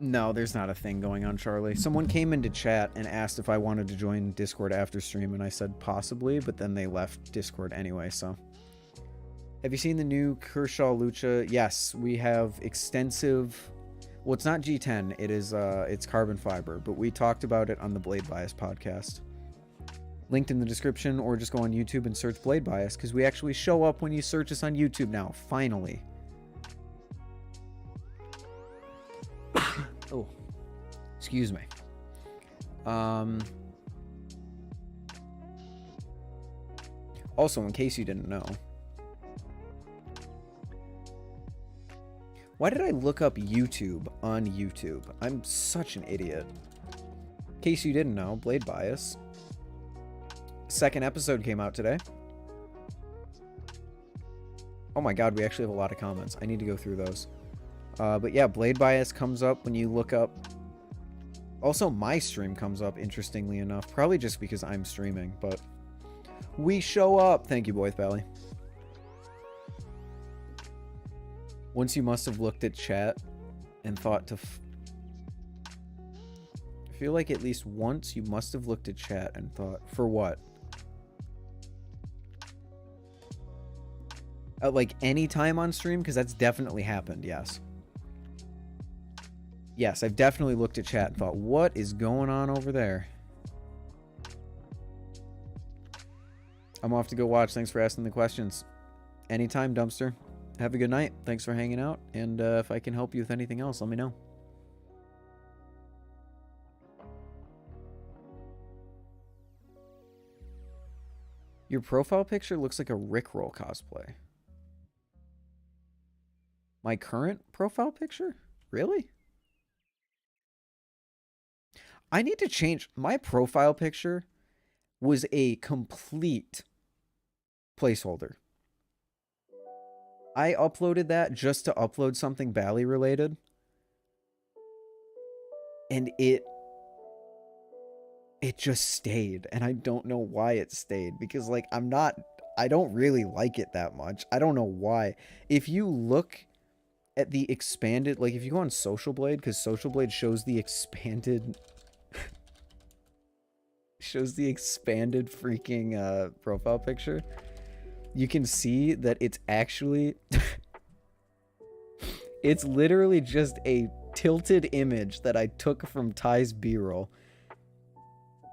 No, there's not a thing going on, Charlie. Someone came into chat and asked if I wanted to join Discord after stream, and I said possibly, but then they left Discord anyway, so... Have you seen the new Kershaw Lucha? Yes, we have extensive... Well, it's not G10. It is, it's carbon fiber, but we talked about it on the Blade Bias podcast. Linked in the description, or just go on YouTube and search Blade Bias, because we actually show up when you search us on YouTube now, finally. Oh, excuse me. Also, in case you didn't know, why did I look up YouTube on YouTube? I'm such an idiot. In case you didn't know, Blade Bias. Second episode came out today. Oh my god, we actually have a lot of comments. I need to go through those. But yeah, Blade Bias comes up when you look up... Also, my stream comes up, interestingly enough. Probably just because I'm streaming, but... We show up! Thank you, Boyth Valley. Once you must have looked at chat and thought to... I feel like at least once you must have looked at chat and thought, for what? Like any time on stream? Because that's definitely happened, yes. Yes, I've definitely looked at chat and thought, what is going on over there? I'm off to go watch. Thanks for asking the questions. Anytime, Dumpster. Have a good night. Thanks for hanging out. And if I can help you with anything else, let me know. Your profile picture looks like a Rickroll cosplay. My current profile picture? Really? I need to change my profile picture. Was a complete placeholder. I uploaded that just to upload something Bally related. And it just stayed. And I don't know why it stayed. Because, like, I don't really like it that much. I don't know why. If you look at the expanded, like, if you go on Social Blade, because Social Blade shows the expanded freaking profile picture, you can see that it's actually it's literally just a tilted image that I took from Ty's B-roll.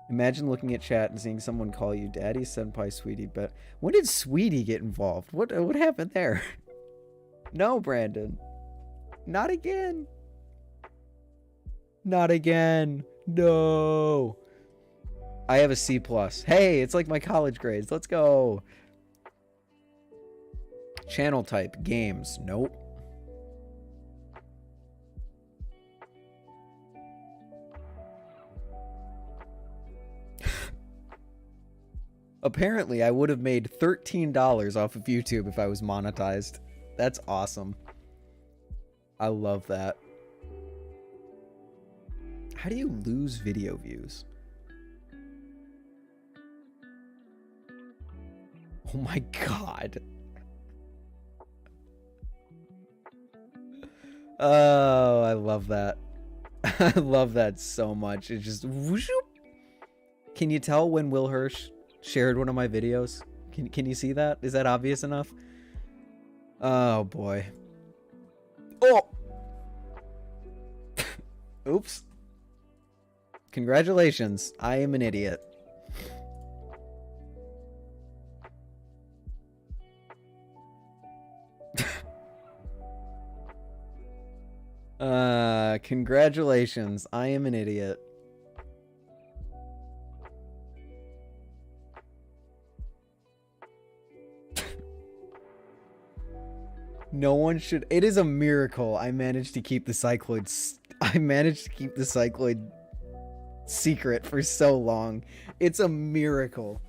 Imagine looking at chat and seeing someone call you daddy, senpai, sweetie, but when did sweetie get involved? What happened there? No, Brandon. Not again. Not again. No. I have a C+. Hey, it's like my college grades. Let's go. Channel type, games. Nope. Apparently, I would have made $13 off of YouTube if I was monetized. That's awesome. I love that. How do you lose video views? Oh my god. Oh, I love that. I love that so much. It just whoosh. Can you tell when Will Hirsch shared one of my videos? Can you see that? Is that obvious enough? Oh boy. Oh. Oops. Congratulations. I am an idiot. Congratulations. I am an idiot. No one should. It is a miracle I managed to keep the cycloid. I managed to keep the cycloid secret for so long. It's a miracle.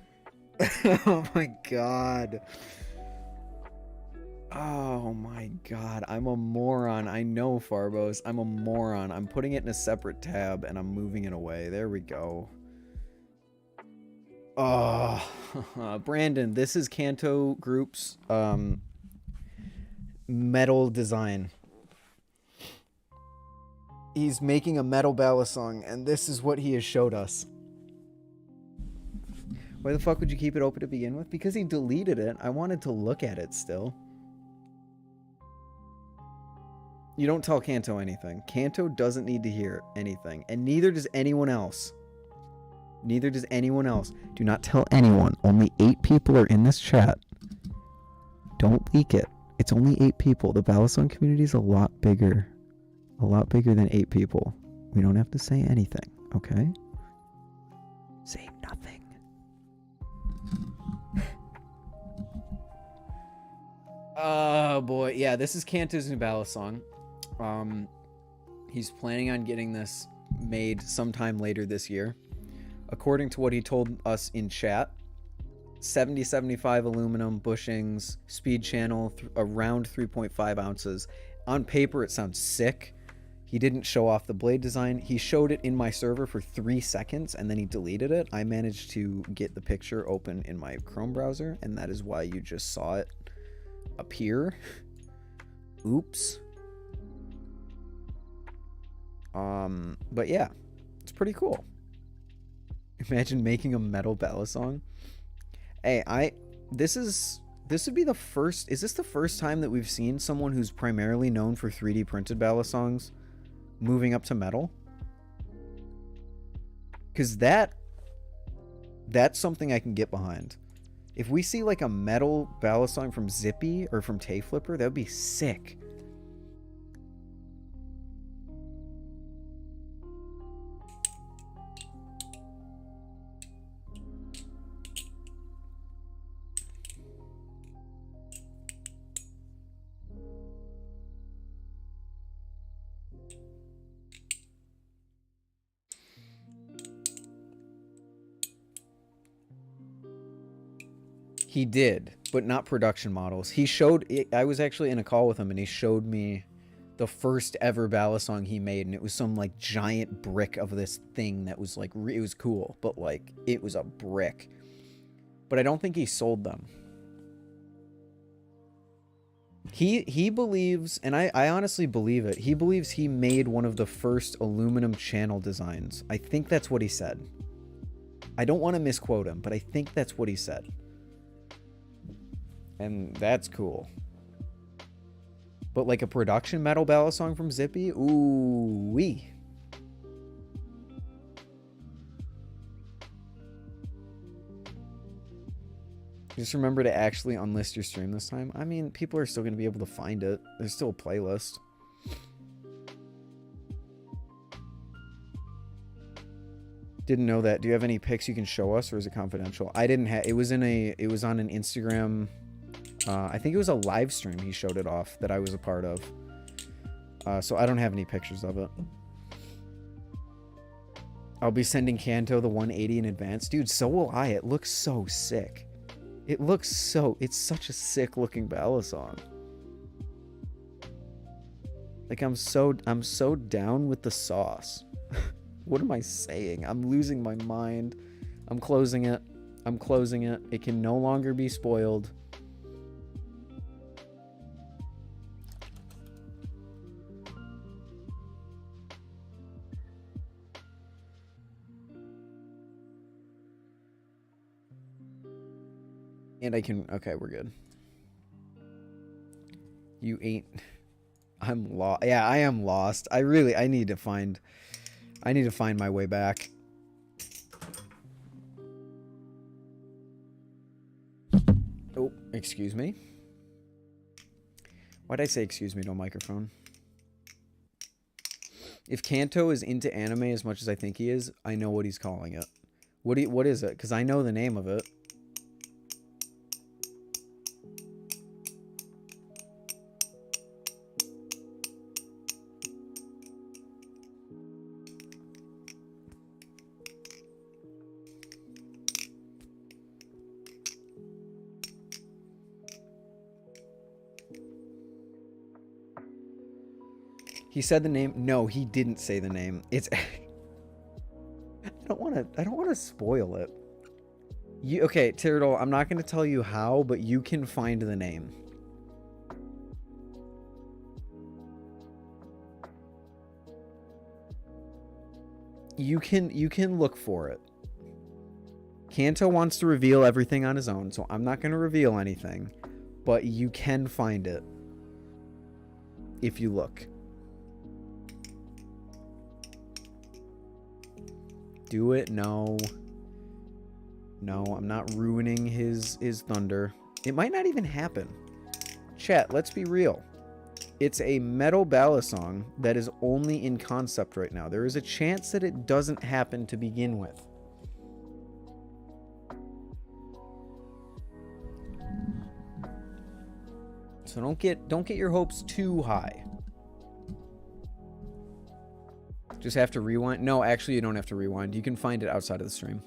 Oh my god. Oh my god. I'm a moron. I know, Farbos. I'm a moron. I'm putting it in a separate tab and I'm moving it away. There we go. Oh, Brandon, this is Kanto Group's metal design. He's making a metal balisong, and this is what he has showed us. Why the fuck would you keep it open to begin with? Because he deleted it. I wanted to look at it still. You don't tell Kanto anything. Kanto doesn't need to hear anything, and neither does anyone else. Neither does anyone else. Do not tell anyone. Only 8 people are in this chat. Don't leak it. It's only 8 people. The Balisong community is a lot bigger. A lot bigger than 8 people. We don't have to say anything, okay? Say nothing. Oh boy. Yeah, this is Kanto's new Balisong. He's planning on getting this made sometime later this year. According to what he told us in chat, 70-75 aluminum bushings, speed channel, around 3.5 ounces. On paper, it sounds sick. He didn't show off the blade design. He showed it in my server for 3 seconds, and then he deleted it. I managed to get the picture open in my Chrome browser, and that is why you just saw it appear. Oops. But yeah, it's pretty cool. Imagine making a metal Balisong. Hey, this would be the first. Is this the first time that we've seen someone who's primarily known for 3D printed Balisongs moving up to metal? Because that's something I can get behind. If we see like a metal Balisong from Zippy or from Tay Flipper, that would be sick. He did, but not production models. He showed, I was actually in a call with him and he showed me the first ever Balisong he made, and it was some like giant brick of this thing that was like, it was cool, but like it was a brick. But I don't think he sold them. He believes, and I honestly believe it, he believes he made one of the first aluminum channel designs. I think that's what he said. I don't want to misquote him, but I think that's what he said. And that's cool. But like a production metal Balisong from Zippy? Ooh wee. Just remember to actually unlist your stream this time. I mean, people are still going to be able to find it. There's still a playlist. Didn't know that. Do you have any pics you can show us, or is it confidential? I didn't have. It was on an Instagram. I think it was a live stream. He showed it off that I was a part of. So I don't have any pictures of it. I'll be sending Kanto the 180 in advance. Dude, so will I. It looks so sick. It's such a sick looking Balisong. Like I'm so down with the sauce. What am I saying? I'm losing my mind. I'm closing it. It can no longer be spoiled. And I can, okay, we're good. You ain't, I'm lost. Yeah, I am lost. I need to find my way back. Oh, excuse me. Why'd I say excuse me to a microphone? If Kanto is into anime as much as I think he is, I know what he's calling it. What is it? Because I know the name of it. He said the name. No, he didn't say the name. It's I don't want to spoil it. Okay, Turtle, I'm not going to tell you how, but you can find the name. You can look for it. Kanto wants to reveal everything on his own, so I'm not going to reveal anything, but you can find it if you look. Do it? No, I'm not ruining his thunder. It might not even happen. Chat, let's be real. It's a metal Balisong that is only in concept right now. There is a chance that it doesn't happen to begin with. So don't get your hopes too high. Just have to rewind. No, actually, you don't have to rewind. You can find it outside of the stream.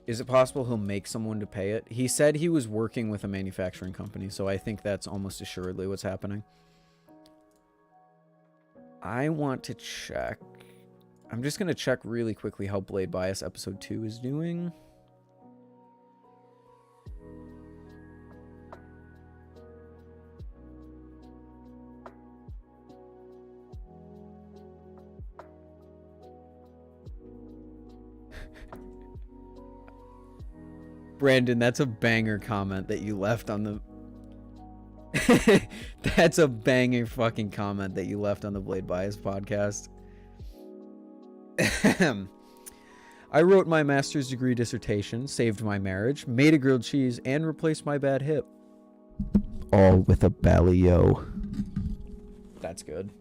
Is it possible he'll make someone to pay it? He said he was working with a manufacturing company, so I think that's almost assuredly what's happening. I want to check. I'm just going to check really quickly how Blade Bias episode 2 is doing. Brandon, that's a banger comment that you left on the... That's a banger fucking comment that you left on the Blade Bias podcast. I wrote my master's degree dissertation, saved my marriage, made a grilled cheese, and replaced my bad hip. All with a Balio. That's good.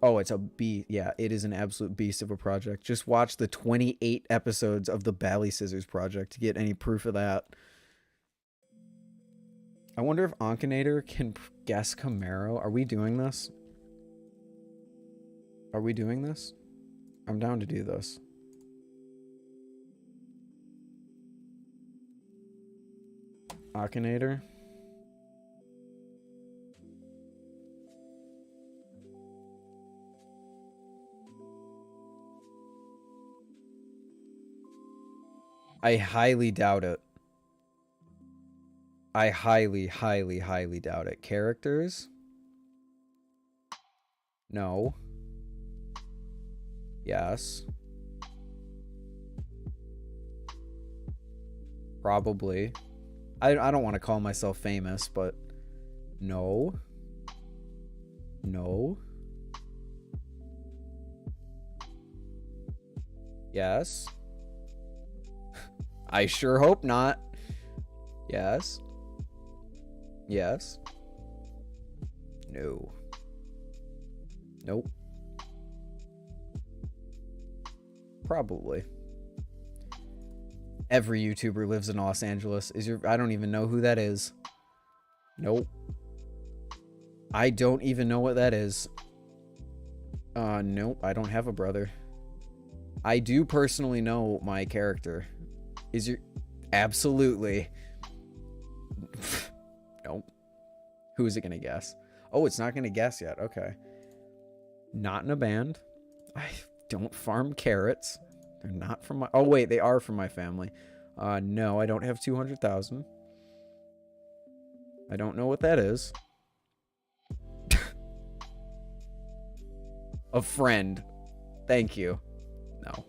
Oh, it's a beast. Yeah, it is an absolute beast of a project. Just watch the 28 episodes of the Bally Scissors project to get any proof of that. I wonder if Onkinator Guess Camaro. Are we doing this? Are we doing this? I'm down to do this. Akinator. I highly doubt it. I highly, highly, highly doubt it. Characters? No. Yes. Probably. I don't want to call myself famous, but no. No. Yes. I sure hope not. Yes. Yes. No. Nope. Probably. Every YouTuber lives in Los Angeles. I don't even know who that is. Nope. I don't even know what that is. Nope. I don't have a brother. I do personally know my character. Absolutely. Nope. Who is it gonna guess? Oh, it's not gonna guess yet. Okay. Not in a band. I don't farm carrots. They're not from my... Oh, wait. They are from my family. No, I don't have 200,000. I don't know what that is. A friend. Thank you. No.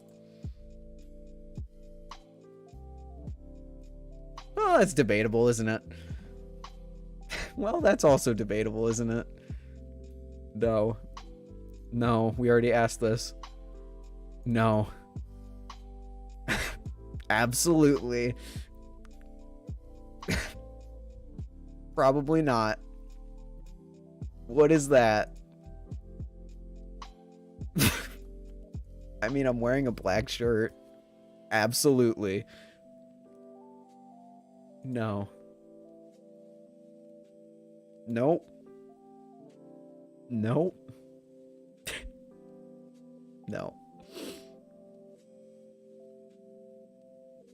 Well, that's debatable, isn't it? Well, that's also debatable, isn't it? No. No, we already asked this. No. Absolutely. Probably not. What is that? I mean, I'm wearing a black shirt. Absolutely. No. Nope. Nope. No.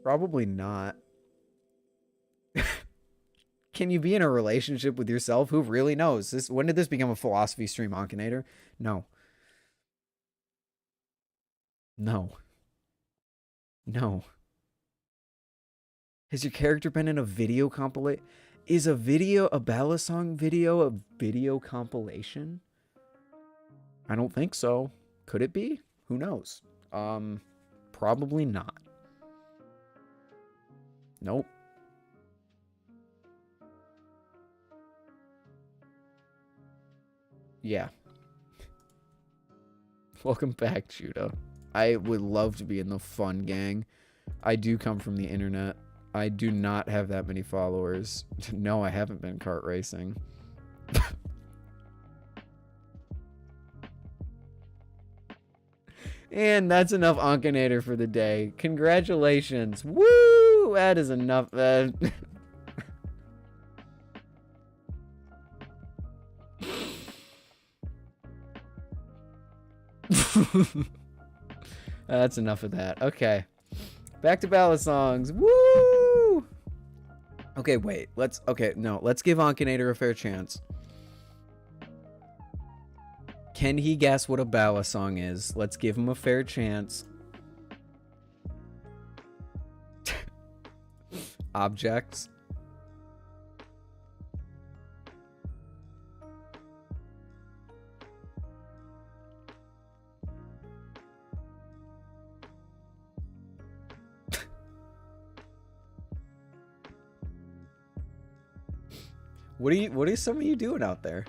Probably not. Can you be in a relationship with yourself? Who really knows? When did this become a philosophy stream, Onkinator? No. No. No. Has your character been in a video compilation? Is a Balisong video a video compilation? I don't think so. Could it be? Who knows? Probably not. Nope. Yeah. Welcome back, Judah. I would love to be in the fun gang. I do come from the internet. I do not have that many followers. No, I haven't been kart racing. And that's enough Onkinator for the day. Congratulations. Woo! That is enough. That's enough of that. Okay. Back to Balisongs. Woo! Okay, wait. Let's give Onkinator a fair chance. Can he guess what a Balisong is? Let's give him a fair chance. Objects. What are some of you doing out there?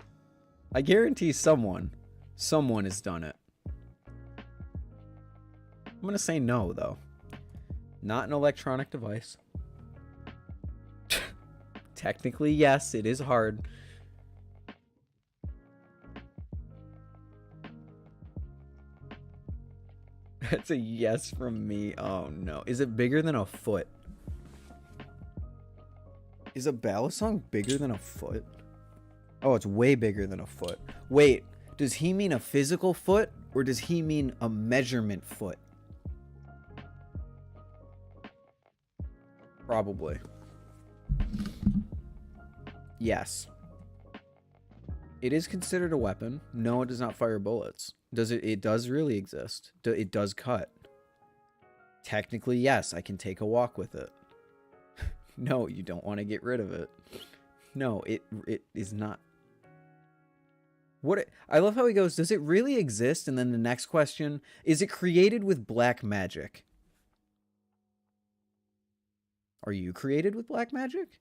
I guarantee someone has done it. I'm gonna say no, though. Not an electronic device. Technically, yes, it is hard. That's a yes from me. Oh, no. Is it bigger than a foot? Is a Balisong bigger than a foot? Oh, it's way bigger than a foot. Wait, does he mean a physical foot or does he mean a measurement foot? Probably. Yes. It is considered a weapon. No, it does not fire bullets. Does it? It does really exist. It does cut. Technically, yes, I can take a walk with it. No, you don't want to get rid of it. No, it is not. I love how he goes, does it really exist? And then the next question, is it created with black magic? Are you created with black magic?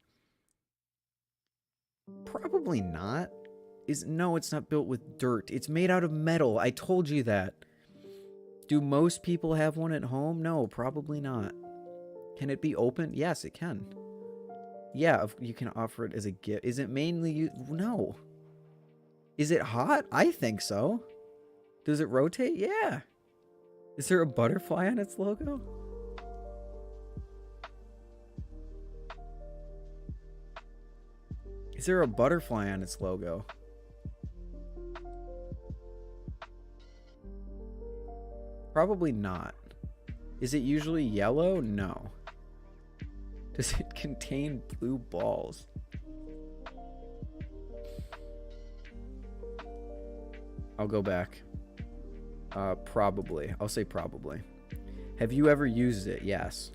Probably not. No, it's not built with dirt. It's made out of metal. I told you that. Do most people have one at home? No, probably not. Can it be opened? Yes, it can. Yeah, you can offer it as a gift. Is it mainly no. Is it hot? I think so. Does it rotate? Yeah. Is there a butterfly on its logo? Is there a butterfly on its logo? Probably not. Is it usually yellow? No. Does it contain blue balls? I'll go back. Probably. I'll say probably. Have you ever used it? Yes.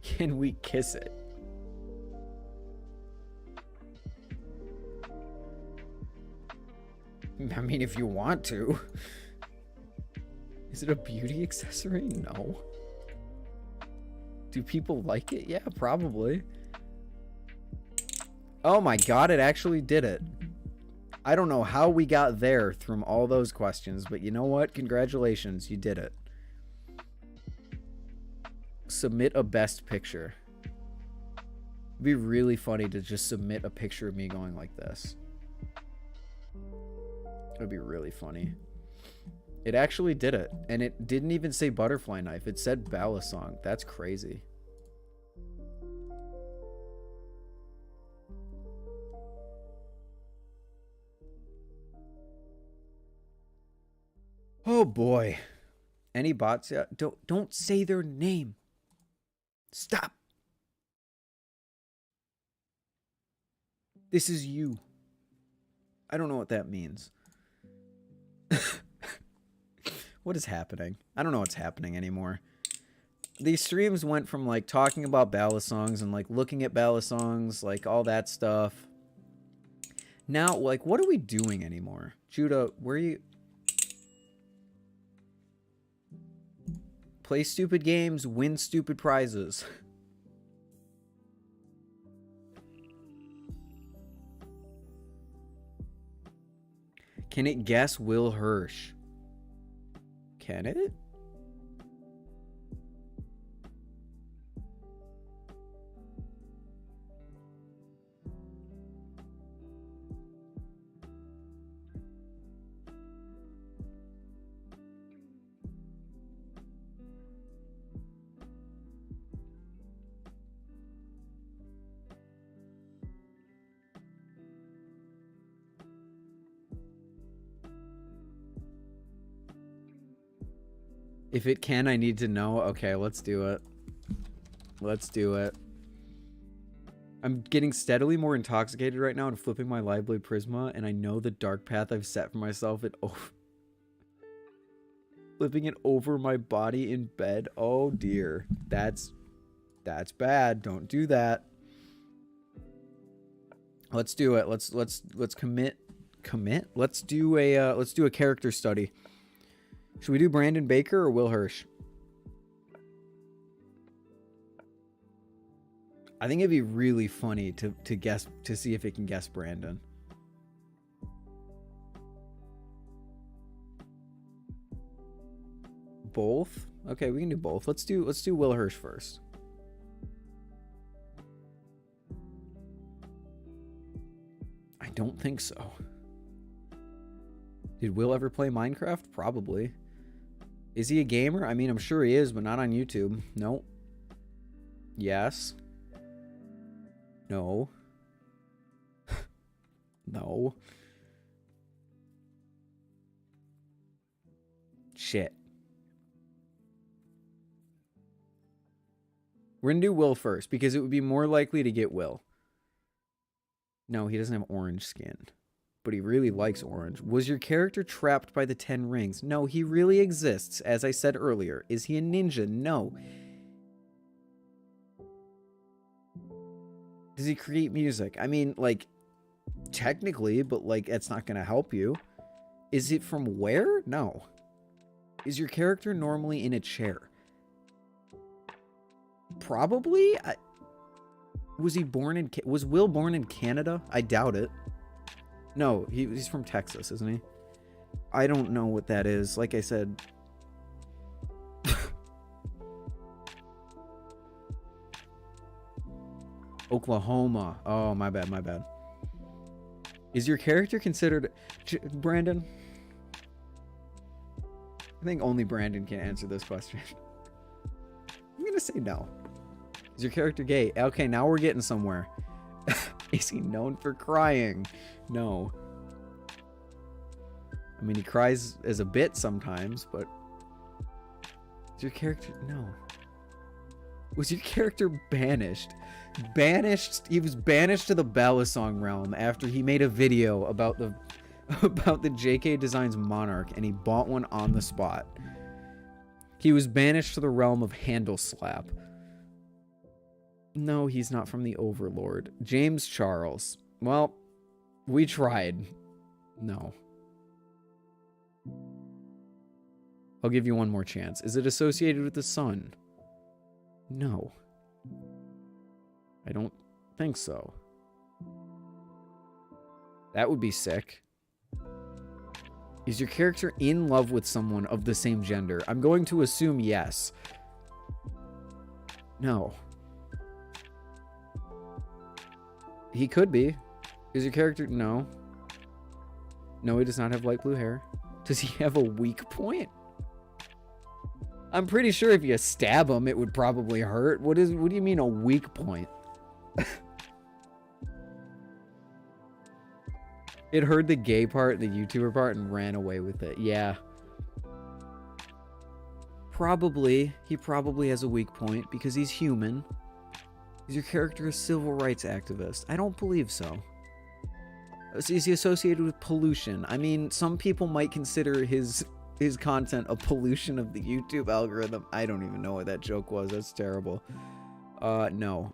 Can we kiss it? I mean, if you want to. Is it a beauty accessory? No. Do people like it? Yeah, probably. Oh my god, it actually did it. I don't know how we got there from all those questions, but you know what? Congratulations, you did it. Submit a best picture. It'd be really funny to just submit a picture of me going like this. It would be really funny. It actually did it. And it didn't even say butterfly knife. It said balisong. That's crazy. Oh boy. Any bots yet? Don't say their name. Stop. This is you. I don't know what that means. What is happening? I don't know what's happening anymore. These streams went from like talking about balisongs and like looking at balisongs, like all that stuff. Now, like, what are we doing anymore? Judah, where are you? Play stupid games, win stupid prizes. Can it guess Will Hirsch? Can it? If it can, I need to know. Okay, let's do it. Let's do it. I'm getting steadily more intoxicated right now and flipping my Live Blade Prisma, and I know the dark path I've set for myself at flipping it over my body in bed. Oh dear. That's bad. Don't do that. Let's do it. Let's commit. Let's do a character study. Should we do Brandon Baker or Will Hirsch? I think it'd be really funny to guess, to see if it can guess Brandon. Both? Okay, we can do both. Let's do Will Hirsch first. I don't think so. Did Will ever play Minecraft? Probably. Is he a gamer? I mean, I'm sure he is, but not on YouTube. Nope. Yes. No. No. Shit. We're gonna do Will first, because it would be more likely to get Will. No, he doesn't have orange skin. But he really likes orange. Was your character trapped by the 10 rings? No, he really exists, as I said earlier. Is he a ninja? No. Does he create music? I mean, like, technically, but, like, that's not gonna help you. Is it from where? No. Is your character normally in a chair? Probably? Was he born in... Was Will born in Canada? I doubt it. No, he's from Texas, isn't he? I don't know what that is. Like I said... Oklahoma. Oh, my bad, my bad. Is your character considered... Brandon? I think only Brandon can answer this question. I'm gonna say no. Is your character gay? Okay, now we're getting somewhere. Is he known for crying? No. I mean, he cries as a bit sometimes, but... Is your character... No. Was your character banished? Banished? He was banished to the Balisong realm after he made a video about the JK Designs Monarch, and he bought one on the spot. He was banished to the realm of Handle Slap. No, he's not from the Overlord. James Charles. Well, we tried. No. I'll give you one more chance. Is it associated with the sun? No. I don't think so. That would be sick. Is your character in love with someone of the same gender? I'm going to assume yes. No. He could be. Is your character... No. No, he does not have light blue hair. Does he have a weak point? I'm pretty sure if you stab him, it would probably hurt. What do you mean a weak point? It heard the gay part, the YouTuber part, and ran away with it. Yeah. Probably. He probably has a weak point because he's human. Is your character a civil rights activist? I don't believe so. Is he associated with pollution? I mean, some people might consider his content a pollution of the YouTube algorithm. I don't even know what that joke was. That's terrible. No.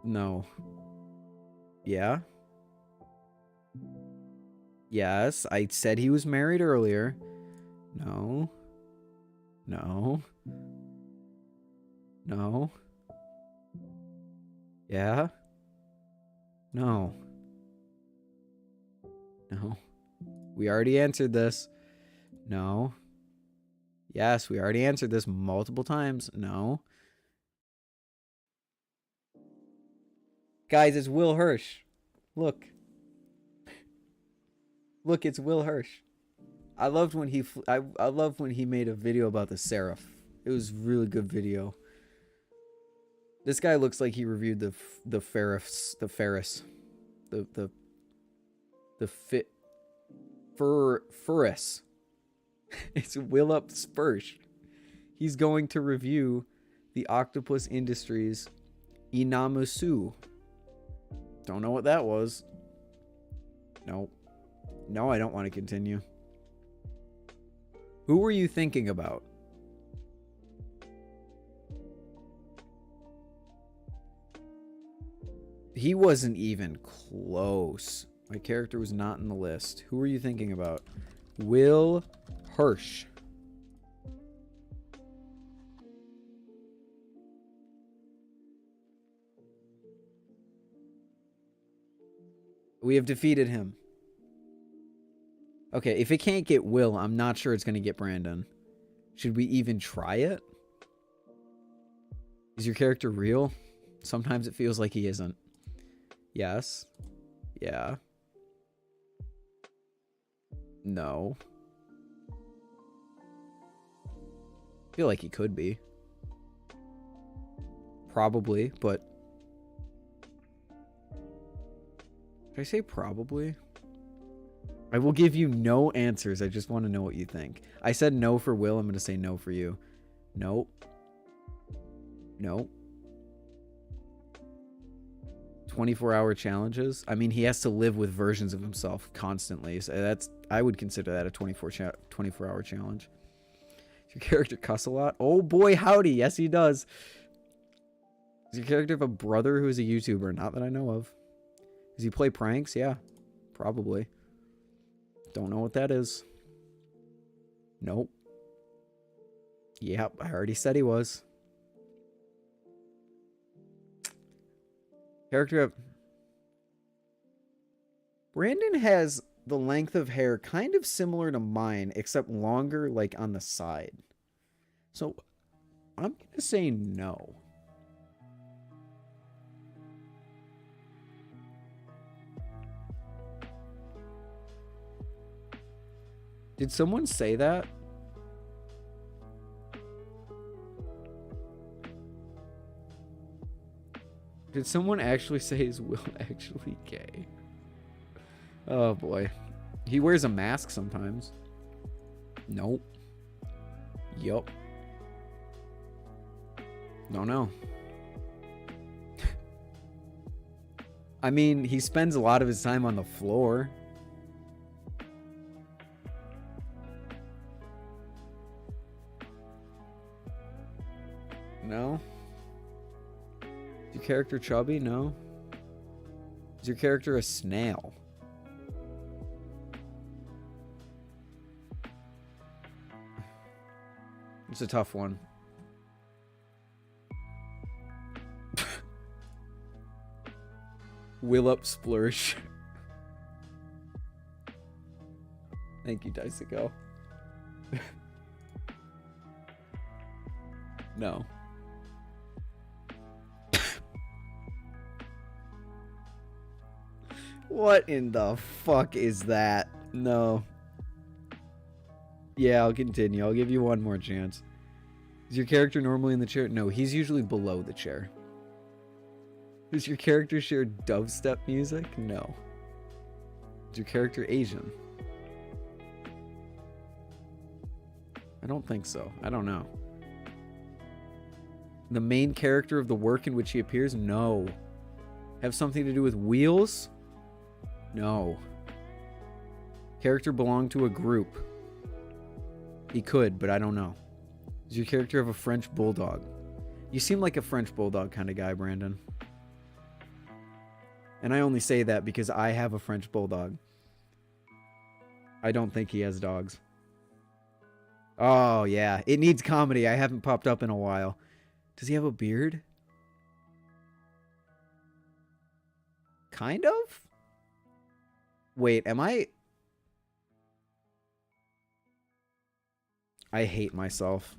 No. Yeah? Yes, I said he was married earlier. No. No. No. Yeah? No. No. We already answered this. No. Yes, we already answered this multiple times. No. Guys, it's Will Hirsch. Look. Look, it's Will Hirsch. I loved when he I loved when he made a video about the Seraph. It was a really good video. This guy looks like he reviewed the Ferris. It's Willop Spursh. He's going to review the Octopus Industries Inamusu. Don't know what that was. Nope. No, I don't want to continue. Who were you thinking about? He wasn't even close. My character was not in the list. Who were you thinking about? Will Hirsch. We have defeated him. Okay, if it can't get Will, I'm not sure it's going to get Brandon. Should we even try it? Is your character real? Sometimes it feels like he isn't. Yes. Yeah. No. I feel like he could be. Probably, but... Did I say probably? I will give you no answers. I just want to know what you think. I said no for Will. I'm going to say no for you. Nope. Nope. 24-hour challenges. I mean, he has to live with versions of himself constantly. So I would consider that a 24-hour challenge. Does your character cuss a lot? Oh boy, howdy. Yes, he does. Does your character have a brother who is a YouTuber? Not that I know of. Does he play pranks? Yeah, probably. Don't know what that is. Nope. Yep, I already said he was. Character of... Brandon has the length of hair kind of similar to mine, except longer, like, on the side. So, I'm going to say no. Did someone say that? Did someone actually say is Will actually gay? Oh boy. He wears a mask sometimes. Nope. Yup. Don't know. I mean, he spends a lot of his time on the floor. No. Is your character chubby? No. Is your character a snail? It's a tough one. Will up splurge. Thank you, Dice-A-Go. No. What in the fuck is that? No. Yeah, I'll continue. I'll give you one more chance. Is your character normally in the chair? No, he's usually below the chair. Does your character share dubstep music? No. Is your character Asian? I don't think so. I don't know. The main character of the work in which he appears? No. Have something to do with wheels? No. Character belong to a group? He could, but I don't know. Does your character have a French bulldog? You seem like a French bulldog kind of guy, Brandon. And I only say that because I have a French bulldog. I don't think he has dogs. Oh, yeah. It needs comedy. I haven't popped up in a while. Does he have a beard? Kind of? Wait, am I hate myself.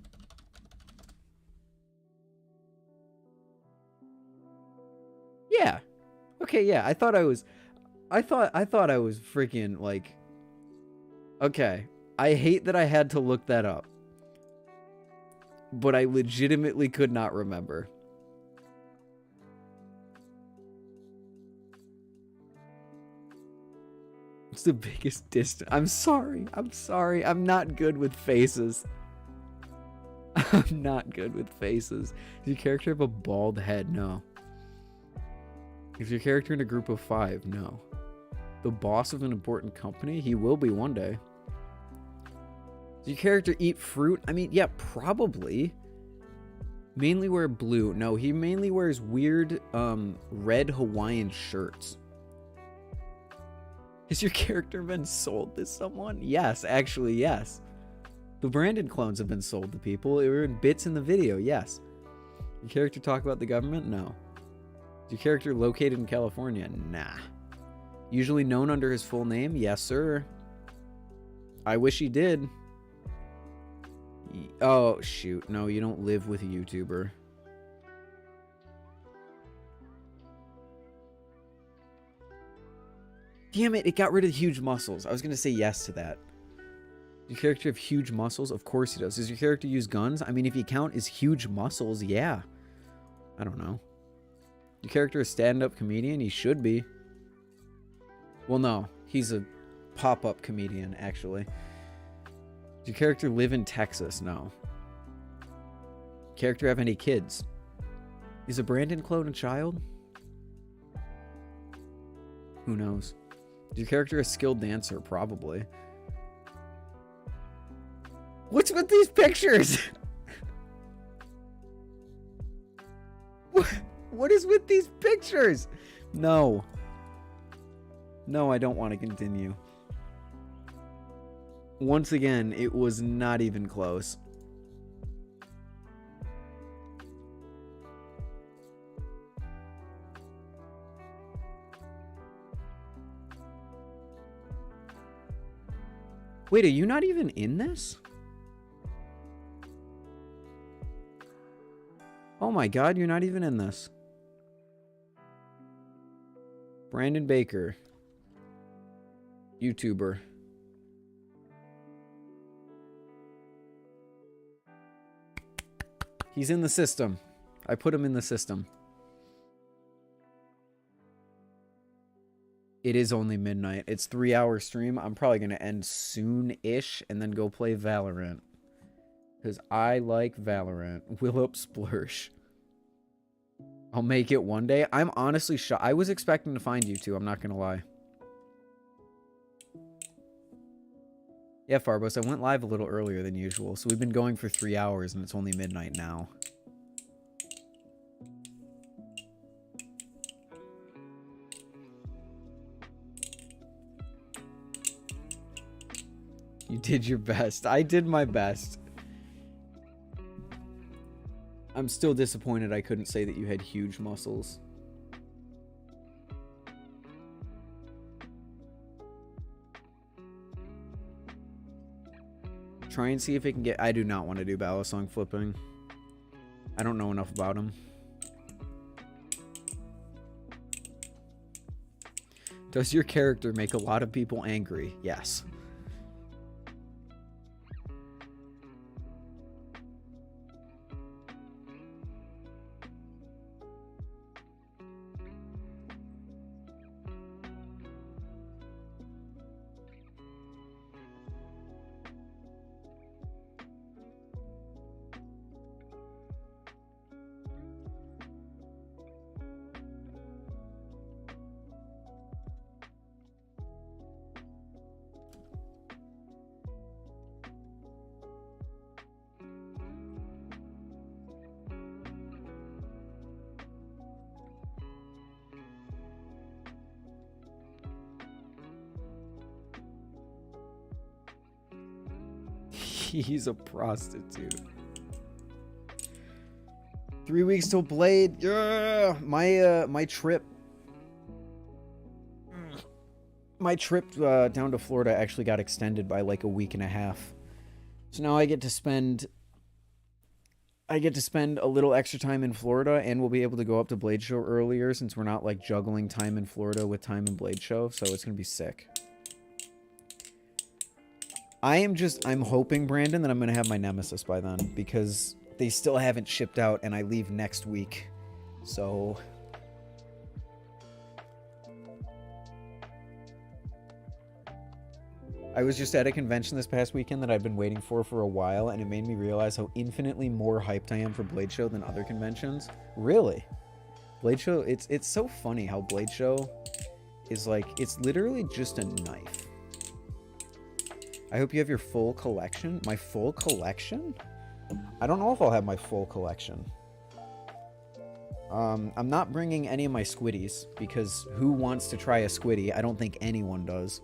Yeah. Okay, yeah. I thought I was freaking like okay. I hate that I had to look that up. But I legitimately could not remember. What's the biggest distance? I'm sorry. I'm not good with faces. I'm not good with faces. Does your character have a bald head? No. Is your character in a group of 5? No. The boss of an important company? He will be one day. Does your character eat fruit? I mean, yeah, probably. Mainly wear blue. No, he mainly wears weird red Hawaiian shirts. Has your character been sold to someone? Yes, actually, yes. The Brandon clones have been sold to people. They were in bits in the video, yes. Your character talk about the government? No. Is your character located in California? Nah. Usually known under his full name? Yes, sir. I wish he did. Oh, shoot. No, you don't live with a YouTuber. Damn it, it got rid of huge muscles. I was going to say yes to that. Does your character have huge muscles? Of course he does. Does your character use guns? I mean, if you count as huge muscles, yeah. I don't know. Your character a stand-up comedian? He should be. Well, no. He's a pop-up comedian, actually. Does your character live in Texas? No. Character have any kids? Is a Brandon clone a child? Who knows? Is your character a skilled dancer? Probably. What's with these pictures? What is with these pictures? No. No, I don't want to continue. Once again, it was not even close. Wait, are you not even in this? Oh my god, you're not even in this. Brandon Baker. YouTuber. He's in the system. I put him in the system. It is only midnight. It's 3-hour stream. I'm probably going to end soon-ish and then go play Valorant. Because I like Valorant. Will up splurge. I'll make it one day. I'm honestly shocked. I was expecting to find you two. I'm not going to lie. Yeah, Farbos, I went live a little earlier than usual. So we've been going for 3 hours and it's only midnight now. You did your best. I did my best. I'm still disappointed I couldn't say that you had huge muscles. Try and see if it can get... I do not want to do Balisong flipping. I don't know enough about him. Does your character make a lot of people angry? Yes. He's a prostitute. 3 weeks till Blade. Yeah, my trip down to Florida actually got extended by like a week and a half. So now I get to spend a little extra time in Florida, and we'll be able to go up to Blade Show earlier since we're not like juggling time in Florida with time in Blade Show, so it's gonna be sick. I'm hoping, Brandon, that I'm going to have my Nemesis by then, because they still haven't shipped out, and I leave next week. So... I was just at a convention this past weekend that I've been waiting for a while, and it made me realize how infinitely more hyped I am for Blade Show than other conventions. Really? Blade Show, it's so funny how Blade Show is like, it's literally just a knife. I hope you have your full collection. My full collection? I don't know if I'll have my full collection. I'm not bringing any of my squiddies, because who wants to try a squiddy? I don't think anyone does.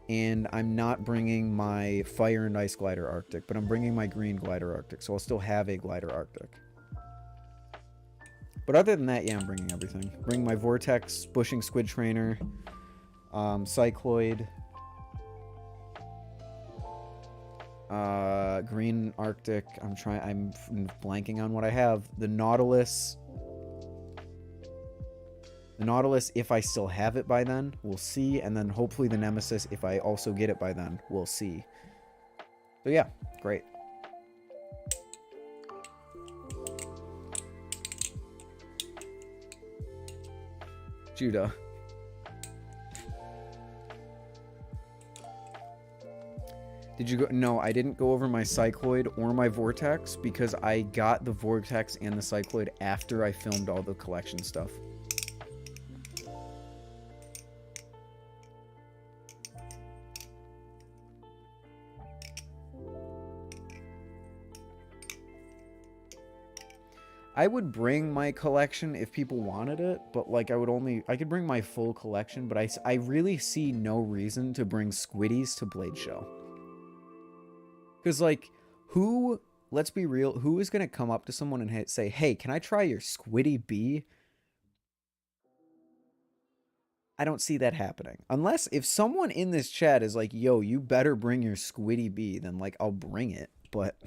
And I'm not bringing my Fire and Ice Glidr Arctic, but I'm bringing my green Glidr Arctic, so I'll still have a Glidr Arctic. But other than that, yeah, I'm bringing everything. Bring my Vortex, Bushing Squid Trainer, Cycloid, green Arctic. I'm blanking on what I have. The Nautilus, if I still have it by then, we'll see. And then hopefully the Nemesis, if I also get it by then, we'll see. So yeah, great. Judah. Did you go? No, I didn't go over my cycloid or my vortex because I got the vortex and the cycloid after I filmed all the collection stuff. I would bring my collection if people wanted it, but like I could bring my full collection, but I really see no reason to bring squiddies to Blade Show. Because like, let's be real, who is going to come up to someone and say, hey, can I try your squiddy bee? I don't see that happening. Unless if someone in this chat is like, yo, you better bring your squiddy bee, then like, I'll bring it, but...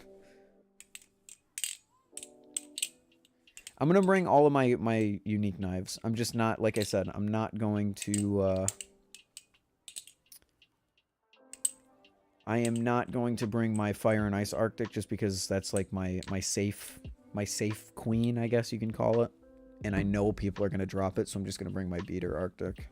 I'm going to bring all of my unique knives. I'm just not, like I said, I'm not going to, I am not going to bring my Fire and Ice Arctic just because that's like my safe queen, I guess you can call it. And I know people are going to drop it, so I'm just going to bring my Glidr Arctic.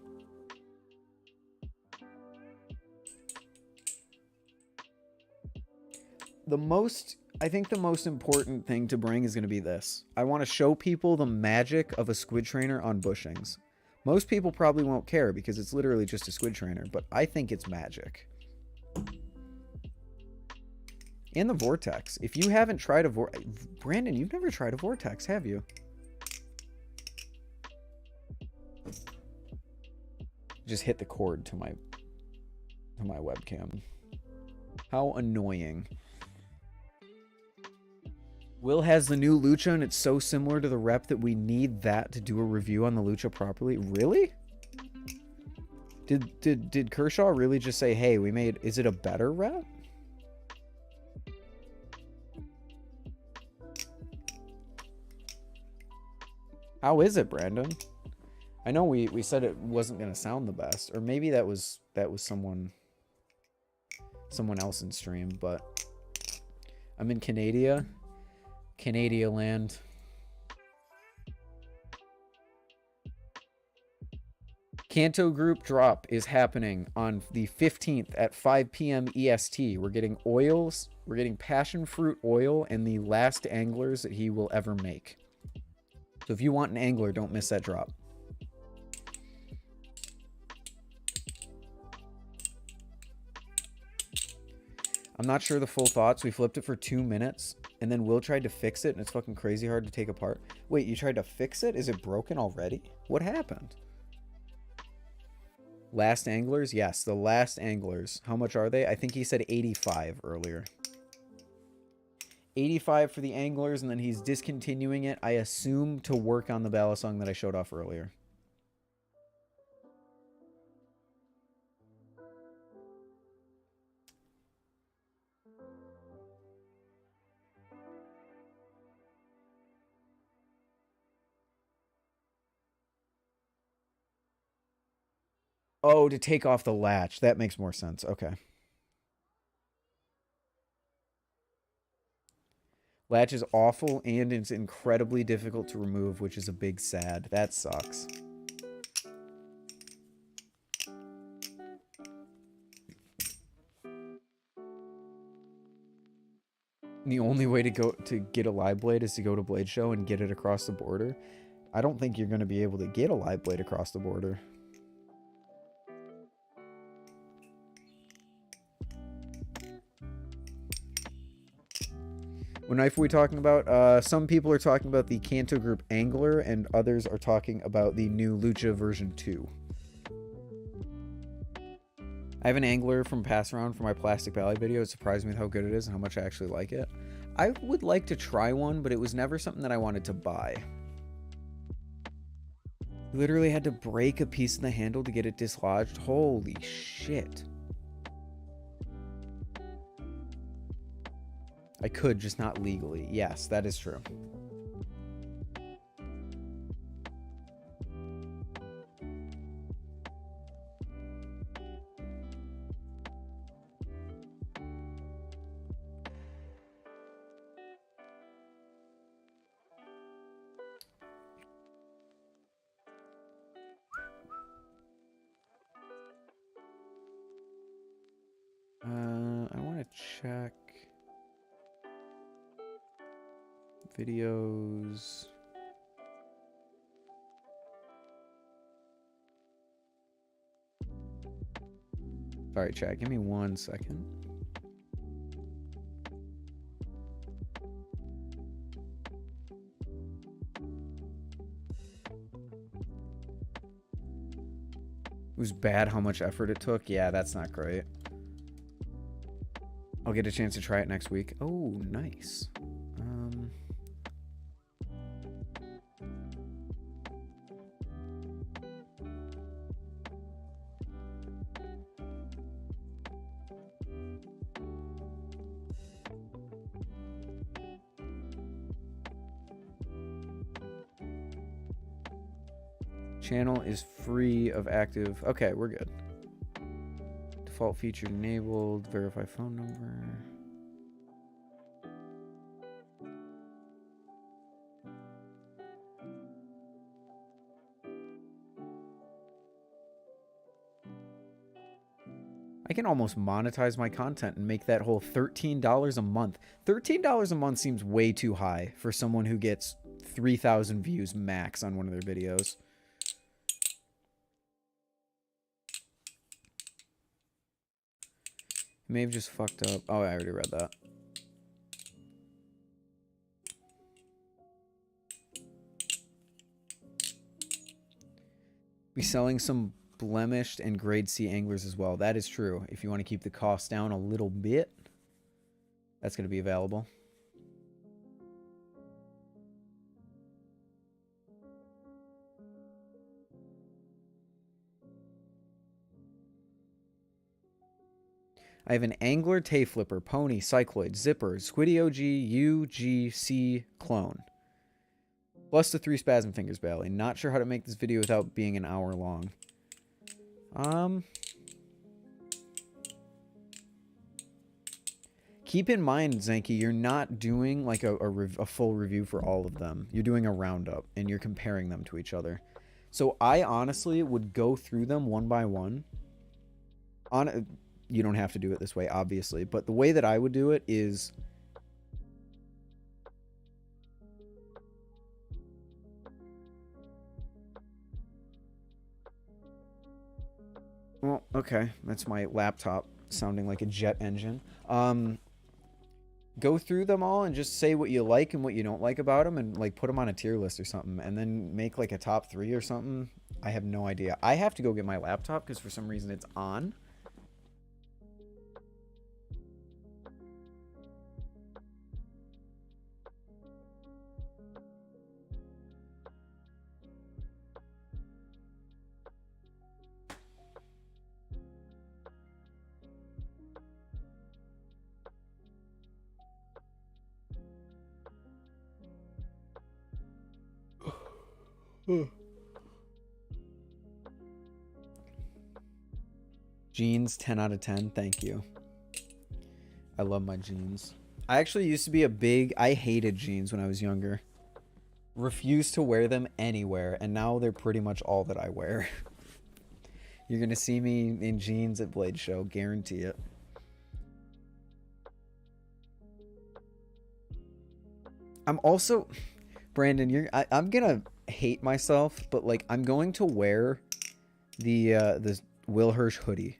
I think the most important thing to bring is going to be this. I want to show people the magic of a squid trainer on bushings. Most people probably won't care because it's literally just a squid trainer, but I think it's magic. And the vortex. If you haven't tried a vortex... Brandon, you've never tried a vortex, have you? Just hit the cord to my webcam. How annoying. Will has the new Lucha, and it's so similar to the rep that we need that to do a review on the Lucha properly. Really? Did Kershaw really just say, hey, we made... Is it a better rep? How is it, Brandon? I know we said it wasn't going to sound the best. Or maybe that was someone else in stream, but... I'm in Canada land. Kanto group drop is happening on the 15th at 5 p.m. EST. We're getting oils. We're getting passion fruit oil and the last anglers that he will ever make. So if you want an angler, don't miss that drop. I'm not sure the full thoughts. We flipped it for 2 minutes, and then Will tried to fix it, and it's fucking crazy hard to take apart. Wait, you tried to fix it? Is it broken already? What happened? Last anglers? Yes, the last anglers. How much are they? I think he said 85 earlier. 85 for the anglers, and then he's discontinuing it, I assume, to work on the balisong that I showed off earlier. Oh, to take off the latch. That makes more sense. Okay. Latch is awful, and it's incredibly difficult to remove, which is a big sad. That sucks. The only way to get a live blade is to go to Blade Show and get it across the border. I don't think you're going to be able to get a live blade across the border. What knife are we talking about? Some people are talking about the Kanto Group Angler, and others are talking about the new Lucha version 2. I have an angler from Pass Around for my Plastic Valley video. It surprised me with how good it is and how much I actually like it. I would like to try one, but it was never something that I wanted to buy. Literally had to break a piece of the handle to get it dislodged. Holy shit. I could, just not legally. Yes, that is true. I want to check. Videos. Sorry, chat. Give me 1 second. It was bad how much effort it took. Yeah, that's not great. I'll get a chance to try it next week. Oh, nice. Channel is free of active. Okay, we're good. Default feature enabled. Verify phone number. I can almost monetize my content and make that whole $13 a month. $13 a month seems way too high for someone who gets 3,000 views max on one of their videos. May have just fucked up. Oh, I already read that. Be selling some blemished and grade C anglers as well. That is true. If you want to keep the cost down a little bit, that's going to be available. I have an angler, tay flipper, pony, cycloid, zipper, squiddy OG, UGC clone. Plus the 3 spasm fingers Bailey. Not sure how to make this video without being an hour long. Keep in mind, Zanky, you're not doing like a full review for all of them. You're doing a roundup and you're comparing them to each other. So I honestly would go through them one by one. You don't have to do it this way, obviously, but the way that I would do it is... Well, okay, that's my laptop sounding like a jet engine. Go through them all and just say what you like and what you don't like about them and like put them on a tier list or something and then make like a top 3 or something. I have no idea. I have to go get my laptop because for some reason it's on. Jeans, 10 out of 10. Thank you. I love my jeans. I actually used to be I hated jeans when I was younger. Refused to wear them anywhere, and now they're pretty much all that I wear. You're gonna see me in jeans at Blade Show, guarantee it. I'm also... Brandon, I'm gonna hate myself, but like I'm going to wear the Will Hirsch hoodie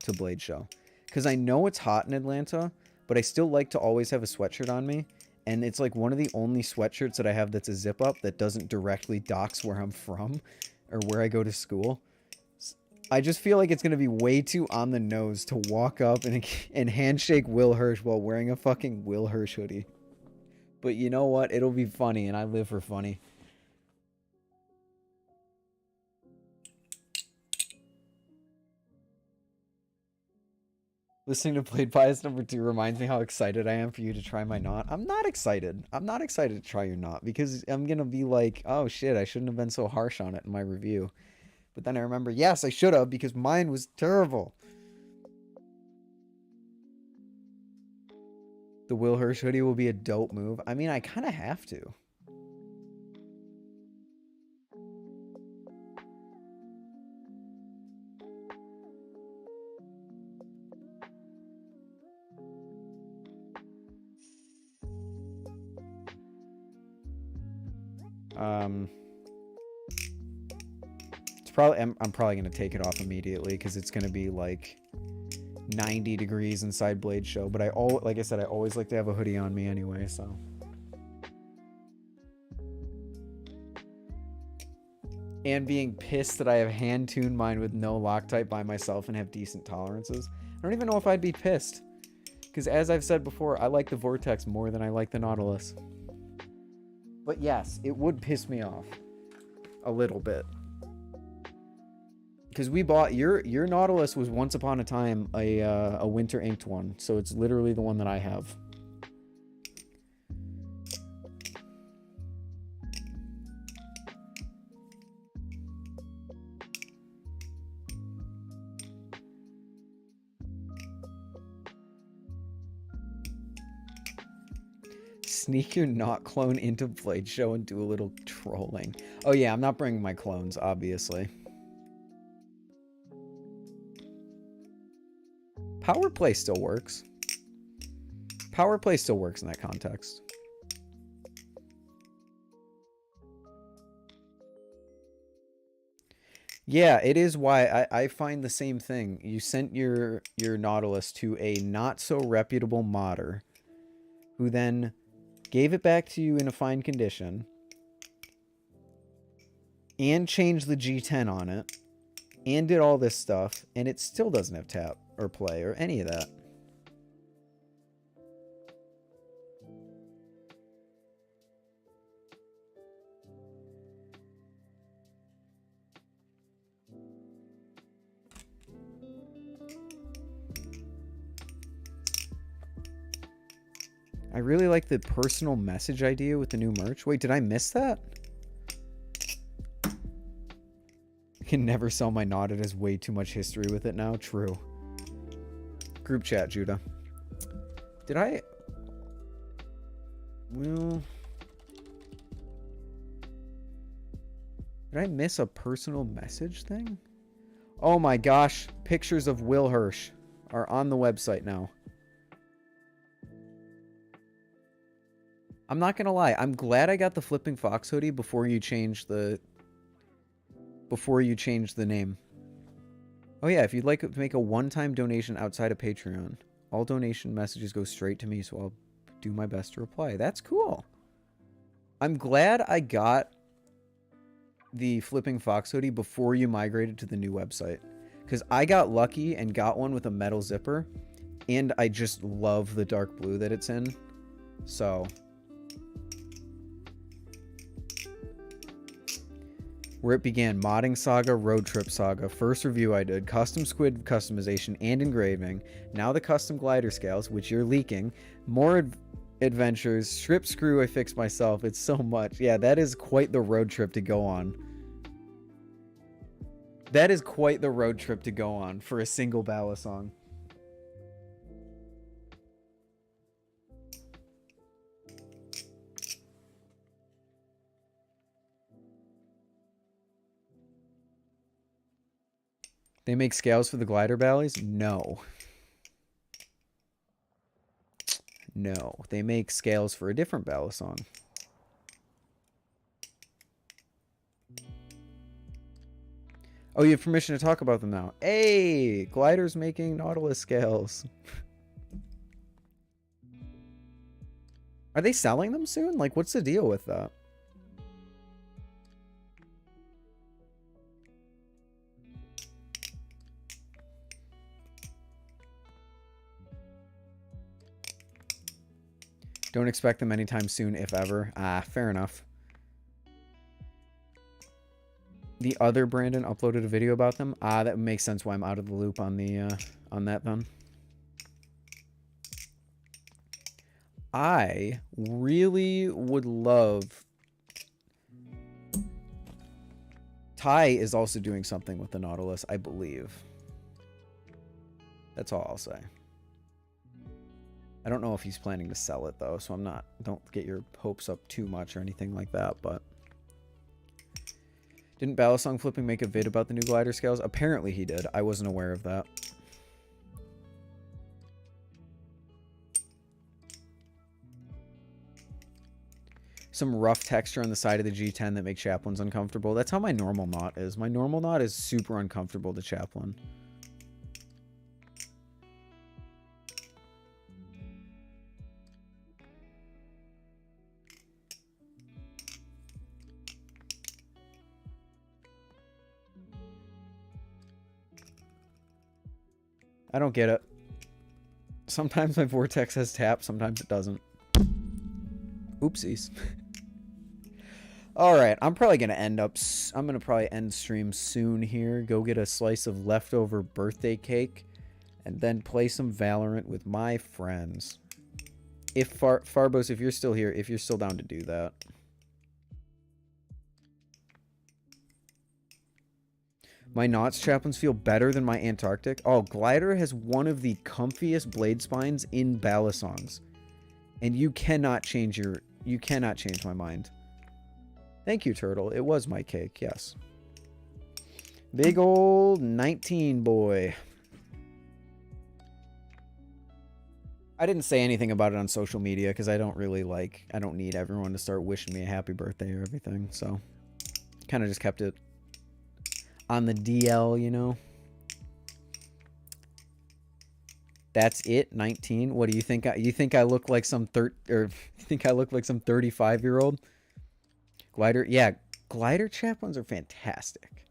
to Blade Show because I know it's hot in Atlanta, but I still like to always have a sweatshirt on me, and it's like one of the only sweatshirts that I have that's a zip up that doesn't directly dox where I'm from or where I go to school. I just feel like it's gonna be way too on the nose to walk up and handshake Will Hirsch while wearing a fucking Will Hirsch hoodie. But you know what? It'll be funny, and I live for funny. Listening to Blade Bias number 2 reminds me how excited I am for you to try my knot. I'm not excited. I'm not excited to try your knot because I'm going to be like, oh shit, I shouldn't have been so harsh on it in my review. But then I remember, yes, I should have because mine was terrible. The Will Hirsch hoodie will be a dope move. I mean, I kind of have to. It's probably I'm probably gonna take it off immediately because it's gonna be like 90 degrees inside Blade Show. But like I said, I always like to have a hoodie on me anyway. So. And being pissed that I have hand-tuned mine with no Loctite by myself and have decent tolerances. I don't even know if I'd be pissed. Because as I've said before, I like the Vortex more than I like the Nautilus. But yes, it would piss me off. A little bit. Because we bought... Your Nautilus was once upon a time a winter inked one. So it's literally the one that I have. Sneak your not clone into Blade Show and do a little trolling. Oh yeah, I'm not bringing my clones, obviously. Power play still works. Power play still works in that context. Yeah, it is why I find the same thing. You sent your Nautilus to a not so reputable modder who then gave it back to you in a fine condition and changed the G10 on it and did all this stuff, and it still doesn't have tap or play or any of that. I really like the personal message idea with the new merch. Wait, did I miss that? I can never sell my Knot. It has way too much history with it now. True. Group chat, Judah. Did I... Well... Did I miss a personal message thing? Oh my gosh. Pictures of Will Hirsch are on the website now. I'm not gonna lie. I'm glad I got the Flipping Fox hoodie before you changed the name. Oh yeah, if you'd like to make a one-time donation outside of Patreon, all donation messages go straight to me, so I'll do my best to reply. That's cool. I'm glad I got the Flipping Fox hoodie before you migrated to the new website, because I got lucky and got one with a metal zipper, and I just love the dark blue that it's in. So... Where it began, modding saga, road trip saga, first review I did, custom squid customization and engraving, now the custom glider scales, which you're leaking, more adventures, strip screw I fixed myself, it's so much. Yeah, that is quite the road trip to go on. That is quite the road trip to go on for a single Balisong. They make scales for the glider ballies? No. No. They make scales for a different Balisong. Oh, you have permission to talk about them now. Hey! Glider's making Nautilus scales. Are they selling them soon? Like, what's the deal with that? Don't expect them anytime soon, if ever. Ah, fair enough. The other Brandon uploaded a video about them. Ah, that makes sense why I'm out of the loop on the on that then. I really would love... Ty is also doing something with the Nautilus, I believe. That's all I'll say. I don't know if he's planning to sell it, though, so I'm not... Don't get your hopes up too much or anything like that, but... Didn't Balisong Flipping make a vid about the new glider scales? Apparently he did. I wasn't aware of that. some rough texture on the side of the G10 that make chaplains uncomfortable. That's how my normal knot is. My normal knot is super uncomfortable to chaplain. I don't get it. Sometimes my vortex has tap, sometimes it doesn't. Oopsies. Alright, I'm probably going to I'm going to probably end stream soon here. Go get a slice of leftover birthday cake. And then play some Valorant with my friends. If Farbos, if you're still here, if you're still down to do that. My knots chaplains feel better than my Antarctic. Oh, Glidr has one of the comfiest blade spines in Balisongs. And you cannot change my mind. Thank you, Turtle. It was my cake, yes. Big old 19 boy. I didn't say anything about it on social media because I don't need everyone to start wishing me a happy birthday or everything. So, kind of just kept it on the DL, you know. That's it. 19. What do you think? You think I look like some 35-year-old? Glidr, yeah. Glidr chaplains are fantastic.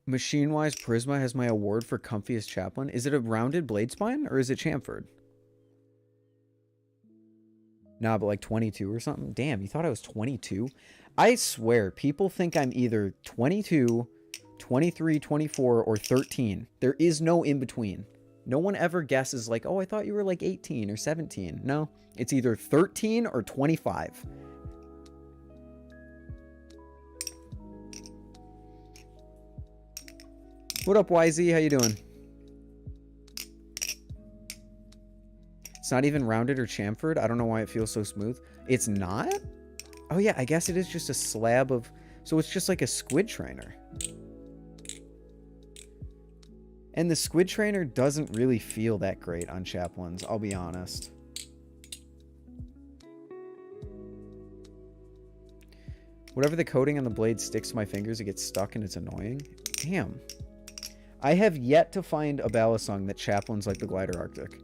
Machine-wise, Prisma has my award for comfiest chaplain. Is it a rounded blade spine or is it chamfered? Nah, but like 22 or something. Damn, you thought I was 22? I swear, people think I'm either 22, 23, 24, or 13. There is no in-between. No one ever guesses like, oh, I thought you were like 18 or 17. No, it's either 13 or 25. What up, YZ? How you doing? It's not even rounded or chamfered. I don't know why it feels so smooth. It's not? Oh yeah, I guess it is just a slab of... So it's just like a squid trainer. And the squid trainer doesn't really feel that great on chaplains, I'll be honest. Whatever the coating on the blade sticks to my fingers, it gets stuck and it's annoying. Damn. I have yet to find a balisong that chaplains like the Glidr Arctic.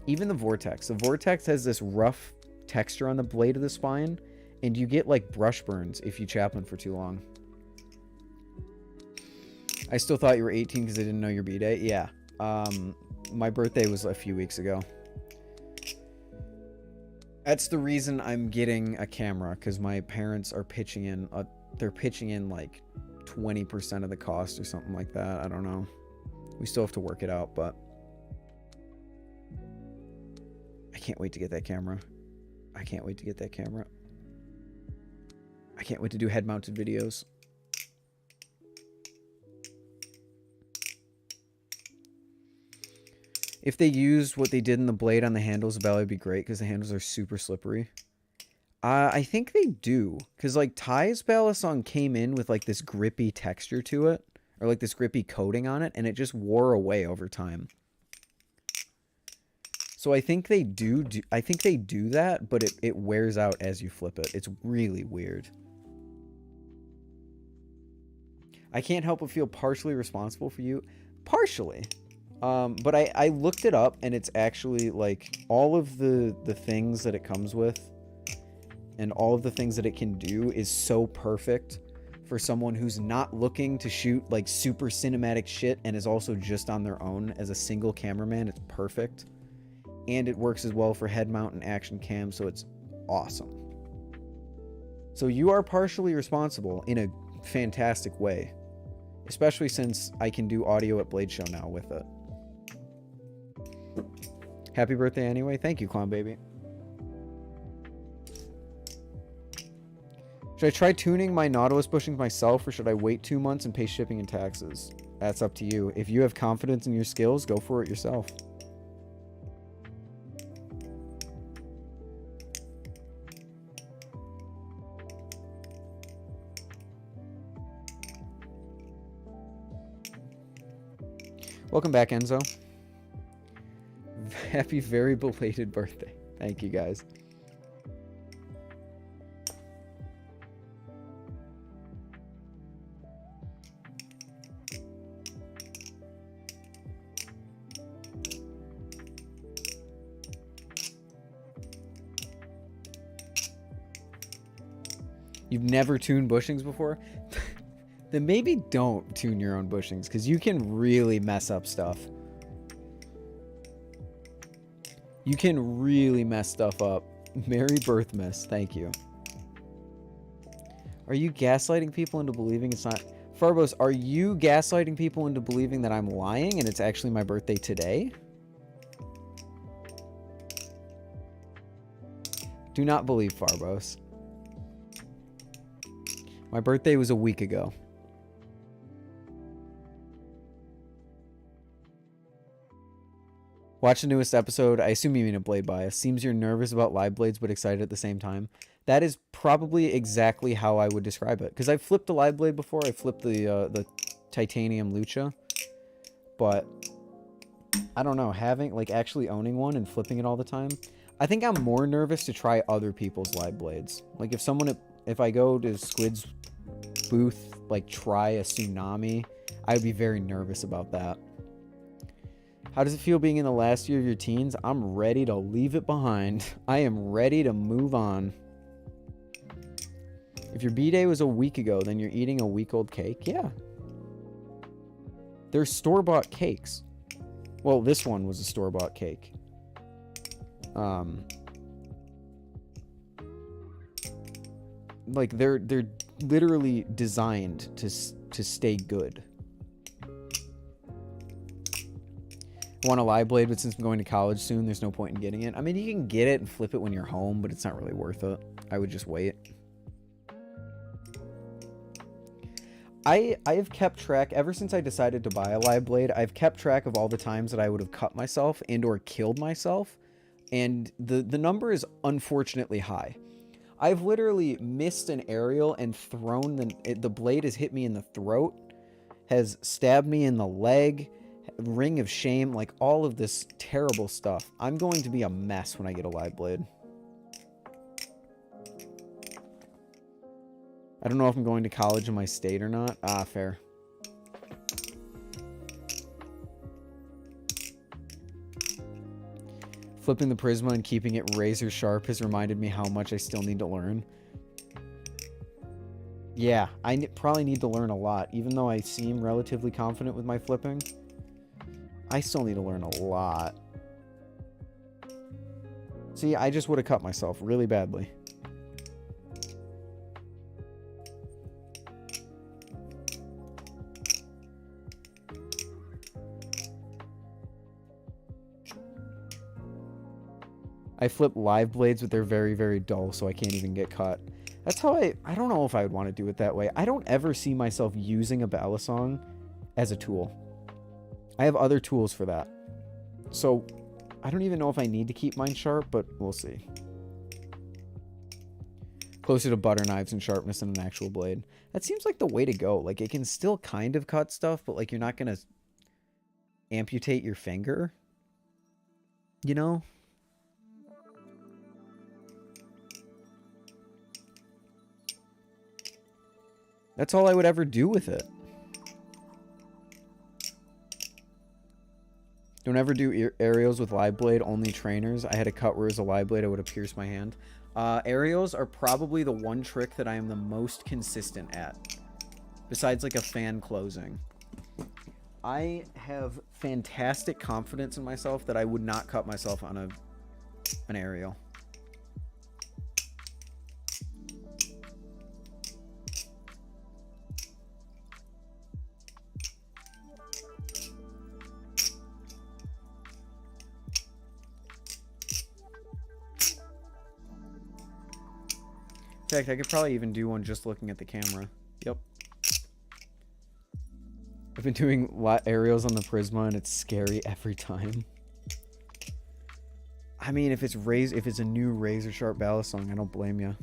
Even the Vortex. The Vortex has this rough texture on the blade of the spine, and you get like brush burns if you chaplain for too long. I still thought you were 18 because I didn't know your B-day. Yeah. My birthday was a few weeks ago. That's the reason I'm getting a camera, because my parents are pitching in. They're pitching in like 20% of the cost or something like that. I don't know. We still have to work it out, but I can't wait to get that camera. I can't wait to get that camera. I can't wait to do head-mounted videos. If they used what they did in the blade on the handles, the belly would be great because the handles are super slippery. I think they do, because like Ty's Balisong came in with like this grippy texture to it, or like this grippy coating on it, and it just wore away over time. So I think they do that, but it wears out as you flip it. It's really weird. I can't help but feel partially responsible for you. Partially. But I looked it up, and it's actually like all of the things that it comes with and all of the things that it can do is so perfect for someone who's not looking to shoot like super cinematic shit and is also just on their own as a single cameraman. It's perfect. And it works as well for head mount and action cam, so it's awesome. So you are partially responsible in a fantastic way, especially since I can do audio at Blade Show now with it. Happy birthday anyway. Thank you, Clown Baby. Should I try tuning my Nautilus bushings myself, or should I wait 2 months and pay shipping and taxes? That's up to you. If you have confidence in your skills, go for it yourself. Welcome back, Enzo. Happy very belated birthday. Thank you, guys. You've never tuned bushings before? Then maybe don't tune your own bushings, because you can really mess up stuff. You can really mess stuff up. Merry Birthmas, thank you. Are you gaslighting people into believing it's not... Farbos, are you gaslighting people into believing that I'm lying and it's actually my birthday today? Do not believe Farbos. My birthday was a week ago. Watch the newest episode. I assume you mean a blade bias. Seems you're nervous about live blades but excited at the same time. That is probably exactly how I would describe it. Because I've flipped a live blade before. I flipped the titanium lucha. But I don't know. Having, like, actually owning one and flipping it all the time. I think I'm more nervous to try other people's live blades. Like, if I go to Squid's booth, like, try a tsunami, I would be very nervous about that. How does it feel being in the last year of your teens? I'm ready to leave it behind. I am ready to move on. If your B-Day was a week ago, then you're eating a week-old cake? Yeah. They're store-bought cakes. Well, this one was a store-bought cake. Like, they're literally designed to stay good. Want a live blade, but since I'm going to college soon, there's no point in getting it. I mean, you can get it and flip it when you're home, but it's not really worth it. I would just wait. I have kept track, ever since I decided to buy a live blade, I've kept track of all the times that I would have cut myself and or killed myself, and the number is unfortunately high. I've literally missed an aerial and thrown the blade has hit me in the throat, has stabbed me in the leg, ring of shame, like all of this terrible stuff. I'm going to be a mess when I get a live blade. I don't know if I'm going to college in my state or not. Ah, fair. Flipping the Prisma and keeping it razor sharp has reminded me how much I still need to learn. Yeah, I probably need to learn a lot. Even though I seem relatively confident with my flipping, I still need to learn a lot. See, I just would have cut myself really badly. I flip live blades, but they're very, very dull, so I can't even get cut. That's how I don't know if I would want to do it that way. I don't ever see myself using a balisong as a tool. I have other tools for that. So, I don't even know if I need to keep mine sharp, but we'll see. Closer to butter knives and sharpness than an actual blade. That seems like the way to go. Like, it can still kind of cut stuff, but, like, you're not going to amputate your finger. You know? That's all I would ever do with it. Don't ever do aerials with live blade, only trainers. I had a cut where it was a live blade, I would have pierced my hand. Aerials are probably the one trick that I am the most consistent at. Besides like a fan closing. I have fantastic confidence in myself that I would not cut myself on an aerial. In fact, I could probably even do one just looking at the camera. Yep. I've been doing aerials on the Prisma, and it's scary every time. I mean, if it's a new razor sharp balisong, I don't blame you.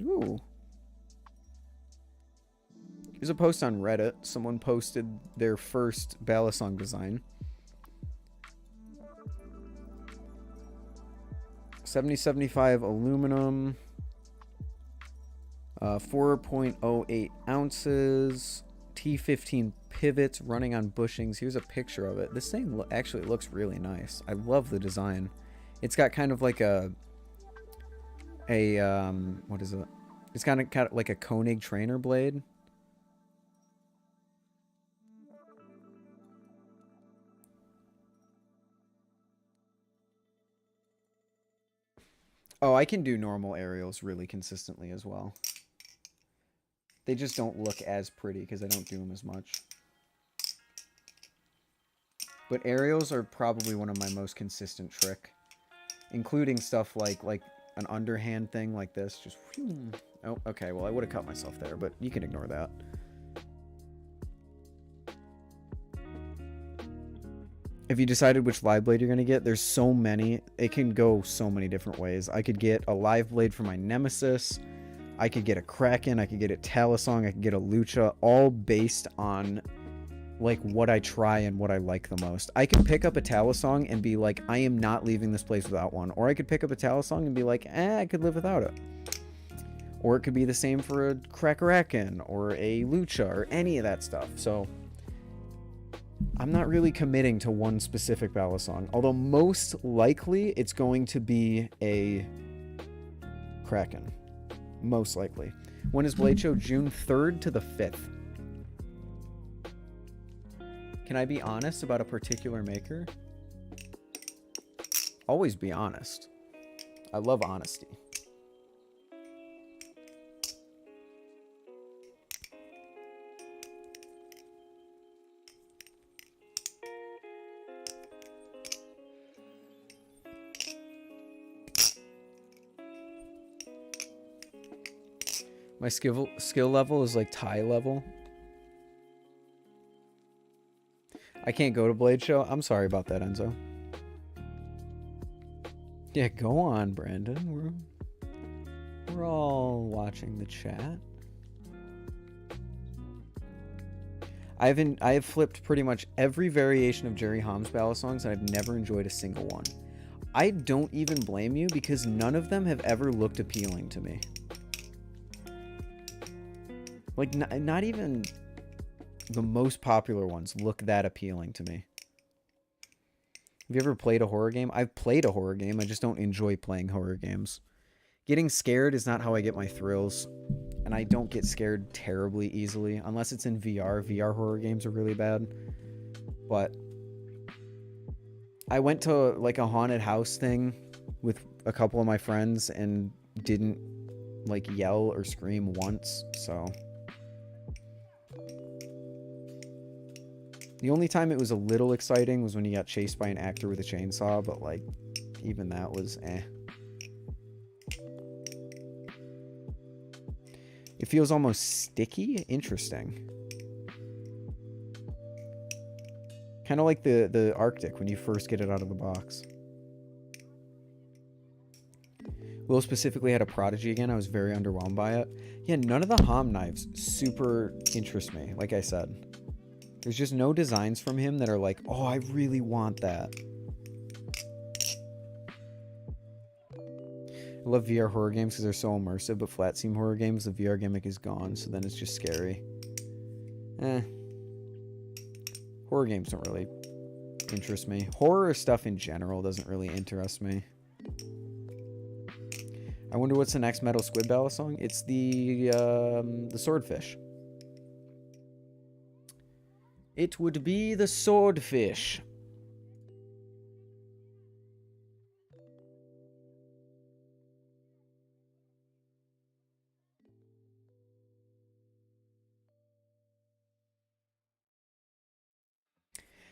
Ooh, There's a post on Reddit. Someone posted their first balisong design. 7075 aluminum. 4.08 ounces. T15 pivots running on bushings. Here's a picture of it. This thing actually looks really nice. I love the design. It's got kind of like a what is it? It's kind of like a Koenig trainer blade. Oh, I can do normal aerials really consistently as well. They just don't look as pretty because I don't do them as much. But aerials are probably one of my most consistent trick, including stuff like an underhand thing like this. Just whew. Oh, okay. Well, I would have cut myself there, but you can ignore that. If you decided which live blade you're going to get, there's so many. It can go so many different ways. I could get a live blade for my Nemesis. I could get a Kraken. I could get a Balisong. I could get a Lucha, all based on like what I try and what I like the most. I could pick up a Balisong and be like, I am not leaving this place without one. Or I could pick up a Balisong and be like, I could live without it. Or it could be the same for a Kraken or a Lucha or any of that stuff. So I'm not really committing to one specific Balisong. Although most likely it's going to be a Kraken. Most likely. When is Blade Show? June 3rd to the 5th. Can I be honest about a particular maker? Always be honest. I love honesty. My skill level is like Thai level. I can't go to Blade Show. I'm sorry about that, Enzo. Yeah, go on, Brandon. We're all watching the chat. I have flipped pretty much every variation of Jerry Ham's Balisongs, and I've never enjoyed a single one. I don't even blame you because none of them have ever looked appealing to me. Like, not even the most popular ones look that appealing to me. Have you ever played a horror game? I've played a horror game. I just don't enjoy playing horror games. Getting scared is not how I get my thrills. And I don't get scared terribly easily. Unless it's in VR. VR horror games are really bad. But I went to like a haunted house thing with a couple of my friends and didn't like yell or scream once. So the only time it was a little exciting was when you got chased by an actor with a chainsaw, but like, even that was eh. It feels almost sticky. Interesting. Kind of like the Arctic when you first get it out of the box. Will specifically had a Prodigy again. I was very underwhelmed by it. Yeah, none of the Ham knives super interest me, like I said. There's just no designs from him that are like, oh, I really want that. I love VR horror games because they're so immersive, but flat seam horror games, the VR gimmick is gone, so then it's just scary. Horror games don't really interest me. Horror stuff in general doesn't really interest me. I wonder what's the next Metal Squid Balisong? It's the Swordfish. It would be the Swordfish.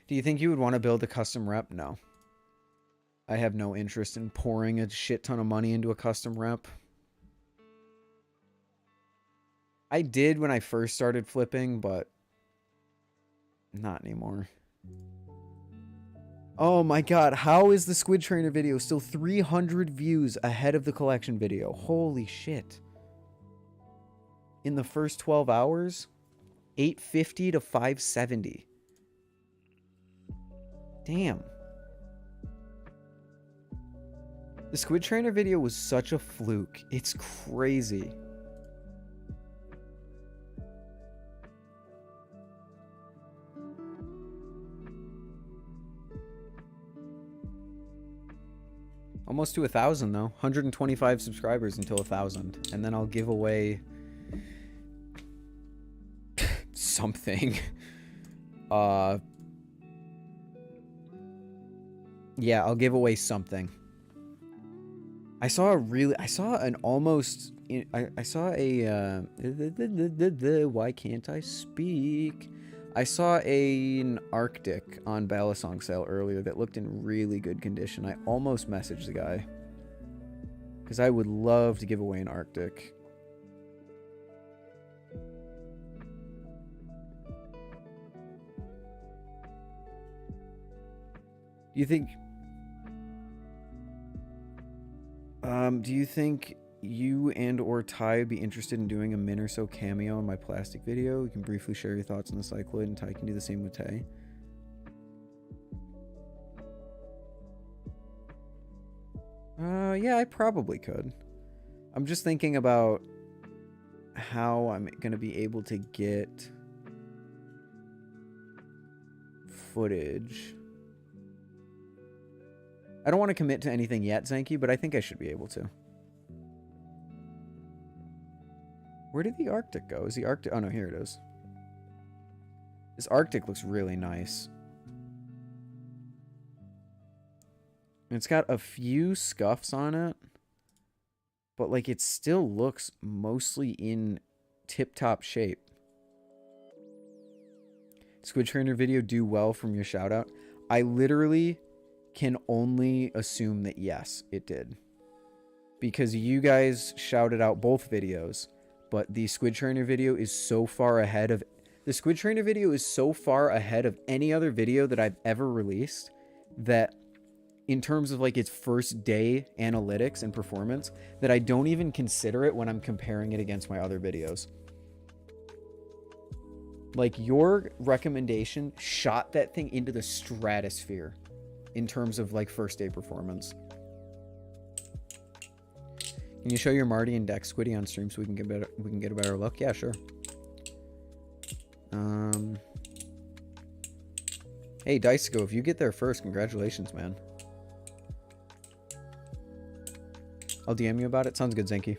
Do you think you would want to build a custom rep? No. I have no interest in pouring a shit ton of money into a custom rep. I did when I first started flipping, but not anymore. Oh my god, how is the Squid Trainer video still 300 views ahead of the collection video? Holy shit. In the first 12 hours? 850 to 570. Damn. The Squid Trainer video was such a fluke. It's crazy. Almost to 1,000 though. 125 subscribers until 1,000. And then I'll give away something. Yeah, I'll give away something. I saw an almost, I saw a, why can't I speak? I saw an Arctic on Balisong sale earlier that looked in really good condition. I almost messaged the guy. Because I would love to give away an Arctic. Do you think you and or Ty would be interested in doing a min or so cameo in my plastic video? You can briefly share your thoughts on the cycloid, and Ty can do the same with Tay. Yeah, I probably could. I'm just thinking about how I'm going to be able to get footage. I don't want to commit to anything yet, Zanky, but I think I should be able to. Where did the Arctic go? Is the Arctic... Oh, no, here it is. This Arctic looks really nice. It's got a few scuffs on it, but, like, it still looks mostly in tip-top shape. Squid Trainer video do well from your shout-out? I literally can only assume that yes, it did. Because you guys shouted out both videos, but the Squid Trainer video is so far ahead of... The Squid Trainer video is so far ahead of any other video that I've ever released that in terms of like its first day analytics and performance, that I don't even consider it when I'm comparing it against my other videos. Like, your recommendation shot that thing into the stratosphere in terms of like first day performance. Can you show your Marty and Dex Squiddy on stream so we can get a better look? Yeah, sure. Hey, Dicego, if you get there first, congratulations, man. I'll DM you about it. Sounds good, Zenki.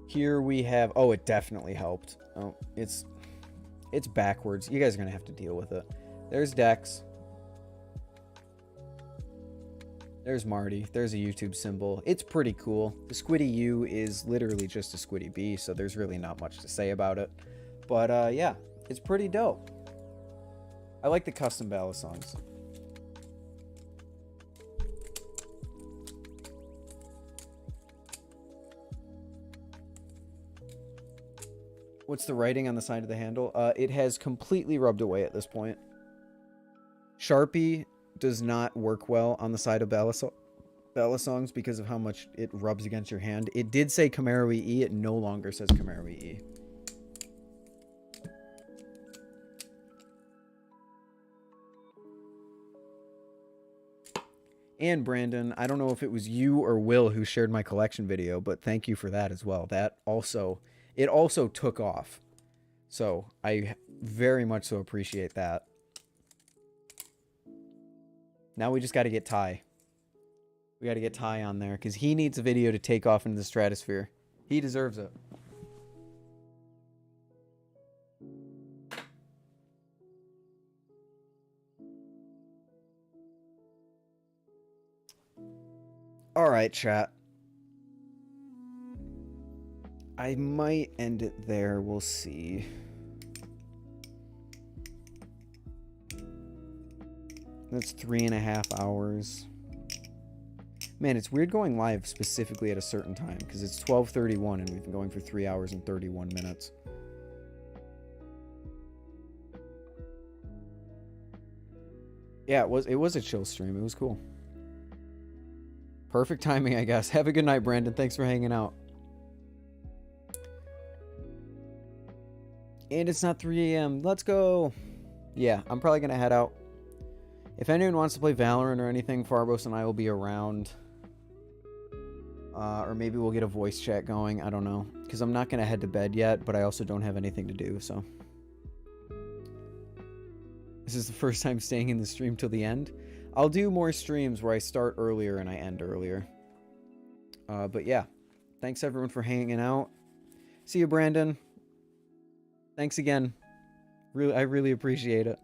Here we have... Oh, it definitely helped. Oh, it's backwards. You guys are going to have to deal with it. There's Dex. There's Marty. There's a YouTube symbol. It's pretty cool. The Squiddy U is literally just a Squiddy B, so there's really not much to say about it. But, yeah, it's pretty dope. I like the custom Balisongs. What's the writing on the side of the handle? It has completely rubbed away at this point. Sharpie does not work well on the side of Balisongs because of how much it rubs against your hand. It did say Camaro EE. It no longer says Camaro EE. And Brandon, I don't know if it was you or Will who shared my collection video, but thank you for that as well. That also... It also took off. So, I very much so appreciate that. Now we just got to get Ty. We got to get Ty on there, because he needs a video to take off into the stratosphere. He deserves it. Alright, chat. I might end it there. We'll see. That's 3.5 hours. Man, it's weird going live specifically at a certain time because it's 12:31 and we've been going for 3 hours and 31 minutes. Yeah, it was a chill stream. It was cool. Perfect timing, I guess. Have a good night, Brandon. Thanks for hanging out. And it's not 3 a.m. Let's go. Yeah, I'm probably going to head out. If anyone wants to play Valorant or anything, Farbos and I will be around. Or maybe we'll get a voice chat going. I don't know. Because I'm not going to head to bed yet, but I also don't have anything to do, so. This is the first time staying in the stream till the end. I'll do more streams where I start earlier and I end earlier. But yeah. Thanks everyone for hanging out. See you, Brandon. Thanks again. I really appreciate it.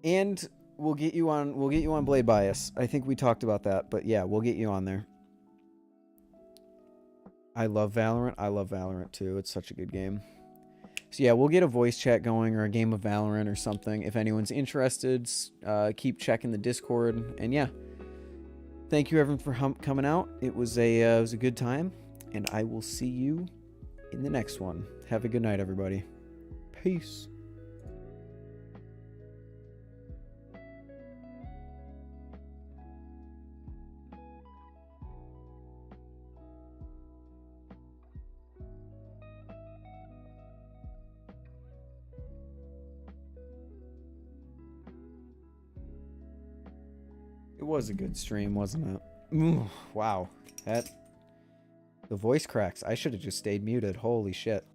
And we'll get you on Blade Bias. I think we talked about that, but yeah, we'll get you on there. I love Valorant. I love Valorant too. It's such a good game. So yeah, we'll get a voice chat going or a game of Valorant or something. If anyone's interested, keep checking the Discord. And yeah, thank you everyone for coming out. It was a good time, and I will see you in the next one. Have a good night, everybody. Peace. It was a good stream, wasn't it? Ooh, wow. The voice cracks. I should have just stayed muted. Holy shit.